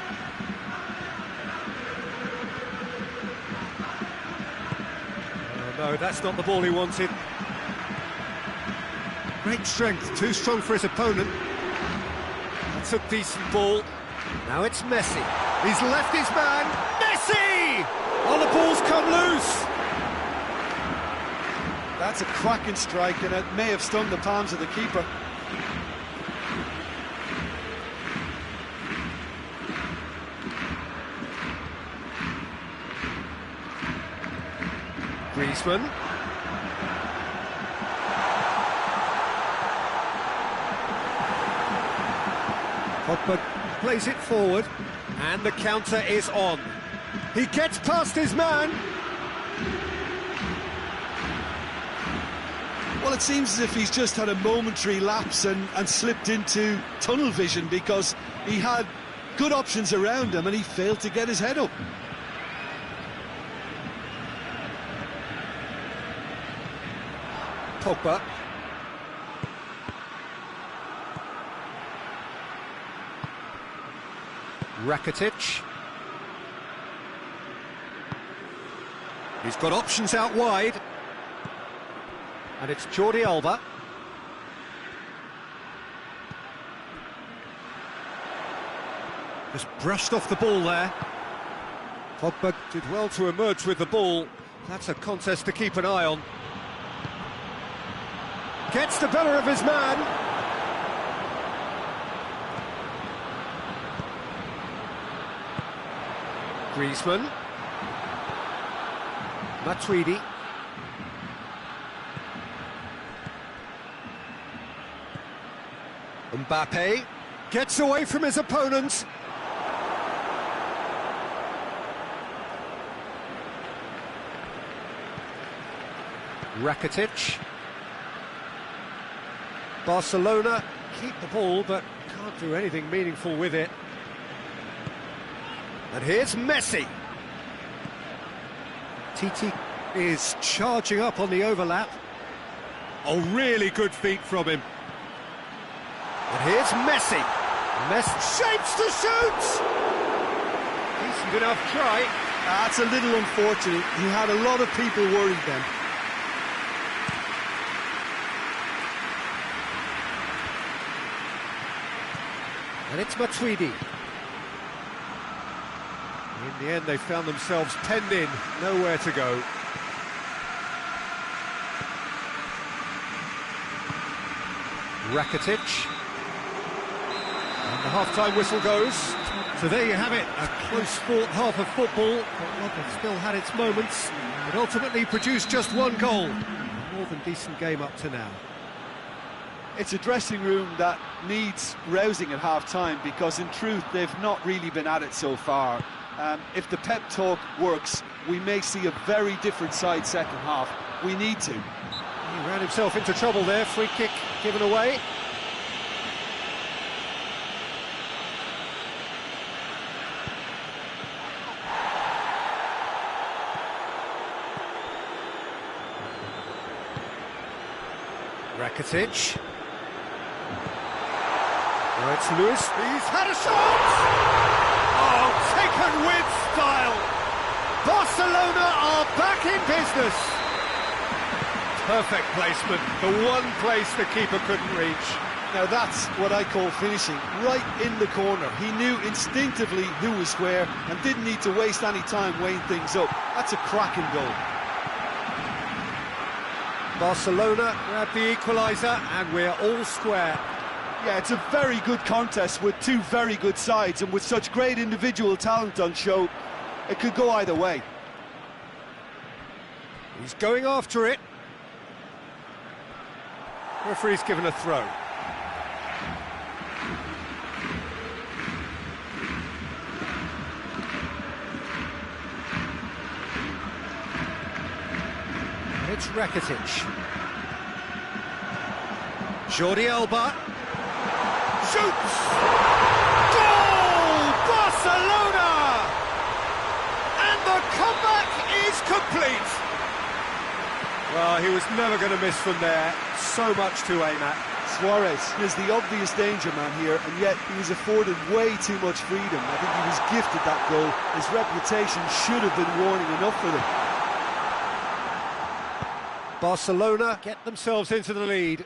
Oh, no, that's not the ball he wanted. Great strength, too strong for his opponent. That's a decent ball. Now it's Messi. He's left his man. Messi! Oh, the ball's come loose. That's a cracking strike, and it may have stung the palms of the keeper. Griezmann. Pogba plays it forward, and the counter is on. He gets past his man. Well, it seems as if he's just had a momentary lapse and slipped into tunnel vision, because he had good options around him and he failed to get his head up. Pogba. Rakitic. He's got options out wide. And it's Jordi Alba. Just brushed off the ball there. Pogba did well to emerge with the ball. That's a contest to keep an eye on. Gets the better of his man. Griezmann. Matuidi. Mbappe gets away from his opponent. Rakitic. Barcelona keep the ball, but can't do anything meaningful with it. And here's Messi. Titi is charging up on the overlap. Oh, really good feet from him. And here's Messi. Messi shapes to shoot! Decent enough try. That's a little unfortunate. He had a lot of people worried then. And it's Matuidi. In the end, they found themselves penned in, nowhere to go. Rakitic. And the half-time whistle goes. So there you have it, a close-fought half of football. But London still had its moments. It ultimately produced just one goal. A more than decent game up to now. It's a dressing room that needs rousing at half-time, because in truth they've not really been at it so far. If the pep talk works, we may see a very different side second half. We need to. He ran himself into trouble there, free kick given away. Rakitic. Oh, it's Lewis. He's had a shot! Oh, taken with style! Barcelona are back in business! Perfect placement, the one place the keeper couldn't reach. Now that's what I call finishing, right in the corner. He knew instinctively who was where and didn't need to waste any time weighing things up. That's a cracking goal. Barcelona grab the equaliser and we're all square. Yeah, it's a very good contest with two very good sides, and with such great individual talent on show, it could go either way. He's going after it. Referee's given a throw. It's Rakitic. Jordi Alba. Shoots! Goal! Barcelona! And the comeback is complete. Well, he was never going to miss from there. So much to aim at. Suarez is the obvious danger man here, and yet he was afforded way too much freedom. I think he was gifted that goal. His reputation should have been warning enough for them. Barcelona get themselves into the lead.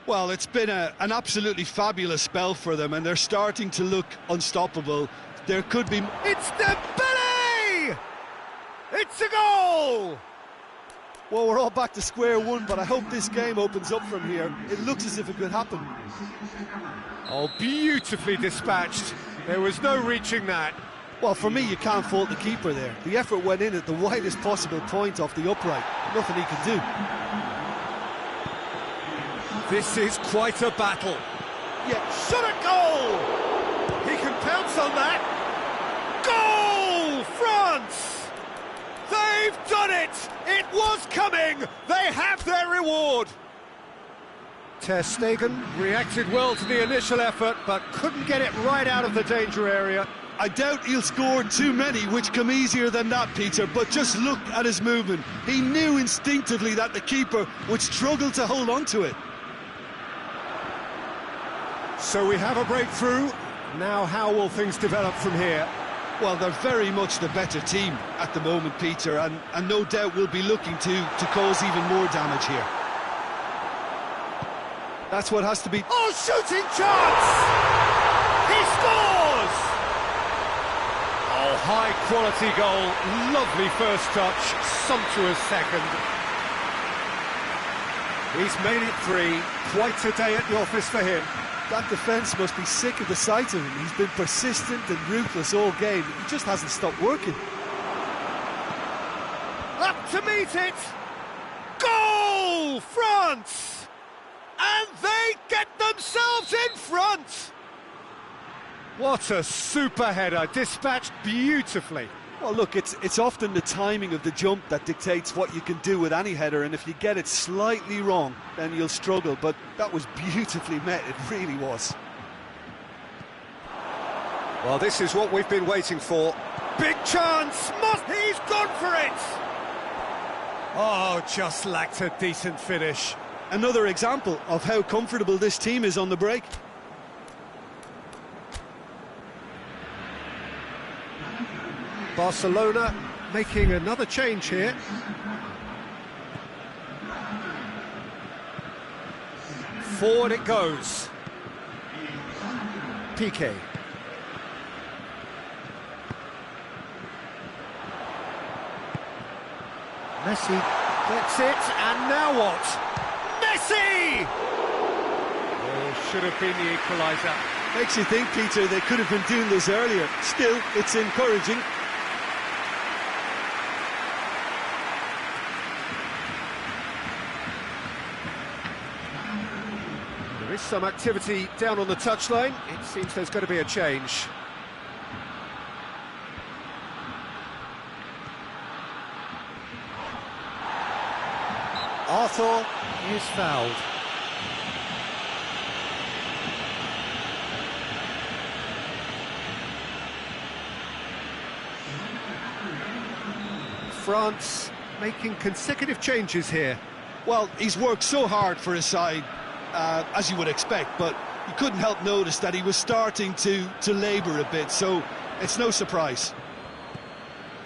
Well, it's been an absolutely fabulous spell for them, and they're starting to look unstoppable. There could be... It's Dembele! It's a goal! Well, we're all back to square one, but I hope this game opens up from here. It looks as if it could happen. Oh, beautifully dispatched. There was no reaching that. Well, for me, you can't fault the keeper there. The effort went in at the widest possible point off the upright. Nothing he could do. This is quite a battle. Yeah, Shot a goal! He can pounce on that. Goal! France! They've done it! It was coming! They have their reward! Ter Stegen reacted well to the initial effort, but couldn't get it right out of the danger area. I doubt he'll score too many, which come easier than that, Peter, but just look at his movement. He knew instinctively that the keeper would struggle to hold on to it. So we have a breakthrough. Now how will things develop from here? Well, they're very much the better team at the moment, Peter, and no doubt will be looking to cause even more damage here. That's what has to be... Oh, shooting chance! He scores! Oh, high-quality goal, lovely first touch, sumptuous second. He's made it three, quite a day at the office for him. That defence must be sick of the sight of him. He's been persistent and ruthless all game. He just hasn't stopped working. Up to meet it! Goal! France! And they get themselves in front! What a super header, dispatched beautifully. Well, look, it's often the timing of the jump that dictates what you can do with any header, and if you get it slightly wrong, then you'll struggle. But that was beautifully met, it really was. Well, this is what we've been waiting for. Big chance! He's gone for it! Oh, just lacked a decent finish. Another example of how comfortable this team is on the break. Barcelona making another change here. Forward it goes. Piqué. Messi gets it, and now what? Messi! Oh, should have been the equaliser. Makes you think, Peter, they could have been doing this earlier. Still, it's encouraging. There is some activity down on the touchline. It seems there's going to be a change. Arthur is fouled. France making consecutive changes here. Well, he's worked so hard for his side, as you would expect, but you couldn't help notice that he was starting to labour a bit, so it's no surprise.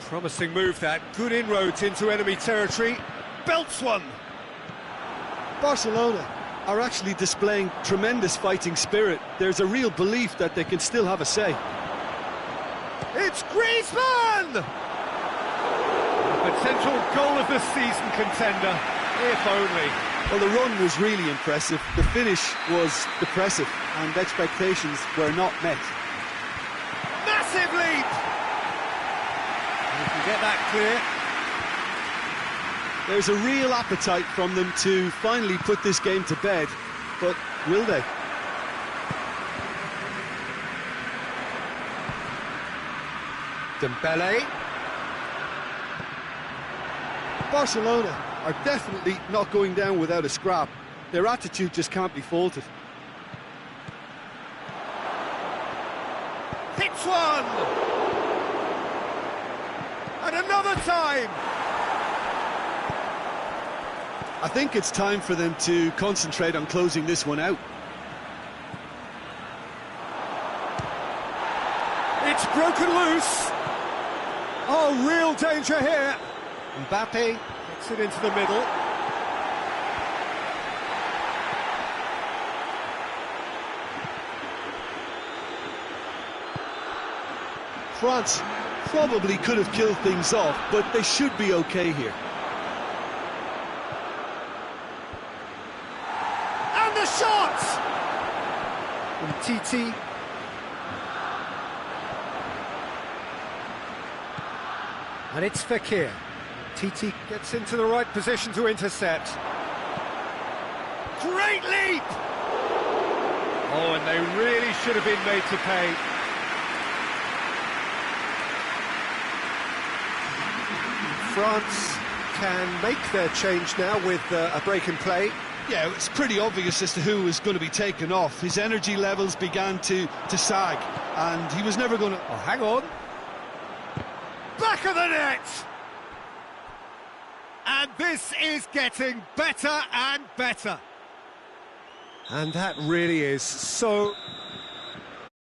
Promising move that, good inroads into enemy territory, belts one! Barcelona are actually displaying tremendous fighting spirit. There's a real belief that they can still have a say. It's Griezmann! The potential goal of the season contender, if only. Well, the run was really impressive, the finish was depressive, and expectations were not met. Massive leap! You can get that clear. There's a real appetite from them to finally put this game to bed, but will they? Dembele. Barcelona are definitely not going down without a scrap. Their attitude just can't be faulted. Hits one! And another time! I think it's time for them to concentrate on closing this one out. It's broken loose! Oh, real danger here! Mbappe gets it into the middle. France probably could have killed things off, but they should be okay here. And the shot! From Titi. And it's Fekir. Titi gets into the right position to intercept. Great leap! Oh, and they really should have been made to pay. France can make their change now with a break in play. Yeah, it's pretty obvious as to who was going to be taken off. His energy levels began to sag, and he was never going to... Oh, hang on. Back of the net! And this is getting better and better. And that really is so